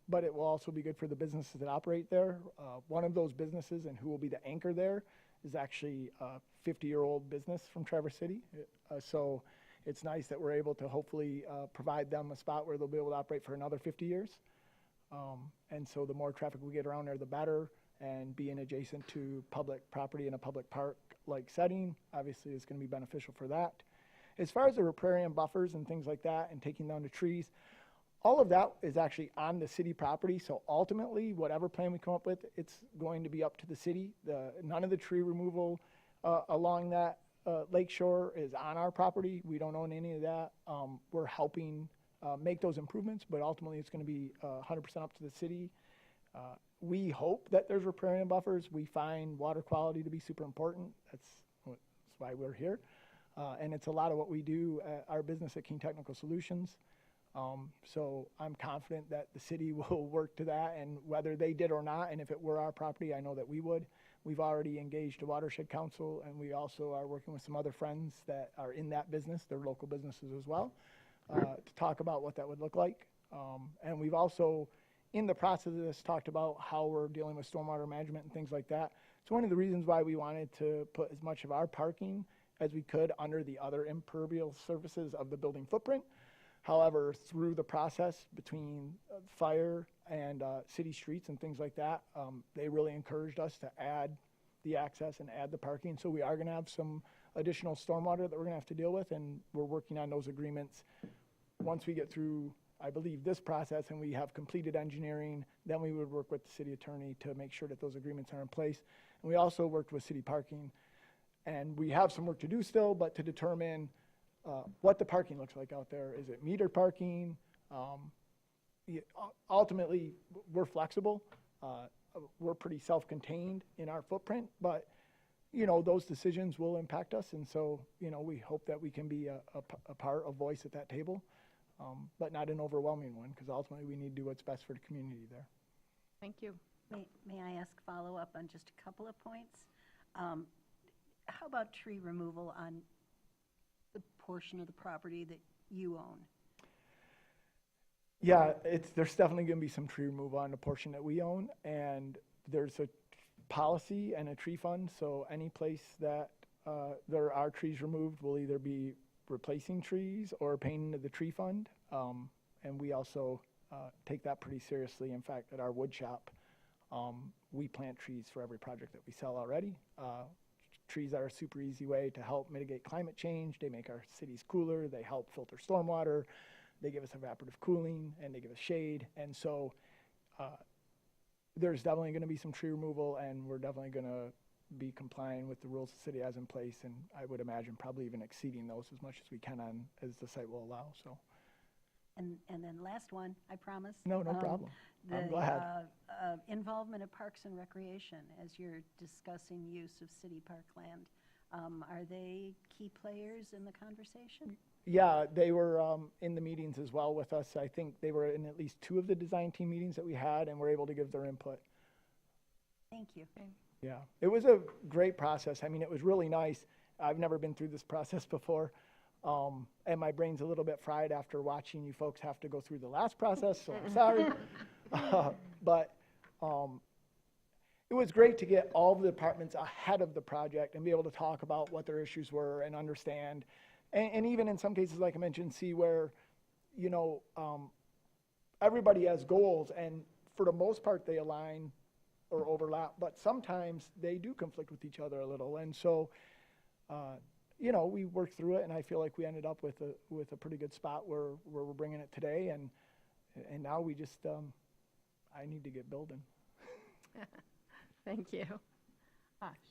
but it will also be good for the businesses that operate there. One of those businesses and who will be the anchor there is actually a 50-year-old business from Traverse City. So it's nice that we're able to hopefully provide them a spot where they'll be able to operate for another 50 years. And so the more traffic we get around there, the better. And being adjacent to public property in a public park-like setting, obviously is going to be beneficial for that. As far as the riparian buffers and things like that and taking down the trees, all of that is actually on the city property. So ultimately, whatever plan we come up with, it's going to be up to the city. None of the tree removal along that lakeshore is on our property. We don't own any of that. We're helping make those improvements, but ultimately it's going to be 100% up to the city. We hope that there's riparian buffers. We find water quality to be super important. That's why we're here. And it's a lot of what we do at our business at King Technical Solutions. So I'm confident that the city will work to that, and whether they did or not, and if it were our property, I know that we would. We've already engaged a watershed council, and we also are working with some other friends that are in that business, they're local businesses as well, to talk about what that would look like. And we've also, in the process of this, talked about how we're dealing with stormwater management and things like that. It's one of the reasons why we wanted to put as much of our parking as we could under the other impervious surfaces of the building footprint. However, through the process between fire and city streets and things like that, they really encouraged us to add the access and add the parking. So we are going to have some additional stormwater that we're going to have to deal with, and we're working on those agreements. Once we get through, I believe, this process and we have completed engineering, then we would work with the city attorney to make sure that those agreements are in place. And we also worked with city parking, and we have some work to do still, but to determine what the parking looks like out there. Is it metered parking? Ultimately, we're flexible. We're pretty self-contained in our footprint, but those decisions will impact us, and so we hope that we can be a part, a voice at that table, but not an overwhelming one, because ultimately we need to do what's best for the community there. Thank you. May I ask follow-up on just a couple of points? How about tree removal on the portion of the property that you own? Yeah, there's definitely going to be some tree removal on the portion that we own, and there's a policy and a tree fund, so any place that there are trees removed will either be replacing trees or paying into the tree fund, and we also take that pretty seriously. In fact, at our wood shop, we plant trees for every project that we sell already. Trees are a super easy way to help mitigate climate change. They make our cities cooler. They help filter stormwater. They give us evaporative cooling, and they give us shade. And so there's definitely going to be some tree removal, and we're definitely going to be complying with the rules the city has in place, and I would imagine probably even exceeding those as much as we can as the site will allow. So. And then last one, I promise. No problem. I'm glad. Involvement of Parks and Recreation as you're discussing use of city park land. Are they key players in the conversation? Yeah, they were in the meetings as well with us. I think they were in at least 2 of the design team meetings that we had, and were able to give their input. Thank you. Yeah, it was a great process. I mean, it was really nice. I've never been through this process before. And my brain's a little bit fried after watching you folks have to go through the last process, so I'm sorry. But it was great to get all of the departments ahead of the project and be able to talk about what their issues were and understand. And even in some cases, like I mentioned, see where, you know, everybody has goals, and for the most part, they align or overlap, but sometimes they do conflict with each other a little. And so, you know, we worked through it, and I feel like we ended up with a pretty good spot where we're bringing it today, and now we just, I need to get building. Thank you.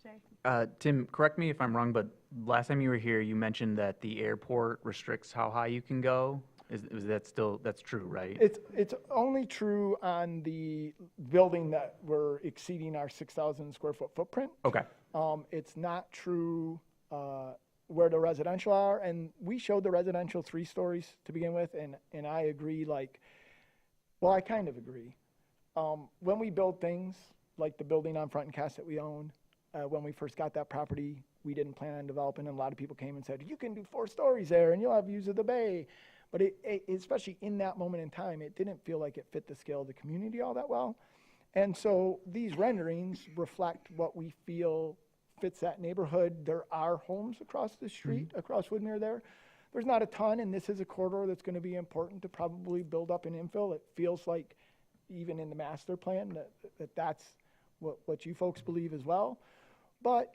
Shay? Tim, correct me if I'm wrong, but last time you were here, you mentioned that the airport restricts how high you can go. Is that still, that's true, right? It's only true on the building that we're exceeding our 6,000 square foot footprint. Okay. It's not true where the residential are, and we showed the residential 3 stories to begin with, and I agree, like, well, I kind of agree. When we build things, like the building on Front and Cass that we own, when we first got that property, we didn't plan on developing, and a lot of people came and said, you can do 4 stories there, and you'll have views of the bay. But especially in that moment in time, it didn't feel like it fit the scale of the community all that well. And so these renderings reflect what we feel fits that neighborhood. There are homes across the street, across Woodmere there. There's not a ton, and this is a corridor that's going to be important to probably build up and infill. It feels like even in the master plan that's what you folks believe as well. But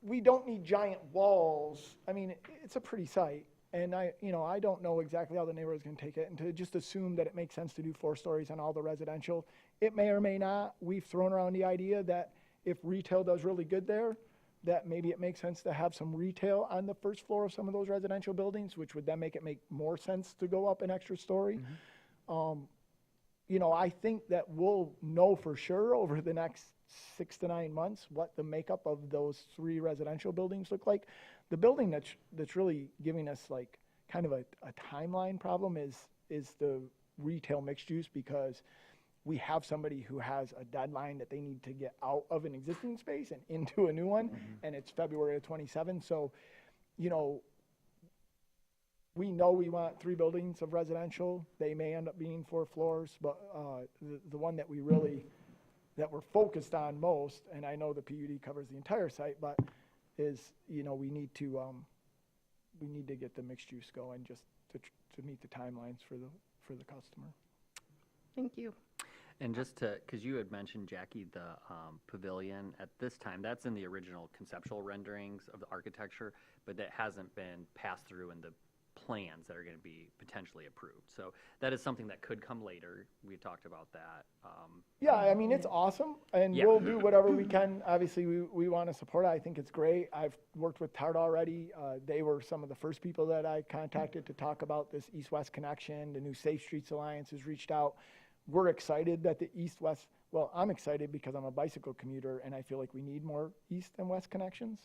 we don't need giant walls. I mean, it's a pretty site. And I don't know exactly how the neighborhood's going to take it, and to just assume that it makes sense to do 4 stories on all the residential, it may or may not. We've thrown around the idea that if retail does really good there, that maybe it makes sense to have some retail on the first floor of some of those residential buildings, which would then make it make more sense to go up an extra story. You know, I think that we'll know for sure over the next 6 to 9 months what the makeup of those 3 residential buildings look like. The building that's really giving us like kind of a timeline problem is the retail mixed use, because we have somebody who has a deadline that they need to get out of an existing space and into a new one, and it's February of 27. So, you know we want 3 buildings of residential. They may end up being 4 floors, but the one that we're focused on most, and I know the PUD covers the entire site, but is, you know, we need to get the mixed use going just to meet the timelines for the customer. Thank you. And just to, because you had mentioned, Jackie, the pavilion, at this time, that's in the original conceptual renderings of the architecture, but that hasn't been passed through in the plans that are going to be potentially approved. So that is something that could come later. We talked about that. Yeah, I mean, it's awesome, and we'll do whatever we can. Obviously, we want to support it. I think it's great. I've worked with TART already. They were some of the first people that I contacted to talk about this east-west connection. The new Safe Streets Alliance has reached out. We're excited that the east-west, well, I'm excited because I'm a bicycle commuter, and I feel like we need more east and west connections,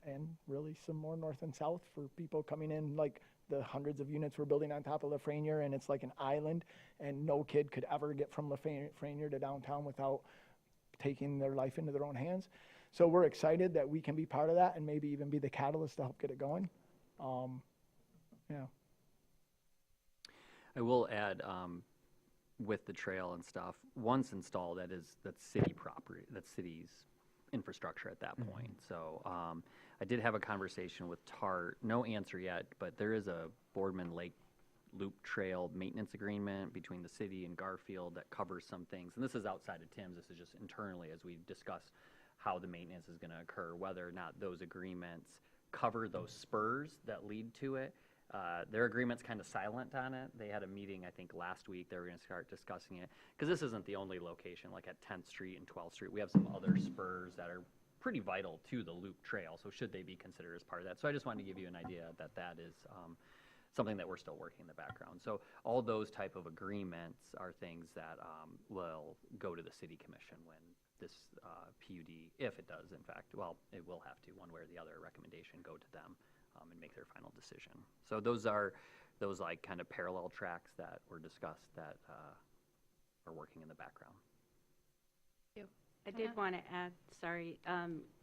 and really some more north and south for people coming in, like the hundreds of units we're building on top of Lafreniere, and it's like an island, and no kid could ever get from Lafreniere to downtown without taking their life into their own hands. So we're excited that we can be part of that and maybe even be the catalyst to help get it going. Yeah. I will add, with the trail and stuff, once installed, that's city property, that's city's infrastructure at that point. So I did have a conversation with TART, no answer yet, but there is a Boardman Lake Loop Trail maintenance agreement between the city and Garfield that covers some things. And this is outside of Tim's, this is just internally as we discuss how the maintenance is going to occur, whether or not those agreements cover those spurs that lead to it. Their agreement's kind of silent on it. They had a meeting, I think, last week. They were going to start discussing it, because this isn't the only location. Like at 10th Street and 12th Street, we have some other spurs that are pretty vital to the Loop Trail, so should they be considered as part of that? So I just wanted to give you an idea that that is something that we're still working in the background. So all those type of agreements are things that will go to the City Commission when this PUD, if it does, in fact, well, it will have to, one way or the other, recommendation go to them and make their final decision. So those are those like kind of parallel tracks that were discussed that are working in the background. Thank you. I did want to add, sorry,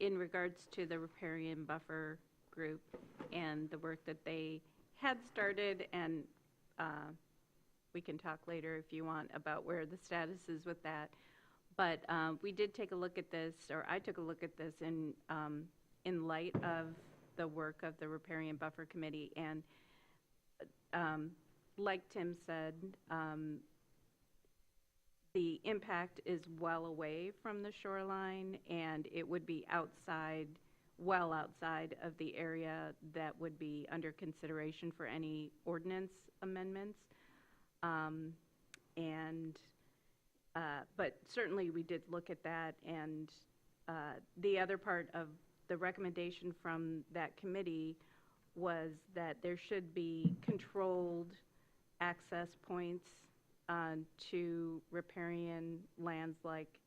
in regards to the riparian buffer group and the work that they had started, and we can talk later if you want about where the status is with that. But we did take a look at this, or I took a look at this in light of the work of the riparian buffer committee, and like Tim said, the impact is well away from the shoreline, and it would be outside, well outside of the area that would be under consideration for any ordinance amendments. But certainly we did look at that, and the other part of the recommendation from that committee was that there should be controlled access points to riparian lands like,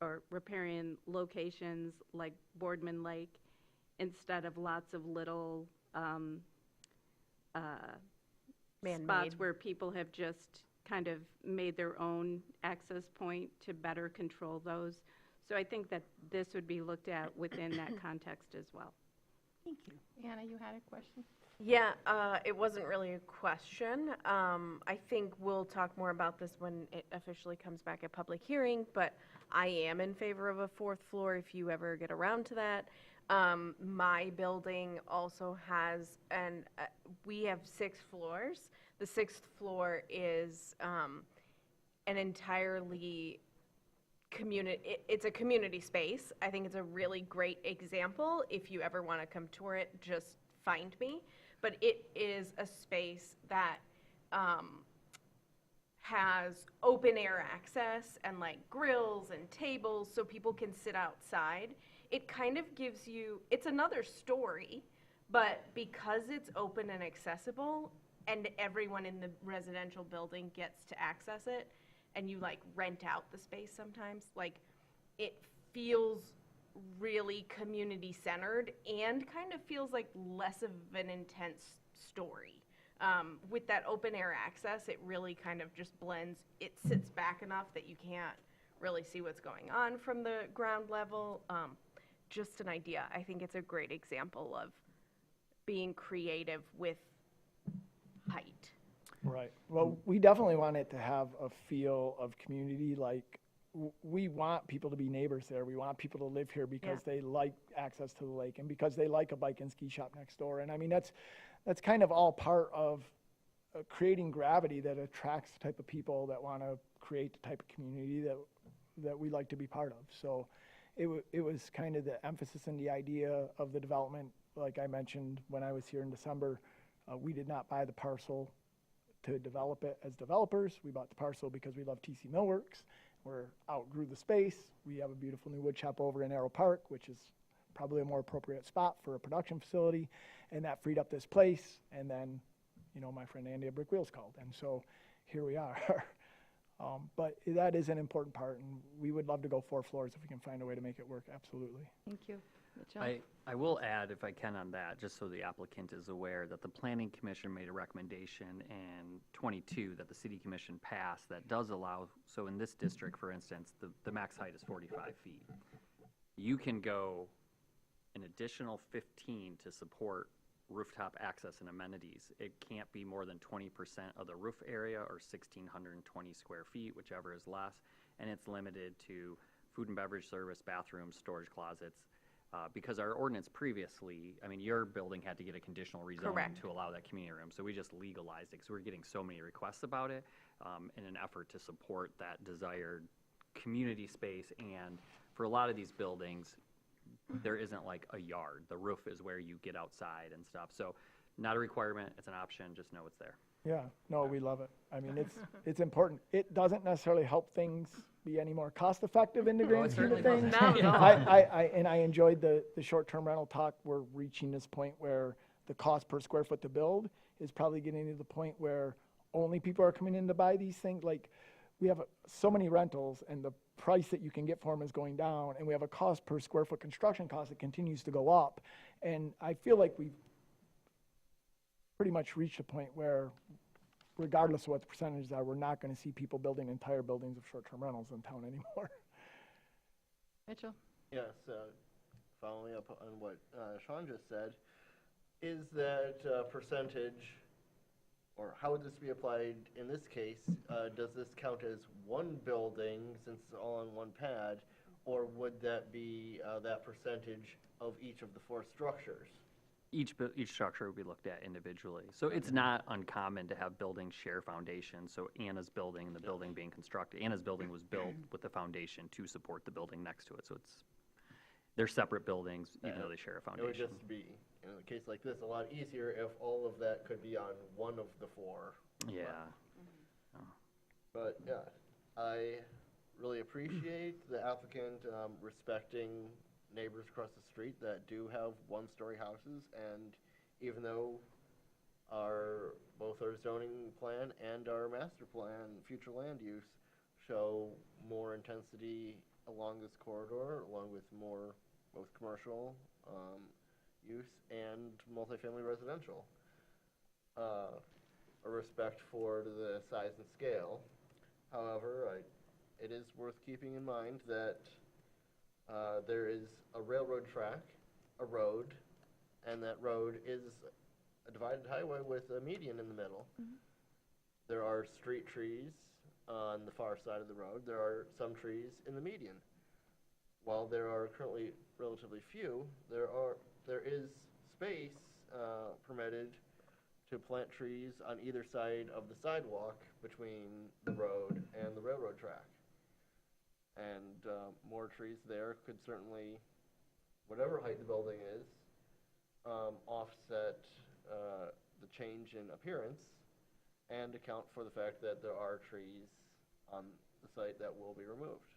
or riparian locations like Boardman Lake, instead of lots of little spots where people have just kind of made their own access point to better control those. So I think that this would be looked at within that context as well. Thank you. Anna, you had a question? Yeah, it wasn't really a question. I think we'll talk more about this when it officially comes back at public hearing, but I am in favor of a 4th floor if you ever get around to that. My building also has, we have 6 floors. The 6th floor is an entirely it's a community space. I think it's a really great example. If you ever want to come tour it, just find me. But it is a space that has open air access and like grills and tables so people can sit outside. It kind of gives you, it's another story, but because it's open and accessible and everyone in the residential building gets to access it, and you like rent out the space sometimes, like it feels really community centered and kind of feels like less of an intense story. With that open air access, it really kind of just blends. It sits back enough that you can't really see what's going on from the ground level. Just an idea. I think it's a great example of being creative with height. Right. Well, we definitely want it to have a feel of community. Like, we want people to be neighbors there. We want people to live here because they like access to the lake and because they like a bike and ski shop next door. And I mean, that's kind of all part of creating gravity that attracts the type of people that want to create the type of community that we like to be part of. So it was kind of the emphasis and the idea of the development. Like I mentioned when I was here in December, we did not buy the parcel to develop it as developers. We bought the parcel because we love TC Millworks. We're outgrew the space. We have a beautiful new wood shop over in Arrow Park, which is probably a more appropriate spot for a production facility, and that freed up this place. And then, you know, my friend Andy at Brick Wheels called, and so here we are. But that is an important part, and we would love to go 4 floors if we can find a way to make it work, absolutely. Thank you. Mitchell? I will add, if I can on that, just so the applicant is aware, that the Planning Commission made a recommendation in 22 that the City Commission passed that does allow, so in this district, for instance, the max height is 45 feet. You can go an additional 15 to support rooftop access and amenities. It can't be more than 20% of the roof area or 1,620 square feet, whichever is less, and it's limited to food and beverage service, bathrooms, storage closets. Because our ordinance previously, I mean, your building had to get a conditional rezoning to allow that community room, so we just legalized it, because we're getting so many requests about it in an effort to support that desired community space. And for a lot of these buildings, there isn't like a yard. The roof is where you get outside and stuff. So not a requirement, it's an option, just know it's there. Yeah, no, we love it. I mean, it's important. It doesn't necessarily help things be any more cost effective in the grand scheme of things. I enjoyed the short-term rental talk. We're reaching this point where the cost per square foot to build is probably getting to the point where only people are coming in to buy these things. Like, we have so many rentals, and the price that you can get for them is going down, and we have a cost per square foot construction cost that continues to go up. And I feel like we've pretty much reached a point where regardless of what the percentages are, we're not going to see people building entire buildings of short-term rentals in town anymore. Mitchell? Yes, following up on what Sean just said, is that percentage, or how would this be applied in this case? Does this count as one building since it's all on one pad, or would that be that percentage of each of the 4 structures? Each structure would be looked at individually. So it's not uncommon to have buildings share foundations. So Anna's building and the building being constructed, Anna's building was built with the foundation to support the building next to it. So they're separate buildings, even though they share a It would foundation. just be, in a case like this, a lot easier if all of that could be on one of the 4. Yeah. But yeah, I really appreciate the applicant respecting neighbors across the street that do have 1-story houses, and even though both our zoning plan and our master plan, future land use, show more intensity along this corridor, along with more both commercial use and multifamily residential. A respect for the size and scale. However, it is worth keeping in mind that there is a railroad track, a road, and that road is a divided highway with a median in the middle. There are street trees on the far side of the road. There are some trees in the median. While there are currently relatively few, there is space permitted to plant trees on either side of the sidewalk between the road and the railroad track. And more trees there could certainly, whatever height the building is, offset the change in appearance and account for the fact that there are trees on the site that will be removed.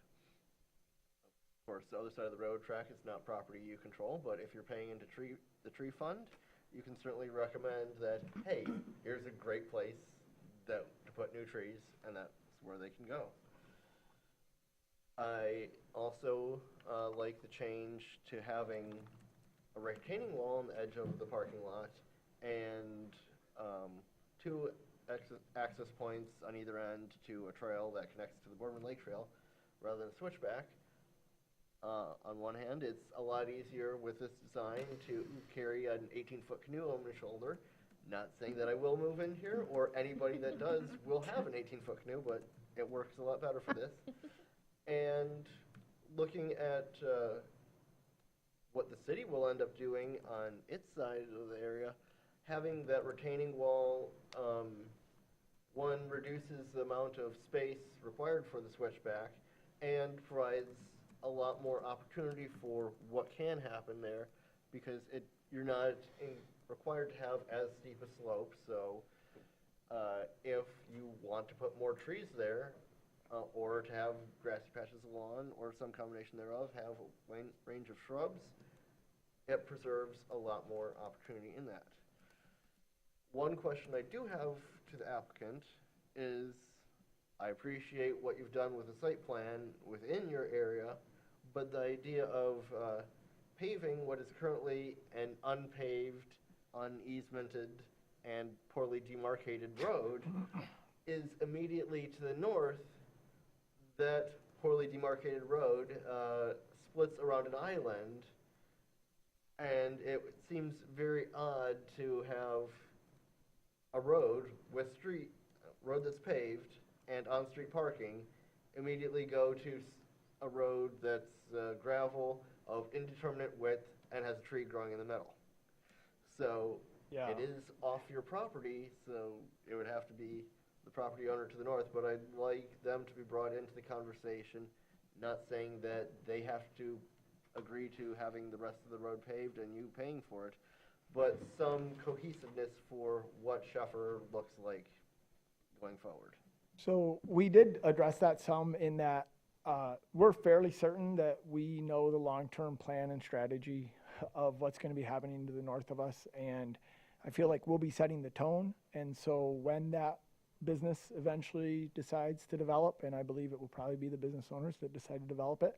Of course, the other side of the road track is not property you control, but if you're paying into the tree fund, you can certainly recommend that, hey, here's a great place to put new trees, and that's where they can go. I also like the change to having a retaining wall on the edge of the parking lot and 2 access points on either end to a trail that connects to the Boardman Lake Trail rather than a switchback. On one hand, it's a lot easier with this design to carry an 18-foot canoe on my shoulder. Not saying that I will move in here, or anybody that does will have an 18-foot canoe, but it works a lot better for this. And looking at what the city will end up doing on its side of the area, having that retaining wall, one, reduces the amount of space required for the switchback and provides a lot more opportunity for what can happen there, because you're not required to have as steep a slope. So if you want to put more trees there, or to have grassy patches of lawn, or some combination thereof, have a range of shrubs, it preserves a lot more opportunity in that. One question I do have to the applicant is, I appreciate what you've done with the site plan within your area, but the idea of paving what is currently an unpaved, uneasemented, and poorly demarcated road is immediately to the north. That poorly demarcated road splits around an island, and it seems very odd to have a road that's paved and on-street parking immediately go to a road that's gravel of indeterminate width and has a tree growing in the middle. So it is off your property, so it would have to be the property owner to the north, but I'd like them to be brought into the conversation, not saying that they have to agree to having the rest of the road paved and you paying for it, but some cohesiveness for what Sheffer looks like going forward. So we did address that some in that we're fairly certain that we know the long-term plan and strategy of what's going to be happening to the north of us, and I feel like we'll be setting the tone. And so when that business eventually decides to develop, and I believe it will probably be the business owners that decide to develop it,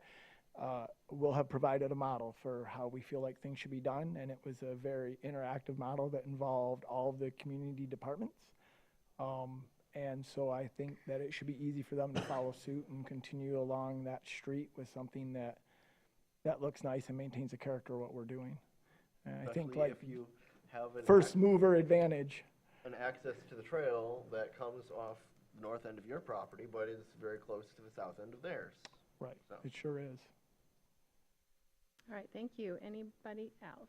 we'll have provided a model for how we feel like things should be done, and it was a very interactive model that involved all of the community departments. And so I think that it should be easy for them to follow suit and continue along that street with something that looks nice and maintains the character of what we're doing. And I think Especially like if you have first mover advantage. an access to the trail that comes off the north end of your property, but is very close to the south end of theirs. Right, So. it sure is. All right, thank you. Anybody else?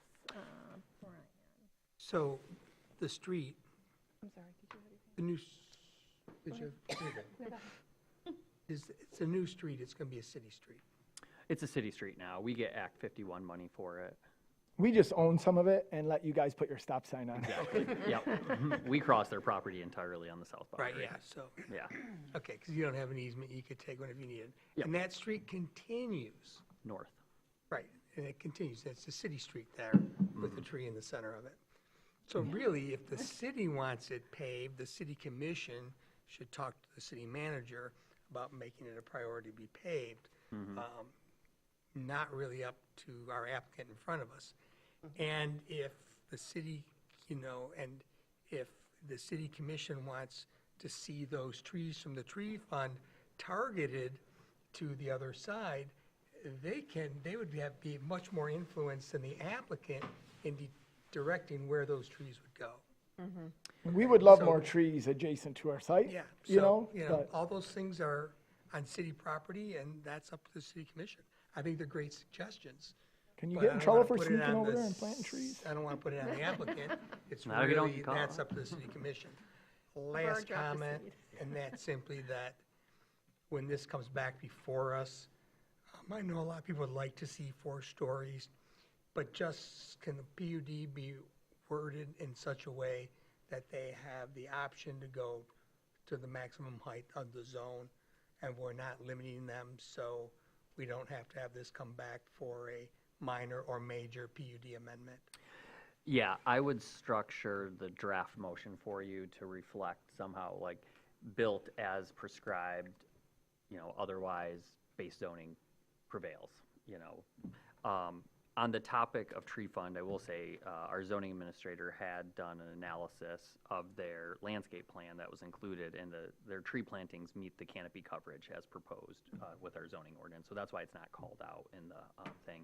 Brian? So, the street, I'm sorry, did you have anything? the new, did you, it's a new street, it's gonna be a city street. It's a city street now. We get Act 51 money for it. We just own some of it and let you guys put your stop sign on. Exactly. Yep. We cross their property entirely on the south Right, boundary. yeah, so, Yeah. okay, because you don't have an easement, you could take whenever you need it. Yep. And that street continues, North. right, and it continues, it's a city street there with the tree in the center of it. So really, if the city wants it paved, the city commission should talk to the city manager about making it a priority to be paved. Not really up to our applicant in front of us. And if the city, and if the city commission wants to see those trees from the tree fund targeted to the other side, they would be much more influence than the applicant in directing where those trees would go. We would love So- more trees adjacent to our site. Yeah, You so, know, but all those things are on city property, and that's up to the city commission. I think they're great suggestions. can you but get I in don't trouble wanna for put it sneaking on over the there and s- planting trees? I don't want to put it on the applicant. It's Not if you don't really, get caught. that's up to the city commission. Last dropped the comment, seed. and that's simply that when this comes back before us, I know a lot of people would like to see 4 stories, but just can the PUD be worded in such a way that they have the option to go to the maximum height of the zone, and we're not limiting them, so we don't have to have this come back for a minor or major PUD amendment. Yeah, I would structure the draft motion for you to reflect somehow like built as prescribed, otherwise base zoning prevails, On the topic of tree fund, I will say, our zoning administrator had done an analysis of their landscape plan that was included, and their tree plantings meet the canopy coverage as proposed with our zoning ordinance, so that's why it's not called out in the thing.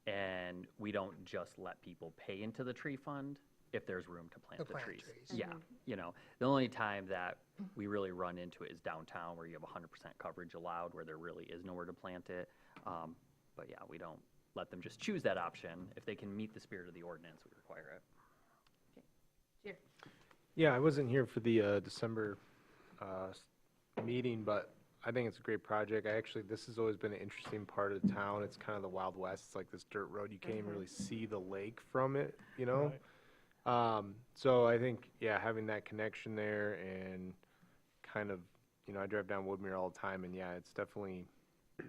And we don't just let people pay into the tree fund if there's room to plant the trees. Yeah, the only time that we really run into it is downtown, where you have 100% coverage allowed, where there really is nowhere to plant it. But yeah, we don't let them just choose that option. If they can meet the spirit of the ordinance, we require it. Yeah, I wasn't here for the December meeting, but I think it's a great project. This has always been an interesting part of the town. It's kind of the Wild West. It's like this dirt road. You can't even really see the lake from it, So I think, having that connection there and kind of, I drive down Woodmere all the time, and it's definitely, I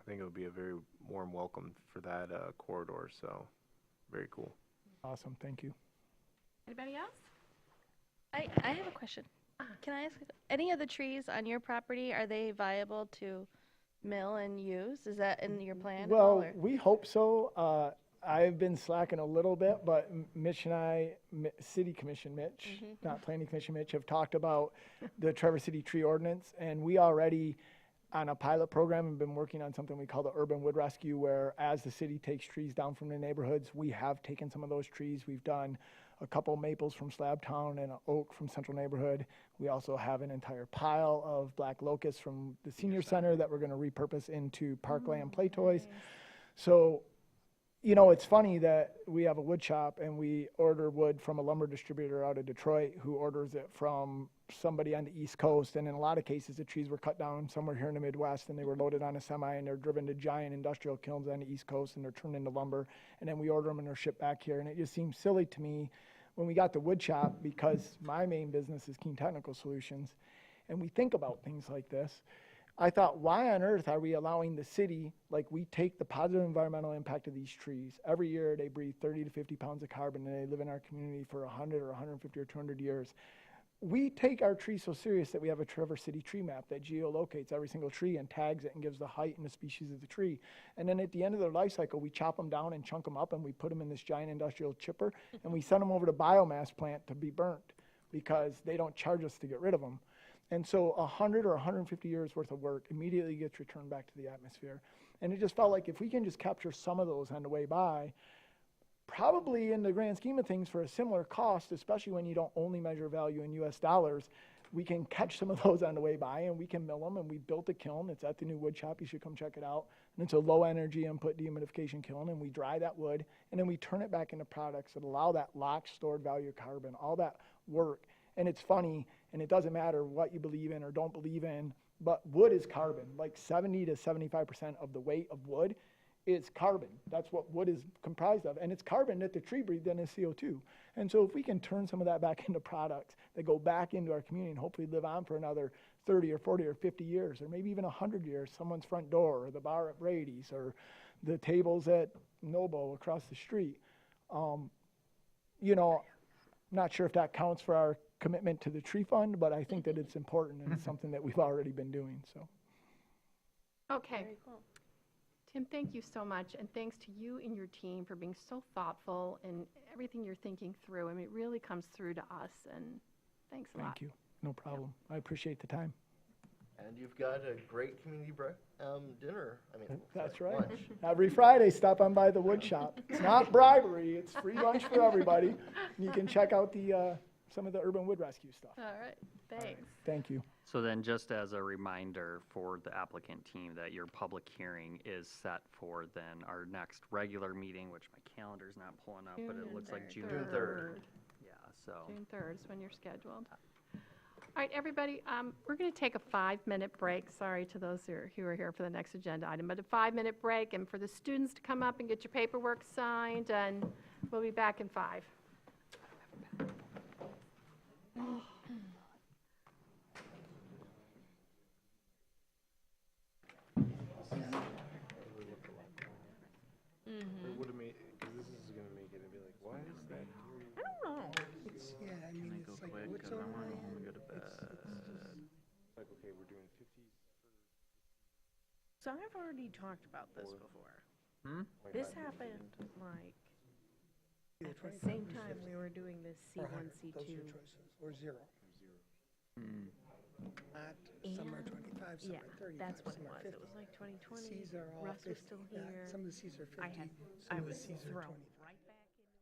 think it would be a very warm welcome for that corridor, so very cool. Awesome, thank you. Anybody else? I have a question. Can I ask, any of the trees on your property, are they viable to mill and use? Is that in your plan at all, Well, or? we hope so. I've been slacking a little bit, but Mitch and I, City Commission Mitch, not Planning Commission Mitch, have talked about the Traverse City Tree Ordinance, and we already, on a pilot program, have been working on something we call the Urban Wood Rescue, where as the city takes trees down from the neighborhoods, we have taken some of those trees. We've done a couple maples from Slabtown and an oak from Central Neighborhood. We also have an entire pile of black locusts from the senior center that we're going to repurpose into parkland play toys. So, it's funny that we have a wood shop and we order wood from a lumber distributor out of Detroit who orders it from somebody on the East Coast. And in a lot of cases, the trees were cut down somewhere here in the Midwest and they were loaded on a semi and they're driven to giant industrial kilns on the East Coast and they're turned into lumber. And then we order them and they're shipped back here. And it just seems silly to me when we got the wood shop, because my main business is Keene Technical Solutions, and we think about things like this. I thought, why on earth are we allowing the city, like we take the positive environmental impact of these trees. Every year they breathe 30 to 50 pounds of carbon and they live in our community for 100 or 150 or 200 years. We take our trees so serious that we have a Traverse City tree map that geolocates every single tree and tags it and gives the height and the species of the tree. And then at the end of their life cycle, we chop them down and chunk them up and we put them in this giant industrial chipper and we send them over to biomass plant to be burnt. because they don't charge us to get rid of them. And so 100 or 150 years worth of work immediately gets returned back to the atmosphere. And it just felt like if we can just capture some of those on the way by, probably in the grand scheme of things for a similar cost, especially when you don't only measure value in US dollars, we can catch some of those on the way by and we can mill them. And we built a kiln. It's at the new wood shop. You should come check it out. And it's a low energy input dehumidification kiln. And we dry that wood and then we turn it back into products that allow that locked stored value of carbon, all that work. And it's funny, and it doesn't matter what you believe in or don't believe in, but wood is carbon. Like 70 to 75% of the weight of wood is carbon. That's what wood is comprised of. And it's carbon that the tree breathed in as CO2. And so if we can turn some of that back into products that go back into our community and hopefully live on for another 30 or 40 or 50 years, or maybe even 100 years, someone's front door, or the bar at Brady's, or the tables at Nobo across the street, you know, not sure if that counts for our commitment to the tree fund, but I think that it's important and it's something that we've already been doing, so. Okay. Very cool. Tim, thank you so much, and thanks to you and your team for being so thoughtful in everything you're thinking through. I mean, it really comes through to us, and thanks a lot. Thank you. No problem. I appreciate the time. And you've got a great community dinner. I mean, That's sorry, right. lunch. Every Friday, stop on by the wood shop. It's not bribery. It's free lunch for everybody. You can check out the some of the urban wood rescue stuff. All right, thanks. Thank you. So then, just as a reminder for the applicant team, that your public hearing is set for then our next regular meeting, which my calendar's not pulling up, but it looks like June 3rd. Yeah, so. June 3rd is when you're scheduled. All right, everybody, we're going to take a 5-minute break. Sorry to those who are here for the next agenda item, but a 5-minute break, and for the students to come up and get your paperwork signed, and we'll be back in 5. It would have made, because this is going to make it and be like, why is that here? I don't know. It's, yeah, I mean, it's like, what's I on want to my home and end? go to bed. Like, okay, we're doing 50s. So I've already talked about this before. This happened like at the same time we were doing this Or C1, higher. C2. Those are your choices, or 0. Not some are 25, some Yeah, are 35, that's what it some are was. 50. It was like 2020. Cs are all Russ was 50. still Yeah, here. some of the Cs are 50. I some of the was Cs are thrown 20. right back into it.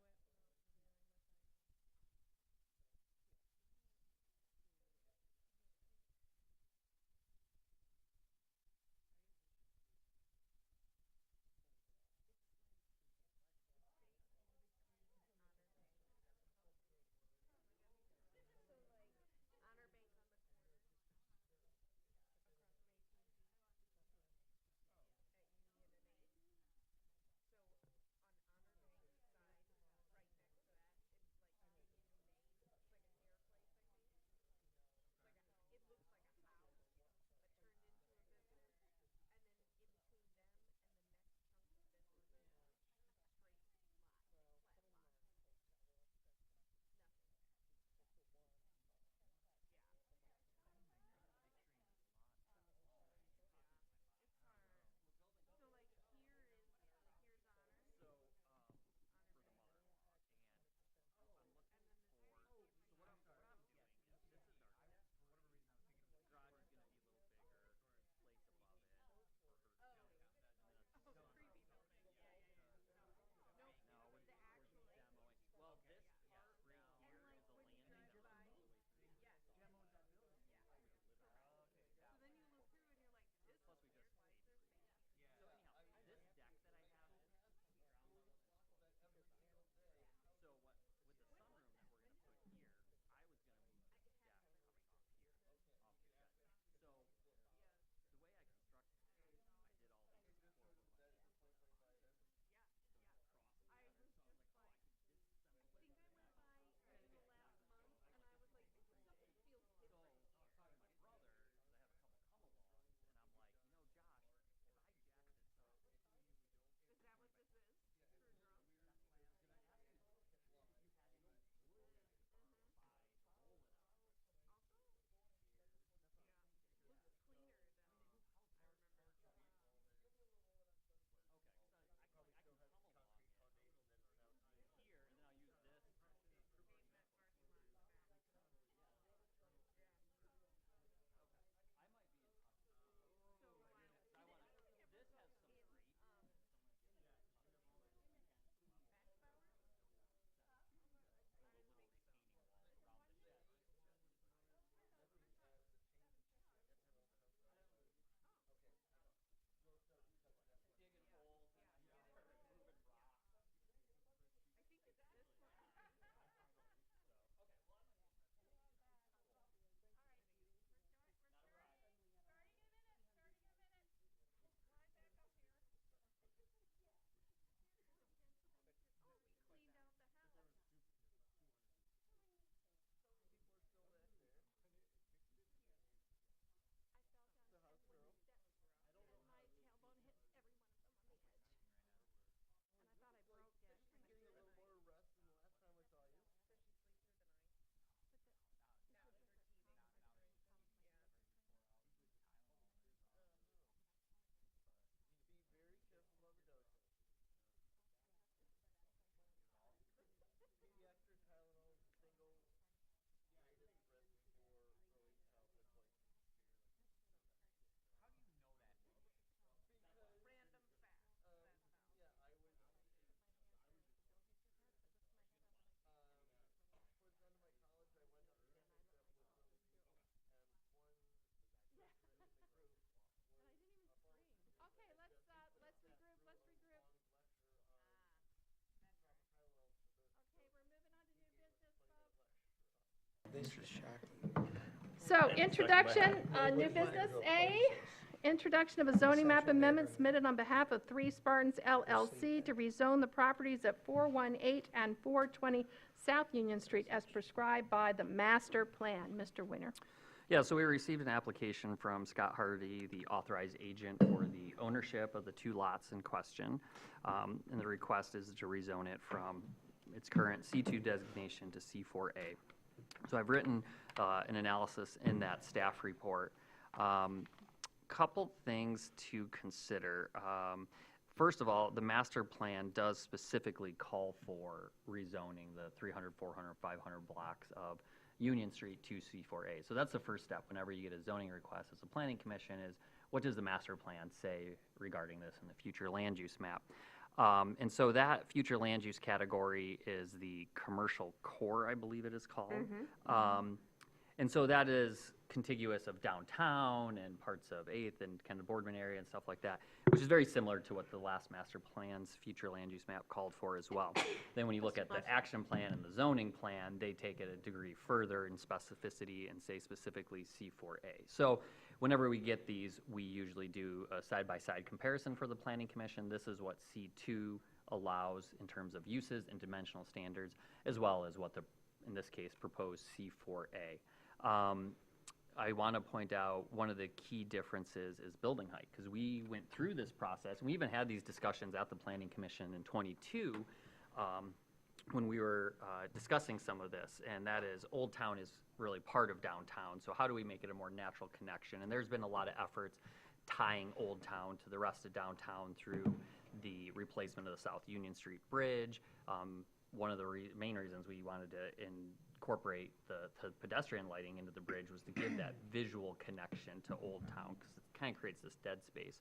So, introduction, new business A, introduction of a zoning map amendment submitted on behalf of 3 Spartans LLC to rezone the properties at 418 and 420 South Union Street as prescribed by the master plan. Mr. Winter. Yeah, so we received an application from Scott Hardy, the authorized agent for the ownership of the 2 lots in question. And the request is to rezone it from its current C2 designation to C4A. So I've written an analysis in that staff report. Couple things to consider. First of all, the master plan does specifically call for rezoning the 300, 400, 500 blocks of Union Street to C4A. So that's the first step whenever you get a zoning request as a planning commission is what does the master plan say regarding this in the future land use map? And so that future land use category is the commercial core, I believe it is called. And so that is contiguous of downtown and parts of 8th and kind of Boardman area and stuff like that, which is very similar to what the last master plan's future land use map called for as well. Then when you look at the action plan and the zoning plan, they take it a degree further in specificity and say specifically C4A. So whenever we get these, we usually do a side-by-side comparison for the planning commission. This is what C2 allows in terms of uses and dimensional standards, as well as what the, in this case, proposed C4A. I want to point out one of the key differences is building height, because we went through this process, and we even had these discussions at the Planning Commission in '22 when we were discussing some of this, and that is Old Town is really part of downtown, so how do we make it a more natural connection? And there's been a lot of efforts tying Old Town to the rest of downtown through the replacement of the South Union Street Bridge. One of the main reasons we wanted to incorporate the pedestrian lighting into the bridge was to give that visual connection to Old Town, because it kind of creates this dead space.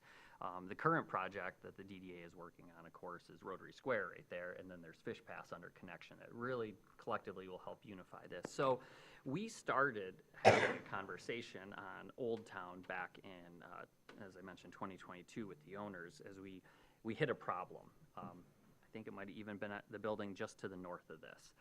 The current project that the DDA is working on, of course, is Rotary Square right there, and then there's Fish Pass under connection that really collectively will help unify this. So we started having a conversation on Old Town back in, as I mentioned, 2022 with the owners as we hit a problem. I think it might have even been at the building just to the north of this.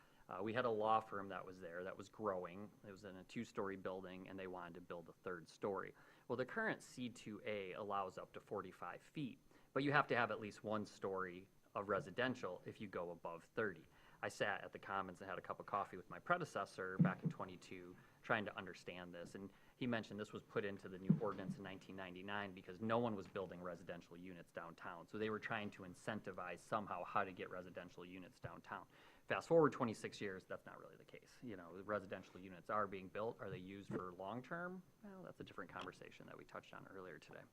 We had a law firm that was there that was growing. It was in a 2-story building, and they wanted to build a 3rd story. Well, the current C2A allows up to 45 feet, but you have to have at least 1 story of residential if you go above 30. I sat at the Commons and had a cup of coffee with my predecessor back in '22 trying to understand this, and he mentioned this was put into the new ordinance in 1999 because no one was building residential units downtown. So they were trying to incentivize somehow how to get residential units downtown. Fast forward 26 years, that's not really the case. You know, the residential units are being built. Are they used for long-term? Well, that's a different conversation that we touched on earlier today.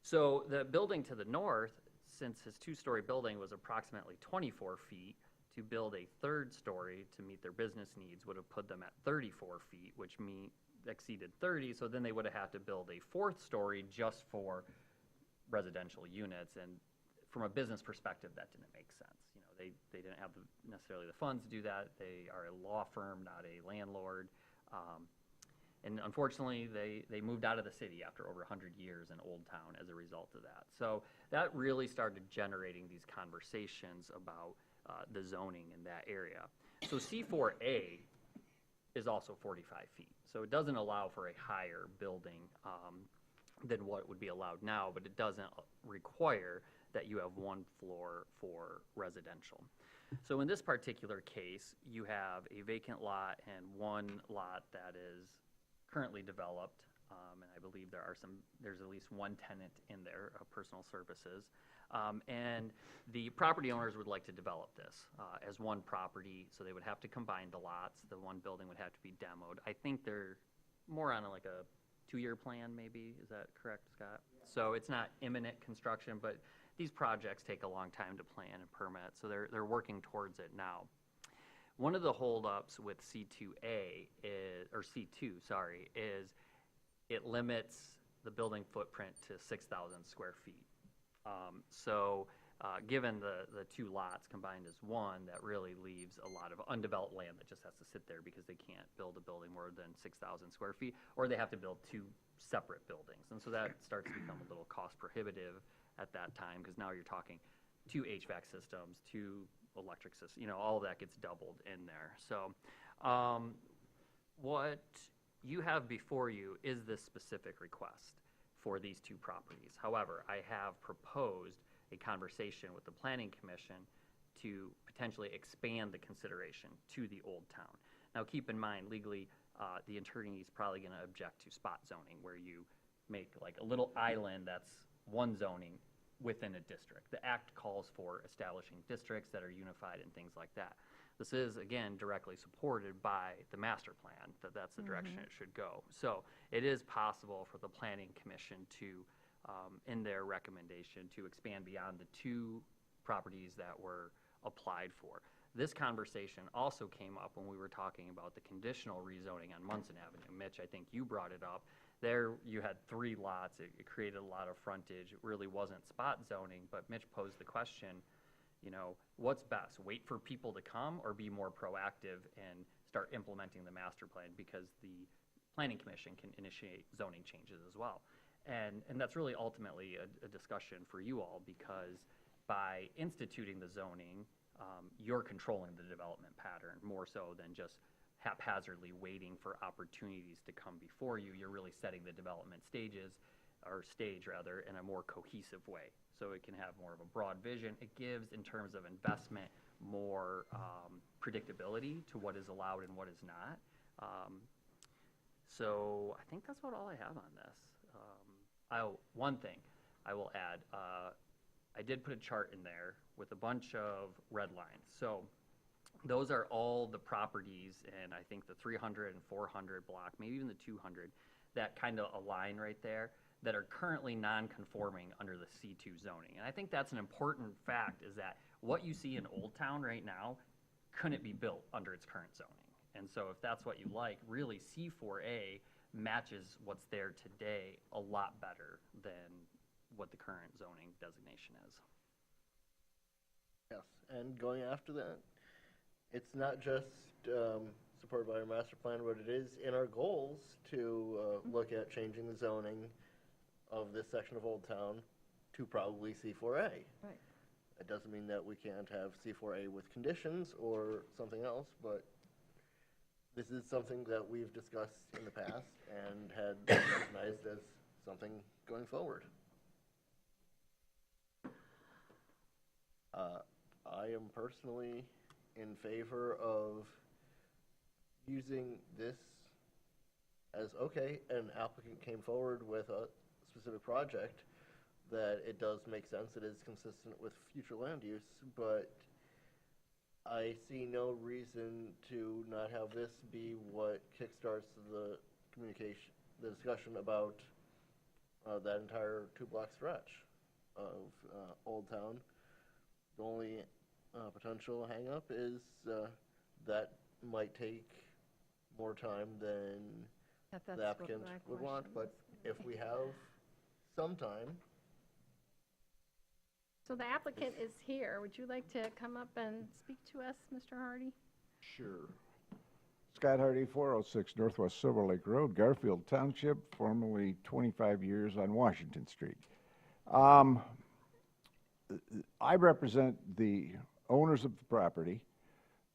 So the building to the north, since his 2-story building was approximately 24 feet, to build a 3rd story to meet their business needs would have put them at 34 feet, which exceeded 30, so then they would have had to build a 4th story just for residential units, and from a business perspective, that didn't make sense. You know, they didn't have necessarily the funds to do that. They are a law firm, not a landlord, and unfortunately, they moved out of the city after over 100 years in Old Town as a result of that. So that really started generating these conversations about the zoning in that area. So C4A is also 45 feet. So it doesn't allow for a higher building than what would be allowed now, but it doesn't require that you have 1 floor for residential. So in this particular case, you have a vacant lot and 1 lot that is currently developed, and I believe there's at least 1 tenant in there, personal services. And the property owners would like to develop this as 1 property, so they would have to combine the lots. The 1 building would have to be demoed. I think they're more on like a 2-year plan, maybe. Is that correct, Scott? Yeah. So it's not imminent construction, but these projects take a long time to plan and permit, so they're working towards it now. One of the holdups with C2A is it limits the building footprint to 6,000 square feet. Given the 2 lots combined as 1, that really leaves a lot of undeveloped land that just has to sit there because they can't build a building more than 6,000 square feet, or they have to build 2 separate buildings. And so that starts to become a little cost prohibitive at that time, because now you're talking 2 HVAC systems, 2 electric systems, you know, all of that gets doubled in there. So what you have before you is this specific request for these two properties. However, I have proposed a conversation with the Planning Commission to potentially expand the consideration to the Old Town. Now, keep in mind, legally, the attorney is probably going to object to spot zoning, where you make like a little island that's one zoning within a district. The act calls for establishing districts that are unified and things like that. This is, again, directly supported by the master plan, that's the direction it should go. So it is possible for the Planning Commission to, in their recommendation, to expand beyond the two properties that were applied for. This conversation also came up when we were talking about the conditional rezoning on Munson Avenue. Mitch, I think you brought it up. There you had 3 lots. It created a lot of frontage. It really wasn't spot zoning, but Mitch posed the question, you know, what's best? Wait for people to come or be more proactive and start implementing the master plan, because the Planning Commission can initiate zoning changes as well. And that's really ultimately a discussion for you all, because by instituting the zoning, you're controlling the development pattern more so than just haphazardly waiting for opportunities to come before you. You're really setting the development stage in a more cohesive way, so it can have more of a broad vision. It gives, in terms of investment, more predictability to what is allowed and what is not. So I think that's about all I have on this. One thing I will add, I did put a chart in there with a bunch of red lines. So those are all the properties, and I think the 300 and 400 block, maybe even the 200, that kind of align right there, that are currently non-conforming under the C2 zoning. And I think that's an important fact, is that what you see in Old Town right now couldn't be built under its current zoning. And so if that's what you like, really C4A matches what's there today a lot better than what the current zoning designation is. Yes, and going after that, it's not just supported by our master plan, but it is in our goals to look at changing the zoning of this section of Old Town to probably C4A. Right. It doesn't mean that we can't have C4A with conditions or something else, but this is something that we've discussed in the past and had recognized as something going forward. I am personally in favor of using this as, okay, an applicant came forward with a specific project, that it does make sense, it is consistent with future land use, but I see no reason to not have this be what kickstarts the communication, the discussion about that entire 2-block stretch of Old Town. The only potential hang-up is that might take more time than That's the applicant what my would want, question but if we have some time. So the applicant is here. Would you like to come up and speak to us, Mr. Hardy? Sure. Scott Hardy, 406 Northwest Silver Lake Road, Garfield Township, formerly 25 years on Washington Street. I represent the owners of the property.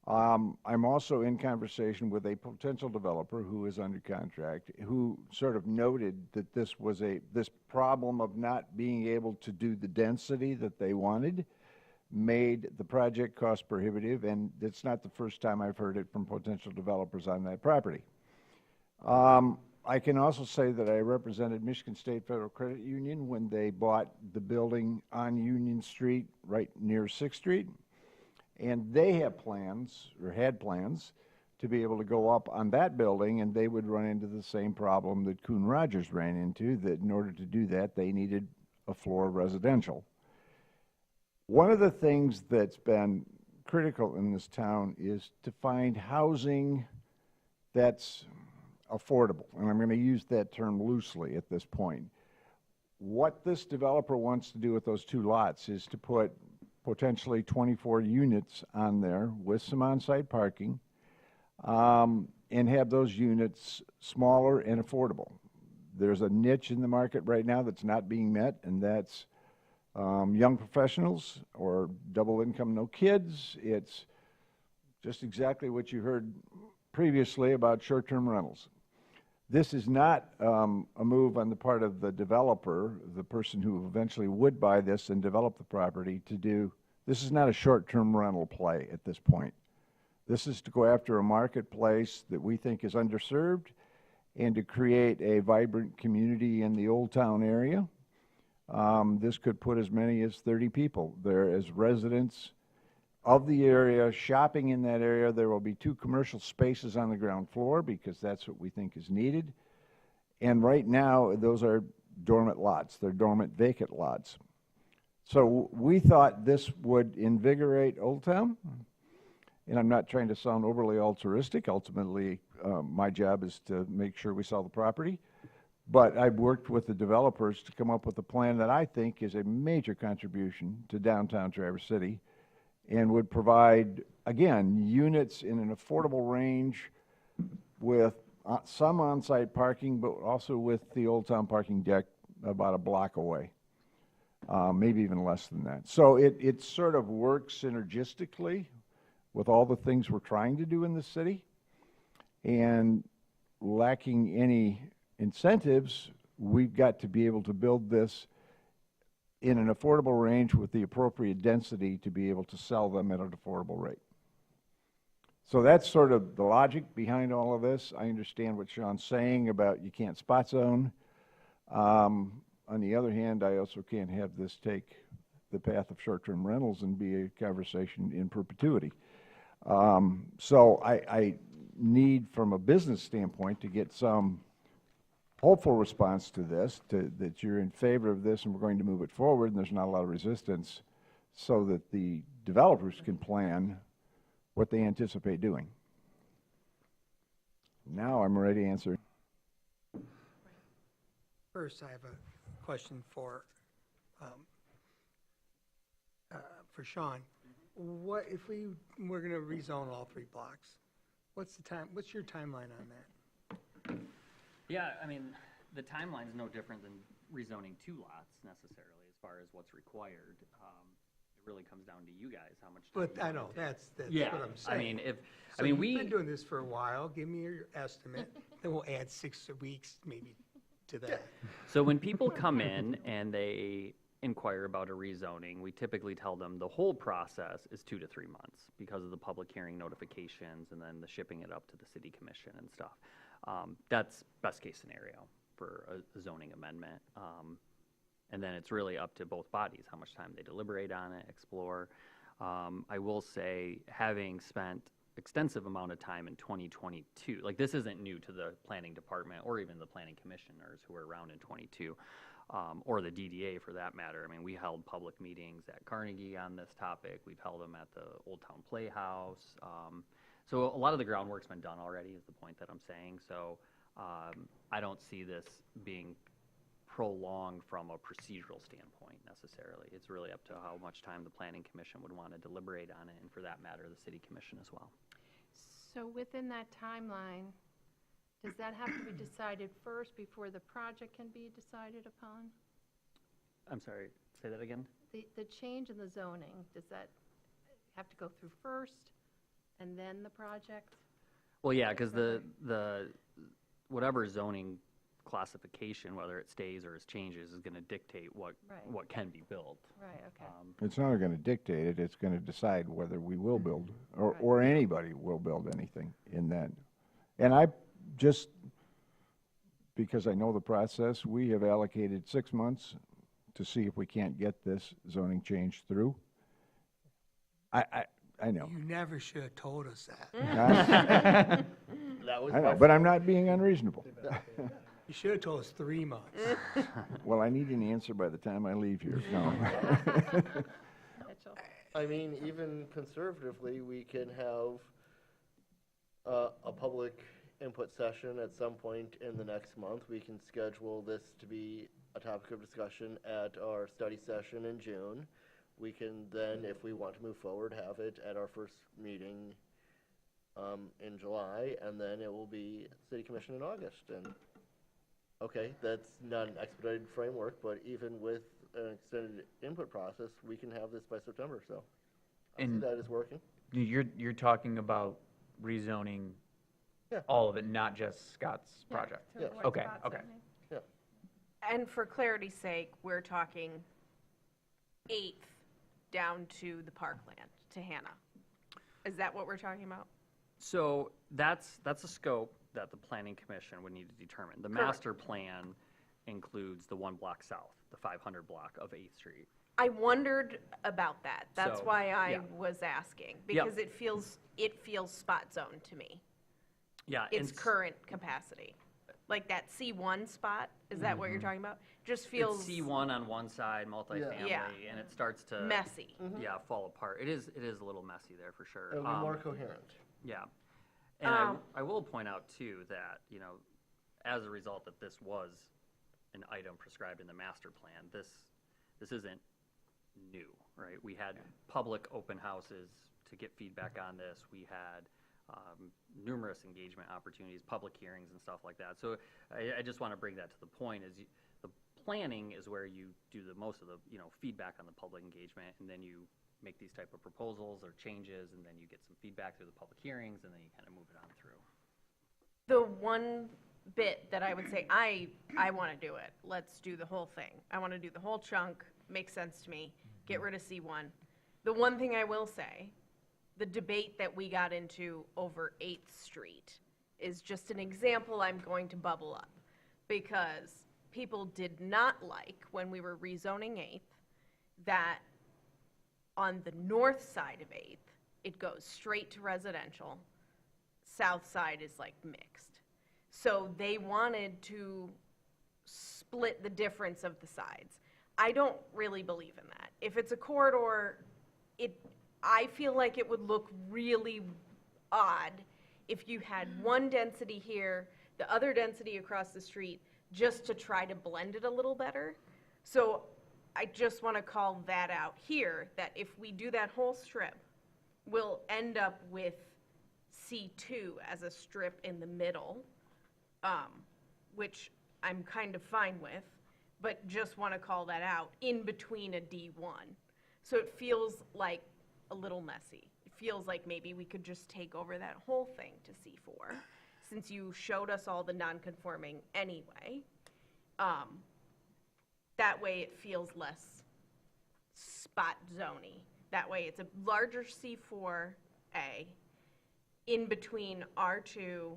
I'm also in conversation with a potential developer who is under contract, who sort of noted that this was this problem of not being able to do the density that they wanted made the project cost prohibitive, and it's not the first time I've heard it from potential developers on that property. I can also say that I represented Michigan State Federal Credit Union when they bought the building on Union Street right near 6th Street. And they have plans, or had plans, to be able to go up on that building, and they would run into the same problem that Coon Rogers ran into, that in order to do that, they needed a floor residential. One of the things that's been critical in this town is to find housing that's affordable, and I'm going to use that term loosely at this point. What this developer wants to do with those 2 lots is to put potentially 24 units on there with some on-site parking, and have those units smaller and affordable. There's a niche in the market right now that's not being met, and that's young professionals or double income, no kids. It's just exactly what you heard previously about short-term rentals. This is not a move on the part of the developer, the person who eventually would buy this and develop the property to do, this is not a short-term rental play at this point. This is to go after a marketplace that we think is underserved and to create a vibrant community in the Old Town area. This could put as many as 30 people there as residents of the area, shopping in that area. There will be 2 commercial spaces on the ground floor because that's what we think is needed. And right now, those are dormant lots. They're dormant vacant lots. So we thought this would invigorate Old Town. And I'm not trying to sound overly altruistic. Ultimately, my job is to make sure we sell the property. But I've worked with the developers to come up with a plan that I think is a major contribution to downtown Traverse City and would provide, again, units in an affordable range with some on-site parking, but also with the Old Town parking deck about a block away, maybe even less than that. So it sort of works synergistically with all the things we're trying to do in the city, and lacking any incentives, we've got to be able to build this in an affordable range with the appropriate density to be able to sell them at an affordable rate. So that's sort of the logic behind all of this. I understand what Sean's saying about you can't spot zone. On the other hand, I also can't have this take the path of short-term rentals and be a conversation in perpetuity. So I need, from a business standpoint, to get some hopeful response to this, that you're in favor of this and we're going to move it forward and there's not a lot of resistance, so that the developers can plan what they anticipate doing. Now I'm ready to answer. First, I have a question for Sean. What if we're going to rezone all 3 blocks? What's your timeline on that? Yeah, I mean, the timeline's no different than rezoning 2 lots necessarily as far as what's required. It really comes down to you guys, how much time. But I know, that's Yeah, what I'm saying. we've been doing this for a while. Give me your estimate. Then we'll add 6 weeks maybe to that. So when people come in and they inquire about a rezoning, we typically tell them the whole process is 2 to 3 months because of the public hearing notifications and then the shipping it up to the city commission and stuff. That's best case scenario for a zoning amendment. And then it's really up to both bodies, how much time they deliberate on it, explore. I will say, having spent extensive amount of time in 2022, like this isn't new to the planning department or even the planning commissioners who were around in 22, or the DDA for that matter. I mean, we held public meetings at Carnegie on this topic. We've held them at the Old Town Playhouse. So a lot of the groundwork's been done already is the point that I'm saying. So I don't see this being prolonged from a procedural standpoint necessarily. It's really up to how much time the Planning Commission would want to deliberate on it, and for that matter, the City Commission as well. So within that timeline, does that have to be decided first before the project can be decided upon? I'm sorry, say that again? The change in the zoning, does that have to go through first and then the project? Well, yeah, because the whatever zoning classification, whether it stays or it changes, is going to dictate what can be built. Right, okay. It's not going to dictate it, it's going to decide whether we will build, or anybody will build anything in that. And I just, because I know the process, we have allocated 6 months to see if we can't get this zoning change through. I know. You never should have told us that. I know, but I'm not being unreasonable. You should have told us 3 months. Well, I need an answer by the time I leave here. No. I mean, even conservatively, we can have a public input session at some point in the next month. We can schedule this to be a topic of discussion at our study session in June. We can then, if we want to move forward, have it at our first meeting in July, and then it will be City Commission in August. And okay, that's not an expedited framework, but even with an extended input process, we can have this by September. So I see that is working. You're talking about rezoning all of it, not just Scott's project? to avoid Okay, spot okay. zoning. And for clarity's sake, we're talking 8th down to the parkland, to Hannah. Is that what we're talking about? So that's a scope that the planning commission would need to determine. The Correct. master plan includes the 1 block south, the 500 block of 8th Street. I wondered about that. That's So, why I yeah. was asking, Yep. because it feels spot zone to me. Yeah. Its and current capacity. Like that C1 spot, is that what you're Mhm. talking about? Just feels It's C1 on one side, multifamily, Yeah. and it starts to messy. Yeah, fall apart. It is a little messy there for sure. It'll be more coherent. Yeah. And Um, I will point out too that, as a result that this was an item prescribed in the master plan, this isn't new, right? We had public open houses to get feedback on this. We had numerous engagement opportunities, public hearings and stuff like that. So I just want to bring that to the point is the planning is where you do the most of the, feedback on the public engagement, and then you make these type of proposals or changes, and then you get some feedback through the public hearings, and then you kind of move it on through. The one bit that I would say, I want to do it. Let's do the whole thing. I want to do the whole chunk. Makes sense to me. Get rid of C1. The one thing I will say, the debate that we got into over 8th Street is just an example I'm going to bubble up. Because people did not like, when we were rezoning 8th, that on the north side of 8th, it goes straight to residential. South side is like mixed. So they wanted to split the difference of the sides. I don't really believe in that. If it's a corridor, I feel like it would look really odd if you had one density here, the other density across the street, just to try to blend it a little better. So I just want to call that out here, that if we do that whole strip, we'll end up with C2 as a strip in the middle, which I'm kind of fine with, but just want to call that out in between a D1. So it feels like a little messy. It feels like maybe we could just take over that whole thing to C4, since you showed us all the non-conforming anyway. That way it feels less spot zony. That way it's a larger C4A in between R2,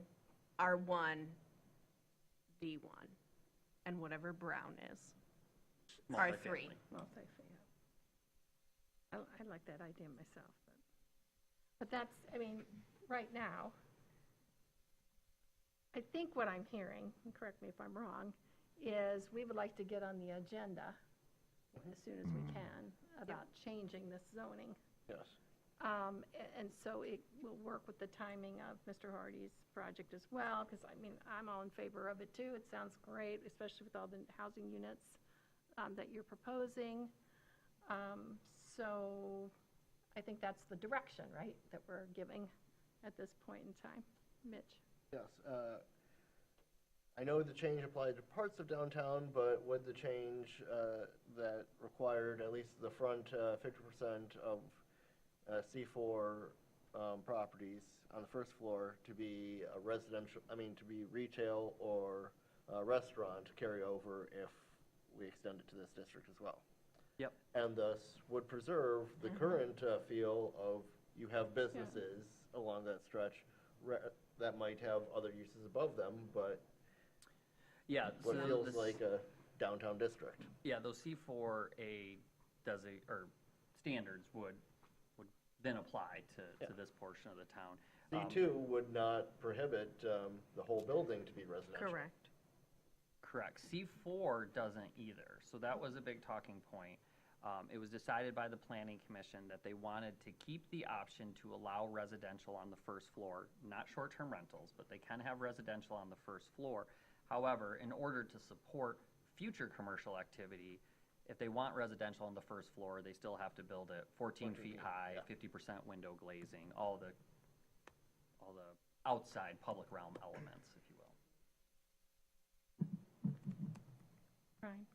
R1, D1, and whatever brown is. R3. Multifamily. I like that idea myself, but that's, right now, I think what I'm hearing, and correct me if I'm wrong, is we would like to get on the agenda as soon as we can about changing this zoning. Yes. And so it will work with the timing of Mr. Hardy's project as well, because I'm all in favor of it too. It sounds great, especially with all the housing units that you're proposing. So I think that's the direction, right, that we're giving at this point in time. Mitch? Yes. I know the change applied to parts of downtown, but would the change that required at least the front 50% of C4 properties on the first floor to be to be retail or restaurant carry over if we extend it to this district as well? Yep. And thus would preserve the current feel of you have businesses along that stretch that might have other uses above them, but Yeah. what so feels this- like a downtown district. Yeah, those C4A standards would then apply to this portion of the town. C2 would not prohibit the whole building to be residential. Correct. Correct. C4 doesn't either. So that was a big talking point. It was decided by the Planning Commission that they wanted to keep the option to allow residential on the first floor, not short-term rentals, but they can have residential on the first floor. However, in order to support future commercial activity, if they want residential on the first floor, they still have to build it 14 feet high, 50% window glazing, all the outside public realm elements, if you will. Brian?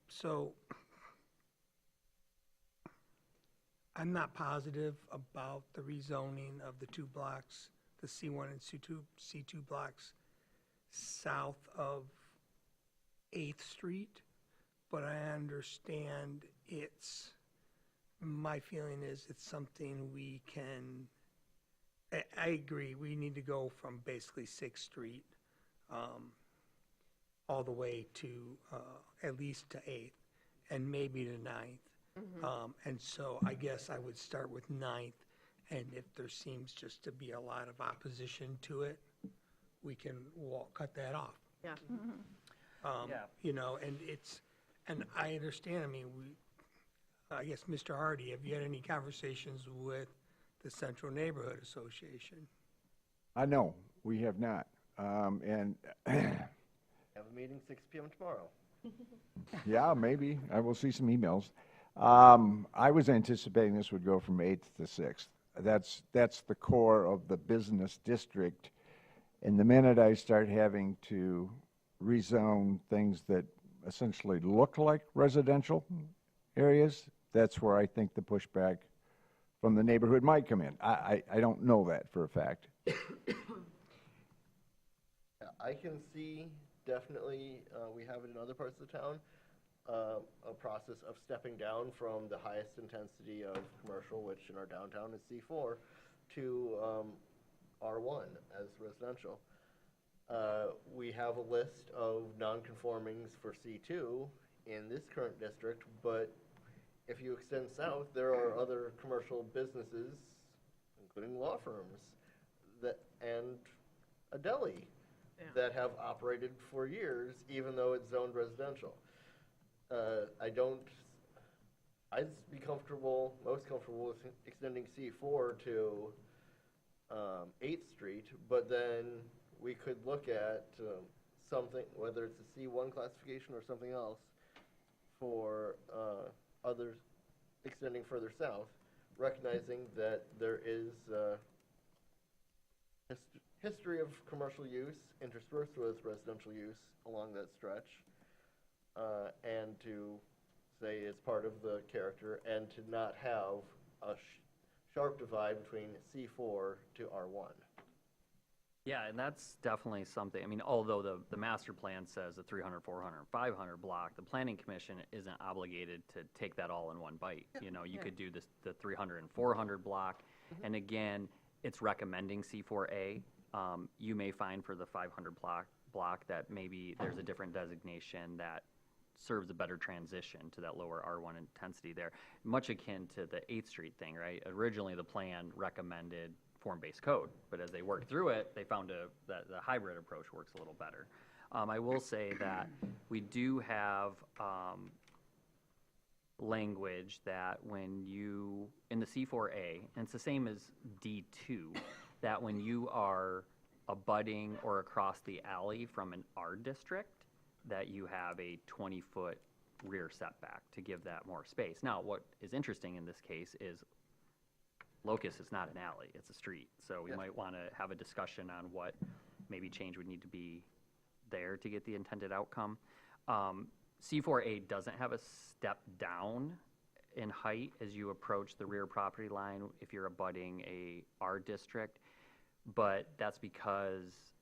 So I'm not positive about the rezoning of the two blocks, the C1 and C2 blocks south of 8th Street, but I understand my feeling is it's something we can, I agree, we need to go from basically 6th Street all the way to at least to 8th and maybe to 9th. And so I guess I would start with 9th, and if there seems just to be a lot of opposition to it, we can cut that off. Yeah. You know, and I understand, I mean, I guess, Mr. Hardy, have you had any conversations with the Central Neighborhood Association? No, we have not. And Have a meeting 6 p.m. tomorrow. yeah, maybe. I will see some emails. I was anticipating this would go from 8th to 6th. That's the core of the business district. And the minute I start having to rezone things that essentially look like residential areas, that's where I think the pushback from the neighborhood might come in. I don't know that for a fact. I can see definitely, we have it in other parts of the town, a process of stepping down from the highest intensity of commercial, which in our downtown is C4, to R1 as residential. We have a list of nonconformings for C2 in this current district, but if you extend south, there are other commercial businesses, including law firms, and a deli that have operated for years, even though it's zoned residential. I'd be most comfortable with extending C4 to 8th Street, but then we could look at something, whether it's a C1 classification or something else, for others extending further south, recognizing that there is history of commercial use interspersed with residential use along that stretch, and to say it's part of the character, and to not have a sharp divide between C4 to R1. Yeah, and that's definitely something, I mean, although the master plan says a 300, 400, 500 block, the planning commission isn't obligated to take that all in one bite. You know, you could do the 300 and 400 block, and again, it's recommending C4A. You may find for the 500 block that maybe there's a different designation that serves a better transition to that lower R1 intensity there, much akin to the 8th Street thing, right? Originally, the plan recommended form-based code, but as they worked through it, they found that the hybrid approach works a little better. I will say that we do have language that when you, in the C4A, and it's the same as D2, that when you are abutting or across the alley from an R district, that you have a 20-foot rear setback to give that more space. Now, what is interesting in this case is Locust is not an alley, it's a street. So we might want to have a discussion on what maybe change would need to be there to get the intended outcome. C4A doesn't have a step down in height as you approach the rear property line if you're abutting a R district, but that's because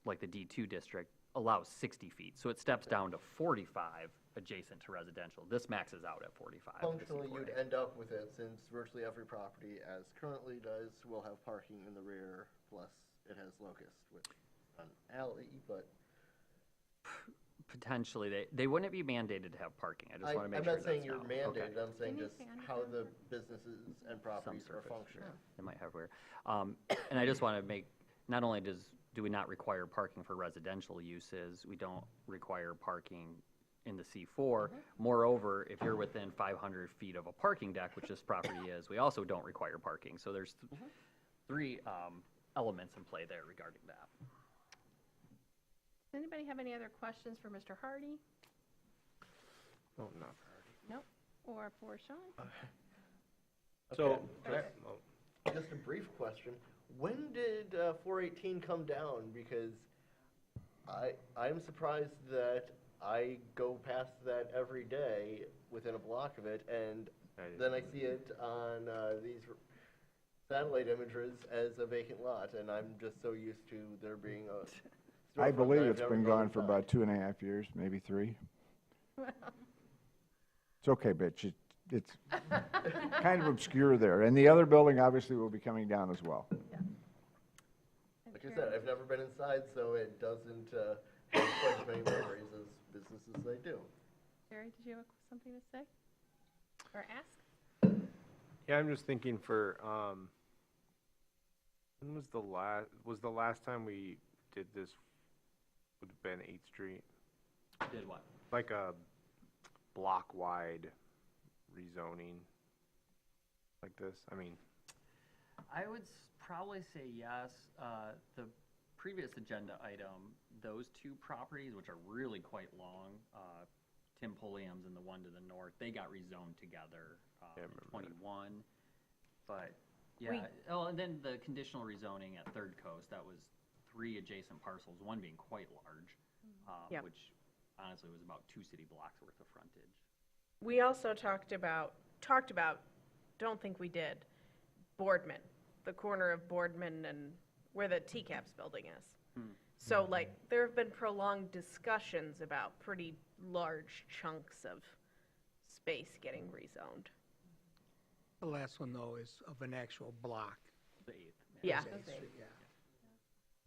like the D2 district allows 60 feet. So it steps down to 45 adjacent to residential. This maxes out at 45. Functionally, you'd end up with it, since virtually every property, as currently does, will have parking in the rear, plus it has Locust, which is an alley, but... Potentially, they wouldn't be mandated to have parking. I just want to make sure I'm not saying you're known. mandated, Okay. I'm saying just how the businesses and properties are functioning. They might have where. And I just want to make, not only do we not require parking for residential uses, we don't require parking in the C4. Moreover, if you're within 500 feet of a parking deck, which this property is, we also don't require parking. So there's three elements in play there regarding that. Does anybody have any other questions for Mr. Hardy? No, not for Hardy. Nope. Or for Sean? So, Just a brief question. When did 418 come down? Because I'm surprised that I go past that every day within a block of it, and then I see it on these satellite images as a vacant lot, and I'm just so used to there being a I storefront believe that I've it's never been gone gone for inside. about 2.5 years, maybe 3. It's okay, bitch. It's kind of obscure there. And the other building obviously will be coming down as well. Like I said, I've never been inside, so it doesn't have quite as many memories as businesses they do. Jerry, did you have something to say or ask? Yeah, I'm just thinking for, when was the last time we did this, would have been 8th Street? Did what? Like a block-wide rezoning like this? I mean, I would probably say yes. The previous agenda item, those two properties, which are really quite long, Tim Pulliam's and the one to the north, they got rezoned together in 21. But, yeah, and then the conditional rezoning at Third Coast, that was 3 adjacent parcels, one being quite large, Yep. which honestly was about 2 city blocks worth of frontage. We also talked about, don't think we did, Boardman, the corner of Boardman and where the TCAPS building is. So like, there have been prolonged discussions about pretty large chunks of space getting rezoned. The last one, though, is of an actual block. The 8th. Yeah. It was 8th Street, yeah.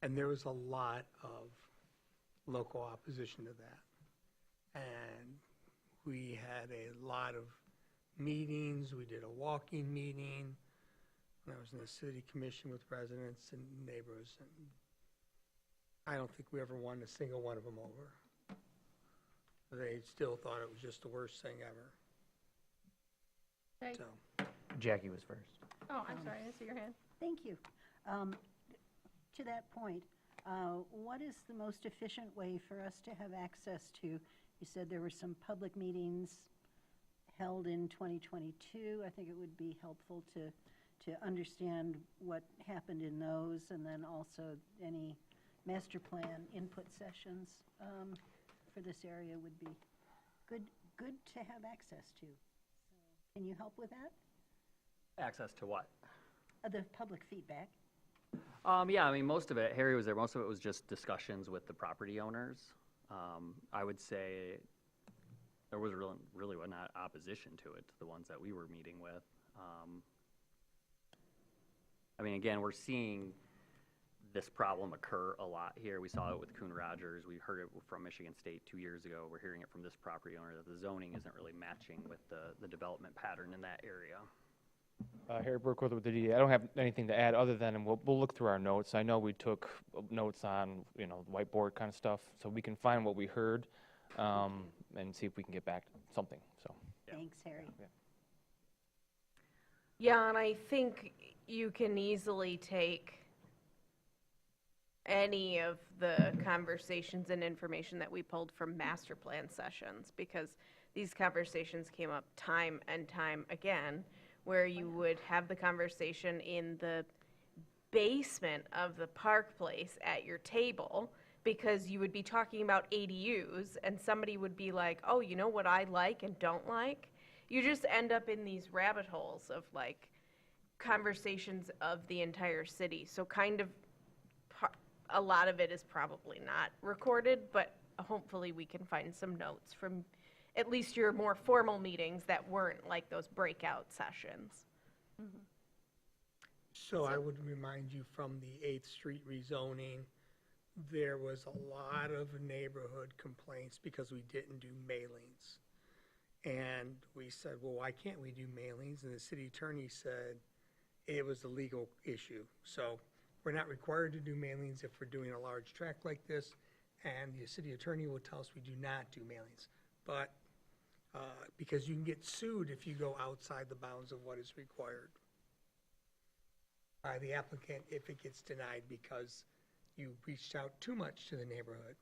And there was a lot of local opposition to that. And we had a lot of meetings. We did a walking meeting. I was in the city commission with residents and neighbors, and I don't think we ever won a single one of them over. They still thought it was just the worst thing ever. Okay. So, Jackie was first. Oh, I'm sorry, I see your hand. Thank you. To that point, what is the most efficient way for us to have access to, you said there were some public meetings held in 2022. I think it would be helpful to understand what happened in those, and then also any master plan input sessions for this area would be good to have access to. So, can you help with that? Access to what? The public feedback. Yeah, I mean, most of it, Harry was there, most of it was just discussions with the property owners. I would say there was really not opposition to it, to the ones that we were meeting with. I mean, again, we're seeing this problem occur a lot here. We saw it with Coon Rogers. We heard it from Michigan State 2 years ago. We're hearing it from this property owner that the zoning isn't really matching with the development pattern in that area. Harry Burkworth with the DDA. I don't have anything to add other than we'll look through our notes. I know we took notes on, whiteboard kind of stuff, so we can find what we heard and see if we can get back something. So. Thanks, Harry. Yeah, and I think you can easily take any of the conversations and information that we pulled from master plan sessions, because these conversations came up time and time again, where you would have the conversation in the basement of the Park Place at your table, because you would be talking about ADUs, and somebody would be like, oh, you know what I like and don't like? You just end up in these rabbit holes of like conversations of the entire city. So kind of a lot of it is probably not recorded, but hopefully we can find some notes from at least your more formal meetings that weren't like those breakout sessions. So I would remind you from the 8th Street rezoning, there was a lot of neighborhood complaints because we didn't do mailings. And we said, well, why can't we do mailings? And the city attorney said it was a legal issue. So we're not required to do mailings if we're doing a large tract like this. And the city attorney will tell us we do not do mailings. But because you can get sued if you go outside the bounds of what is required by the applicant if it gets denied because you reached out too much to the neighborhood.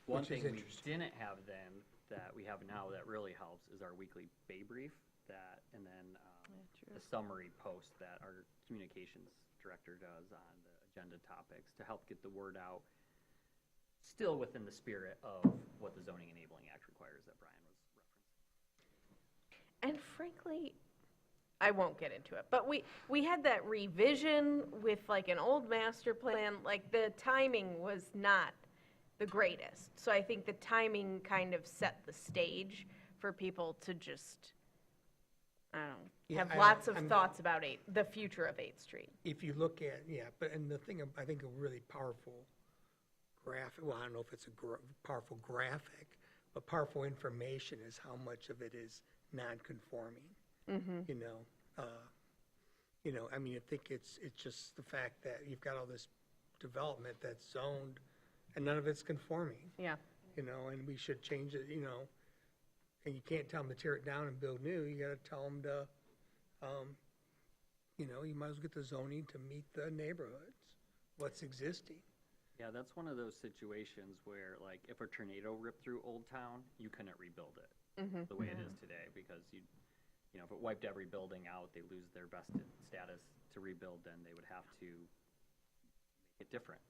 One Which is thing we interesting. didn't have then that we have now that really helps is our weekly Bay Brief and then the summary post that our communications director does on the agenda topics to help get the word out, still within the spirit of what the Zoning Enabling Act requires that Brian was referencing. And frankly, I won't get into it, but we had that revision with like an old master plan, like the timing was not the greatest. So I think the timing kind of set the stage for people to just, I don't know, Yeah, have lots of I'm- thoughts about the future of 8th Street. If you look at, and the thing, I think a really powerful graphic, well, I don't know if it's a powerful graphic, but powerful information is how much of it is non-conforming. Mhm. You know, I mean, I think it's just the fact that you've got all this development that's zoned, and none of it's conforming. Yeah. You know, and we should change it. You know, and you can't tell them to tear it down and build new. You got to tell them to, you know, you might as well get the zoning to meet the neighborhoods, what's existing. Yeah, that's one of those situations where, like, if a tornado ripped through Old Town, you couldn't rebuild it Mhm. the way it is today, because you know, if it wiped every building out, they lose their vested status to rebuild, then they would have to make it different,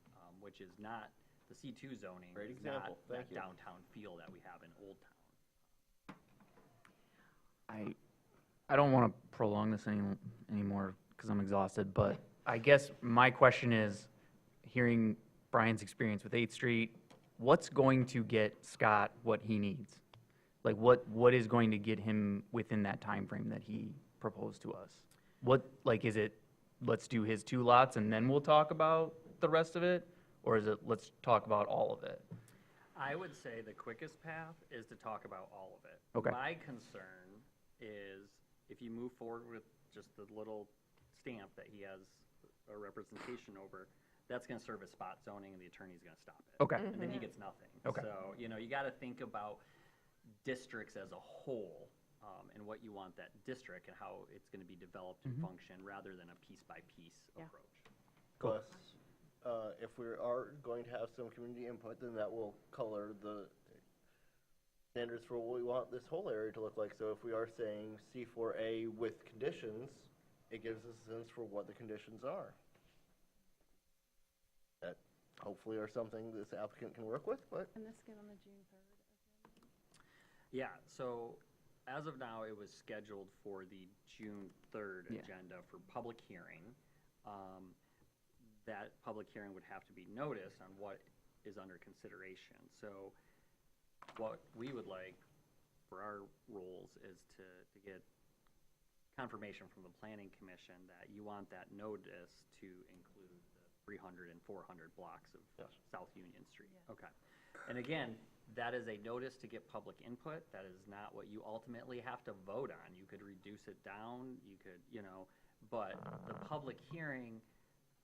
which is not, the C2 zoning Great is example. not Thank that you. downtown feel that we have in Old Town. I don't want to prolong this anymore because I'm exhausted, but I guess my question is, hearing Brian's experience with 8th Street, what's going to get Scott what he needs? Like, what is going to get him within that time frame that he proposed to us? What, like, is it, let's do his 2 lots and then we'll talk about the rest of it? Or is it, let's talk about all of it? I would say the quickest path is to talk about all of it. Okay. My concern is if you move forward with just the little stamp that he has a representation over, that's going to serve as spot zoning and the attorney's going to stop it. Okay. And then he gets nothing. Okay. So, you know, you got to think about districts as a whole, and what you want that district and how it's going to be developed and Mhm. function rather than a piece-by-piece approach. Plus, if we are going to have some community input, then that will color the standards for what we want this whole area to look like. So if we are saying C4A with conditions, it gives us a sense for what the conditions are. That hopefully are something this applicant can work with, but And this get on the June 3rd? Yeah, so as of now, it was scheduled for the June 3rd Yeah. agenda for public hearing. That public hearing would have to be noticed on what is under consideration. So what we would like for our rules is to get confirmation from the planning commission that you want that notice to include the 300 and 400 blocks of South Union Street. Okay. And again, that is a notice to get public input. That is not what you ultimately have to vote on. You could reduce it down, you could, you know, but the public hearing,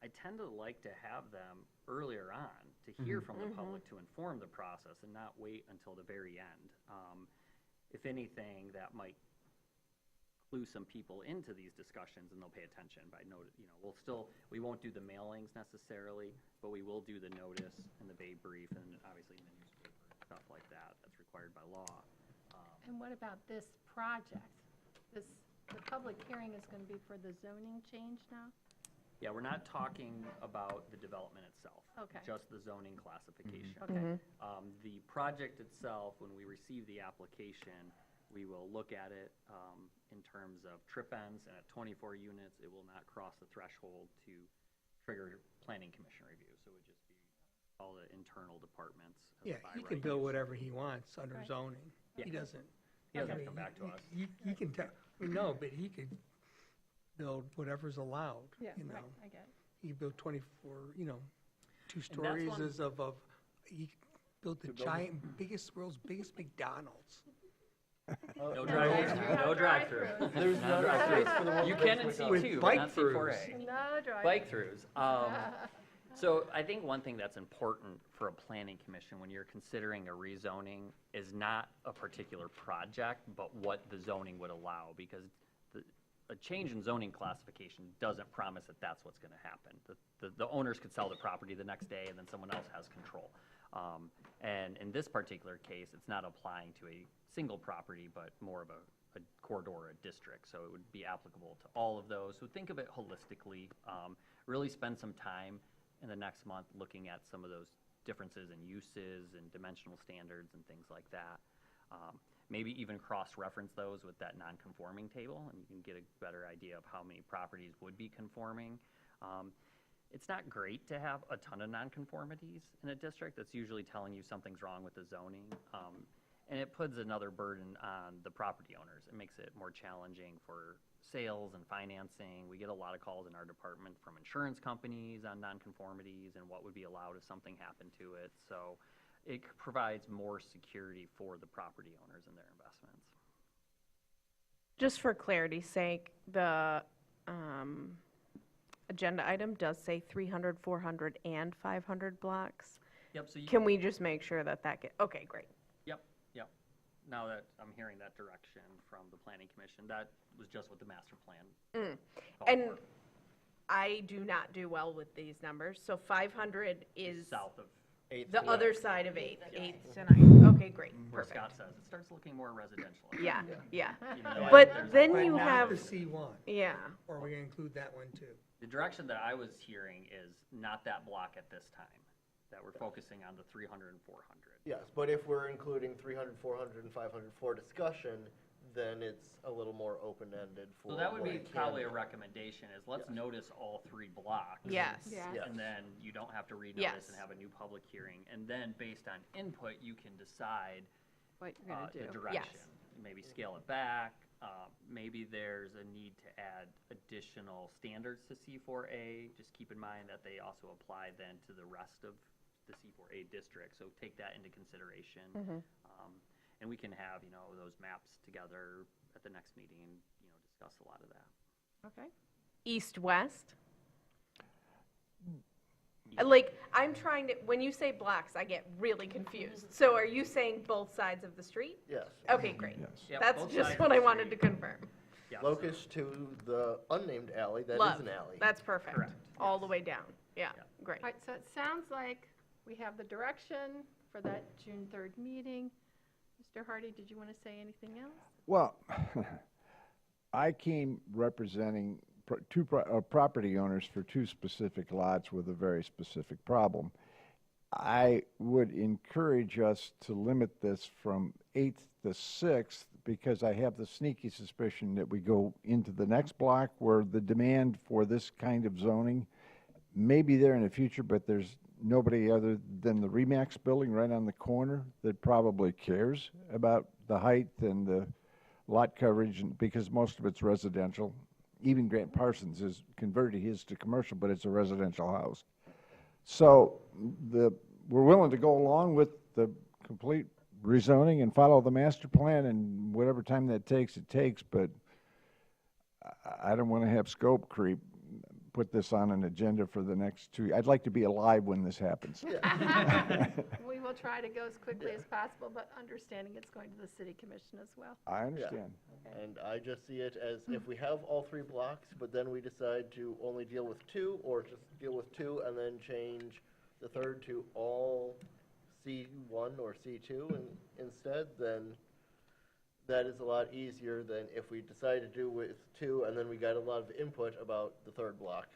I tend to like to have them earlier on to hear from the public, to inform the process and not wait until the very end. If anything, that might clue some people into these discussions and they'll pay attention by you know, we won't do the mailings necessarily, but we will do the notice and the Bay brief and obviously in the newspaper, stuff like that, that's required by law. And what about this project? The public hearing is going to be for the zoning change now? Yeah, we're not talking about the development itself. Okay. Just the zoning classification. Okay. The project itself, when we receive the application, we will look at it in terms of trip ends, and at 24 units, it will not cross the threshold to trigger planning commission review. So it would just be all the internal departments. as Yeah, by he right can build use. whatever he wants under Right. zoning. Yeah. He doesn't. He doesn't I have to mean, come back to us. He can tell, no, but he could build whatever's allowed, Yeah, you know. right, I get it. He could build 24, you know, 2 that's stories one- he could build the world's biggest McDonald's. No drive-through. No drive-through. There's no drive-throughs for the world You of can in Quick C2, Up. but not C4A. No drive. Bike-throughs. So I think one thing that's important for a planning commission when you're considering a rezoning is not a particular project, but what the zoning would allow, because a change in zoning classification doesn't promise that that's what's going to happen. The owners could sell the property the next day and then someone else has control. And in this particular case, it's not applying to a single property, but more of a corridor, a district. So it would be applicable to all of those. So think of it holistically. Really spend some time in the next month looking at some of those differences in uses and dimensional standards and things like that. maybe even cross-reference those with that non-conforming table, and you can get a better idea of how many properties would be conforming. It's not great to have a ton of nonconformities in a district. That's usually telling you something's wrong with the zoning. And it puts another burden on the property owners. It makes it more challenging for sales and financing. We get a lot of calls in our department from insurance companies on nonconformities and what would be allowed if something happened to it. So it provides more security for the property owners and their investments. Just for clarity's sake, the agenda item does say 300, 400, and 500 blocks. Yep, so you Can we just make sure that okay, great. Yep. Now that I'm hearing that direction from the planning commission, that was just what the master plan called And for. I do not do well with these numbers, so 500 is South of 8th. the to other 9th. side of 8th, 8th to 9th. Okay, great, Where perfect. Scott says, it starts looking more residential. Yeah. Even though But there's- then But you not have, the C1. yeah. Or are we going to include that one too? The direction that I was hearing is not that block at this time, that we're focusing on the 300 and 400. Yes, but if we're including 300, 400, and 500 for discussion, then it's a little more open-ended for. So that would what be it can probably a be. recommendation, is let's notice all 3 blocks. Yes. Yes. Yes. And then you don't have to renotice Yes. and have a new public hearing. And then based on input, you can decide What you're going to the do. direction. Maybe scale it back. Maybe there's a need to add additional standards to C4A. Just keep in mind that they also apply then to the rest of the C4A district. So take that into consideration. And we can have, those maps together at the next meeting and, discuss a lot of that. Okay. East, west? Like, I'm trying to, when you say blocks, I get really confused. So are you saying both sides of the street? Yes. Okay, great. Yes. Yep, That's both just sides what of I the wanted to street. confirm. Yes. Locust to the unnamed alley, that is Love. an alley. That's perfect. Correct. All the way down. Yeah, great. All right, so it sounds like we have the direction for that June 3rd meeting. Mr. Hardy, did you want to say anything else? Well, I came representing two property owners for 2 specific lots with a very specific problem. I would encourage us to limit this from 8th to 6th because I have the sneaky suspicion that we go into the next block where the demand for this kind of zoning may be there in the future, but there's nobody other than the Remax building right on the corner that probably cares about the height and the lot coverage, and because most of it's residential. Even Grant Parsons has converted his to commercial, but it's a residential house. So we're willing to go along with the complete rezoning and follow the master plan, and whatever time that takes, it takes, but I don't want to have scope creep put this on an agenda for the next 2. I'd like to be alive when this happens. We will try to go as quickly as possible, but understanding it's going to the city commission as well. I understand. And I just see it as if we have all 3 blocks, but then we decide to only deal with 2, or just deal with 2 and then change the 3rd to all C1 or C2 instead, then that is a lot easier than if we decide to do with 2 and then we got a lot of input about the 3rd block.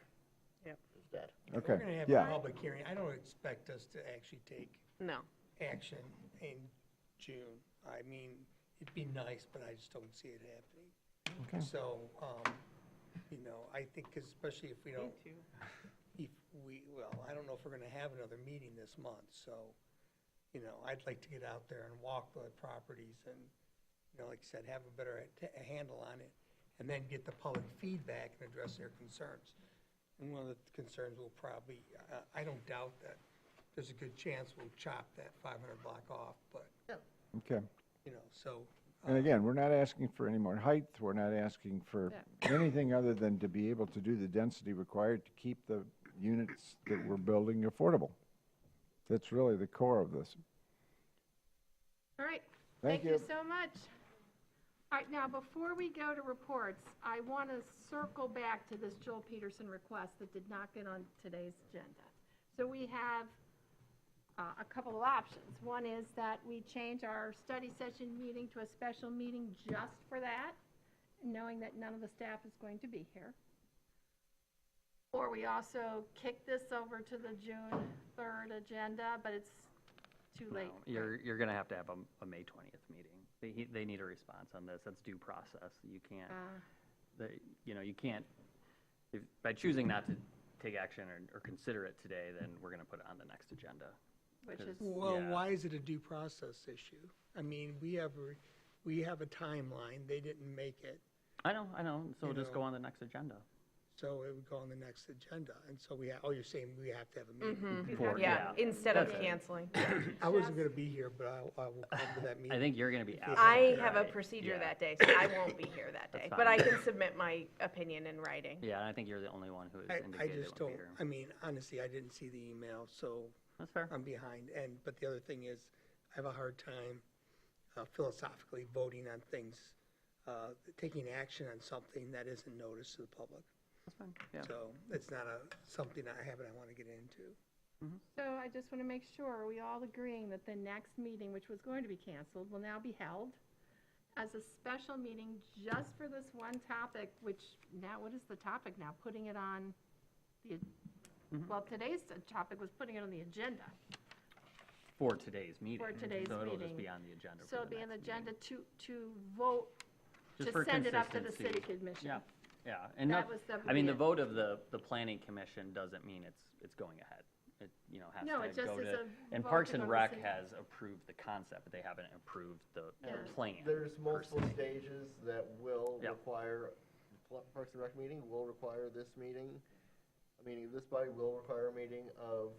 Yep. Instead. Okay, We're going to have yeah. a public hearing. I don't expect us to actually take No. action in June. I mean, it'd be nice, but I just don't see it happening. Okay. So, I think, 'cause especially if we don't, I don't know if we're going to have another meeting this month, so, I'd like to get out there and walk the properties and, like I said, have a better handle on it, and then get the public feedback and address their concerns. And one of the concerns will probably, I don't doubt that there's a good chance we'll chop that 500 block off, but, Okay. so. And again, we're not asking for any more height. We're not asking for anything other than to be able to do the density required to keep the units that we're building affordable. That's really the core of this. All right. Thank Thank you you. so much. All right, now, before we go to reports, I want to circle back to this Joel Peterson request that did not get on today's agenda. So we have a couple of options. One is that we change our study session meeting to a special meeting just for that, knowing that none of the staff is going to be here. Or we also kick this over to the June 3rd agenda, but it's too late. No, you're going to have a May 20th meeting. They need a response on this. That's due process. You can't, you can't, by choosing not to take action or consider it today, then we're going to put it on the next agenda. Which is, Well, why is it a due process issue? I mean, we have a timeline, they didn't make it, I know, so You just go know. on the next agenda. so it would go on the next agenda, and so you're saying we have to have a meeting? Mhm. Before, Yeah, yeah. instead of That's it. canceling. I wasn't gonna be here, but I will come to that meeting. I think you're going to be out. I have a Right, procedure yeah. that day, so I won't be here that That's day, but I fine. can submit my opinion in writing. Yeah, I think you're the only one who has I indicated just it won't don't, be here. I mean, honestly, I didn't see the email, so That's fair. I'm behind. But the other thing is, I have a hard time philosophically voting on things, taking action on something that isn't noticed to the public. That's fine, yeah. So it's not something I want to get into. so I just want to make sure, are we all agreeing that the next meeting, which was going to be canceled, will now be held as a special meeting just for this one topic, which now, what is the topic now? Putting it on the, well, today's topic was putting it on the agenda. For today's meeting. For today's So it'll just meeting. be on the agenda So for it'll the be on the next agenda meeting. to vote, Just to for send it up to the city consistency. commission. Yeah, yeah. And That not, would I mean, be the it. vote of the planning commission doesn't mean it's going ahead. It, has No, to it just go is to, a and vote Parks to and go to Rec city. has approved the concept, but they haven't approved the Yeah. plan. There's per multiple se. stages that will Yep. require, Parks and Rec meeting will require this meeting, a meeting of this body will require a meeting of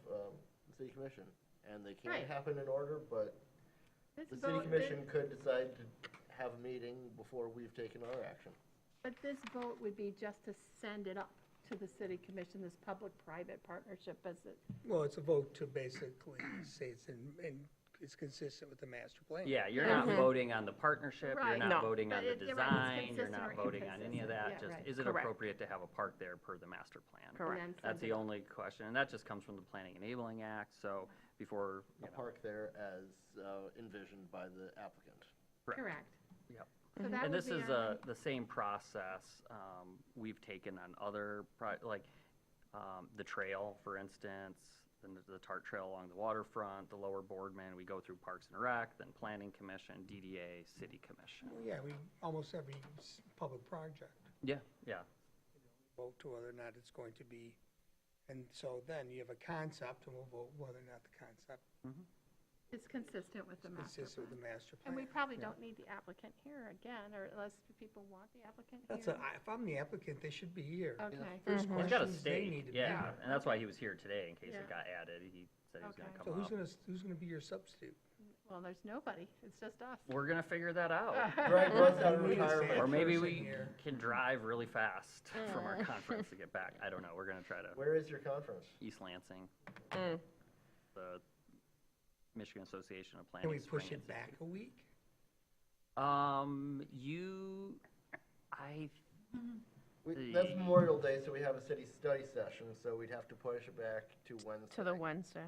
the city commission. And they Right. can't happen in order, but This the city vote- commission could decide to have a meeting before we've taken our action. But this vote would be just to send it up to the city commission, this public-private partnership, as it, Well, it's a vote to basically say it's consistent with the master plan. Yeah, you're not voting on the partnership, you're Right. not No. voting on But the you're right, it's design, you're consistent not or voting on any of that. inconsistent. Yeah, Just, right. is it Correct. appropriate to have a park there per the master plan? Correct. and then That's send it the up. only question, and that just comes from the Planning Enabling Act, so before, A park there as envisioned by the applicant. Correct. Yep. So that And would this be is our- the same process we've taken on other, the trail, for instance, then the Tart Trail along the waterfront, the Lower Boardman, we go through Parks and Rec, then Planning Commission, DDA, City Commission. Well, yeah, almost every public project, Yeah, yeah. vote to whether or not it's going to be, and so then you have a concept, and we'll vote whether or not the concept It's consistent with the is master consistent with plan. the master plan. And we probably Yeah. don't need the applicant here again, or unless people want the applicant That's here. if I'm the applicant, they should be here. Okay. First He's got a questions, they stake, need to be yeah, here. and that's why he was here today, in case Yeah. it got added. He said he was gonna Okay. come So up. who's gonna be your substitute? Well, there's nobody, it's just us. We're gonna figure that out. Greg was out of We need a retirement. Or maybe person we here. can drive really fast from our conference to get back. I don't know, we're gonna try to, Where is your conference? East Lansing, Mm. the Michigan Association of Can Planning. we push Spring it back Institute. a week? That's Memorial Day, so we have a city study session, so we'd have to push it back to Wednesday. To the Wednesday.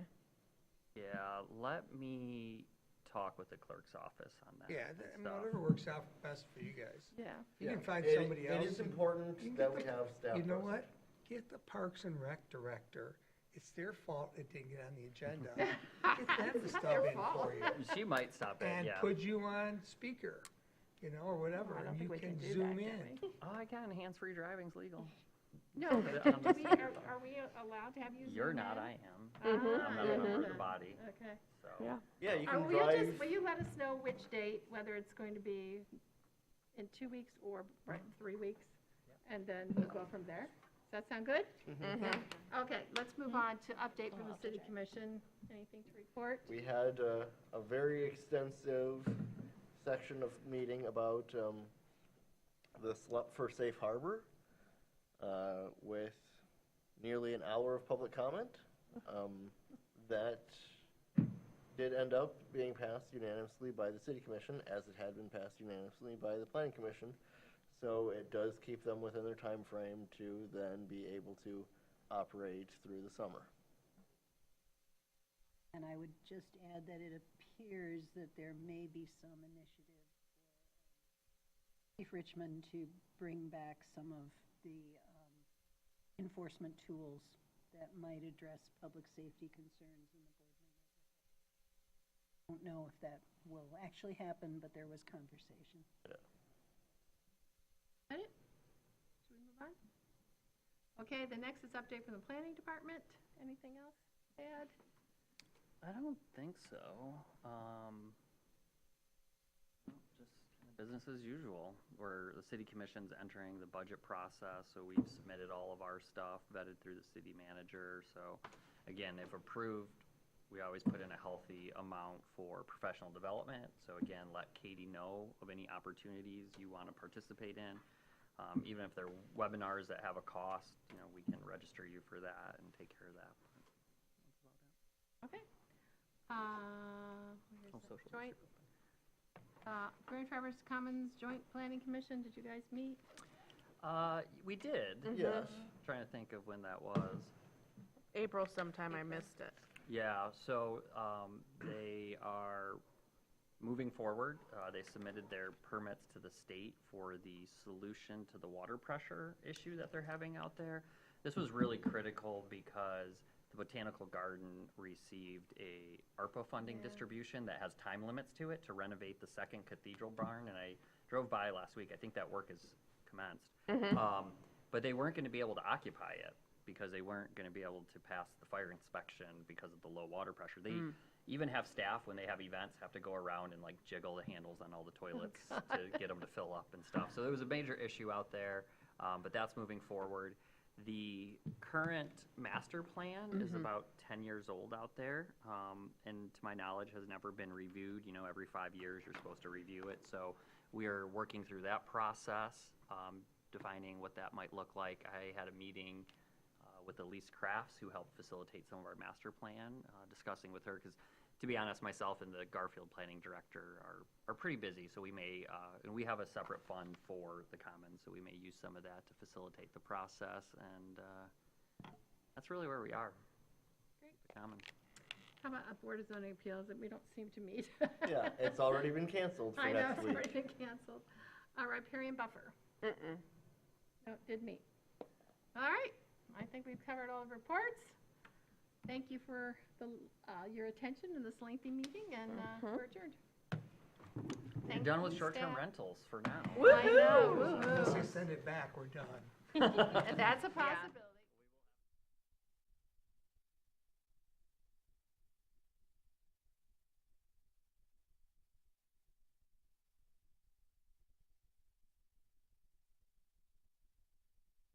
Yeah, let me talk with the clerk's office on that. Yeah, and and stuff. whatever works out best for you guys. Yeah. If you can find It- somebody else. It is and- important you can that get we the- have staff. You know person. what? Get the Parks and Rec director. It's their fault it didn't get on the agenda. Get them to It's not stub their in fault. for you. She might stop in, And yeah. put you on speaker, or whatever, I don't and you think we can can do zoom that, in. can we? Oh, I can, hands-free driving's legal. No, Put but it do on the we, speaker. are we allowed to have you zoom You're not, in? I am. Ah, I'm not a yeah. member of the body, Okay. so. Yeah, you Or can will you drive. will you let us know which date, whether it's going to be in 2 weeks or 3 weeks? And then we'll go from there? Does that sound good? Mm-hmm. Okay, let's move on to update from the city commission. Anything to report? We had a very extensive section of meeting about the SLUP for Safe Harbor with nearly an hour of public comment. That did end up being passed unanimously by the City Commission, as it had been passed unanimously by the Planning Commission. So it does keep them within their time frame to then be able to operate through the summer. And I would just add that it appears that there may be some initiative for Chief Richmond to bring back some of the enforcement tools that might address public safety concerns in the board don't know if that will actually happen, but there was conversation. Got it? Should we move on? Okay, the next is update from the planning department. Anything else to add? I don't think so. Just business as usual, where the city commission's entering the budget process, so we've submitted all of our stuff, vetted through the city manager. So again, if approved, we always put in a healthy amount for professional development. So again, let Katie know of any opportunities you want to participate in. Even if they're webinars that have a cost, you know, we can register you for that and take care of that. Okay. Where's Oh, the social joint, Grand Traverse Commons Joint Planning Commission, did you guys meet? We did. Yes. Trying to think of when that was. April sometime, I missed it. Yeah, so they are moving forward. They submitted their permits to the state for the solution to the water pressure issue that they're having out there. This was really critical because the Botanical Garden received a ARPA funding distribution that has time limits to it to renovate the second cathedral barn, and I drove by last week. I think that work is commenced. But they weren't going to be able to occupy it because they weren't going to be able to pass the fire inspection because of the low water pressure. They even have staff, when they have events, have to go around and like jiggle the handles on all the toilets to get them to fill up and stuff. So there was a major issue out there, but that's moving forward. The current master plan is about 10 years old out there, and to my knowledge has never been reviewed. You know, every 5 years you're supposed to review it. So we are working through that process, defining what that might look like. I had a meeting with Elise Crafts, who helped facilitate some of our master plan, discussing with her, because to be honest, myself and the Garfield planning director are pretty busy, so we may, and we have a separate fund for the commons, so we may use some of that to facilitate the process, and that's really where we are. Great. The commons. How about a Board of Zoning Appeals that we don't seem to meet? Yeah, it's already been canceled for I know, next it's week. already been canceled. Riparian Buffer. No, did meet. All right, I think we've covered all the reports. Thank you for your attention in this lengthy meeting, and we're adjourned. We're done with short-term rentals for now. I know, Once woo-hoo. they send it back, we're done. That's a possibility.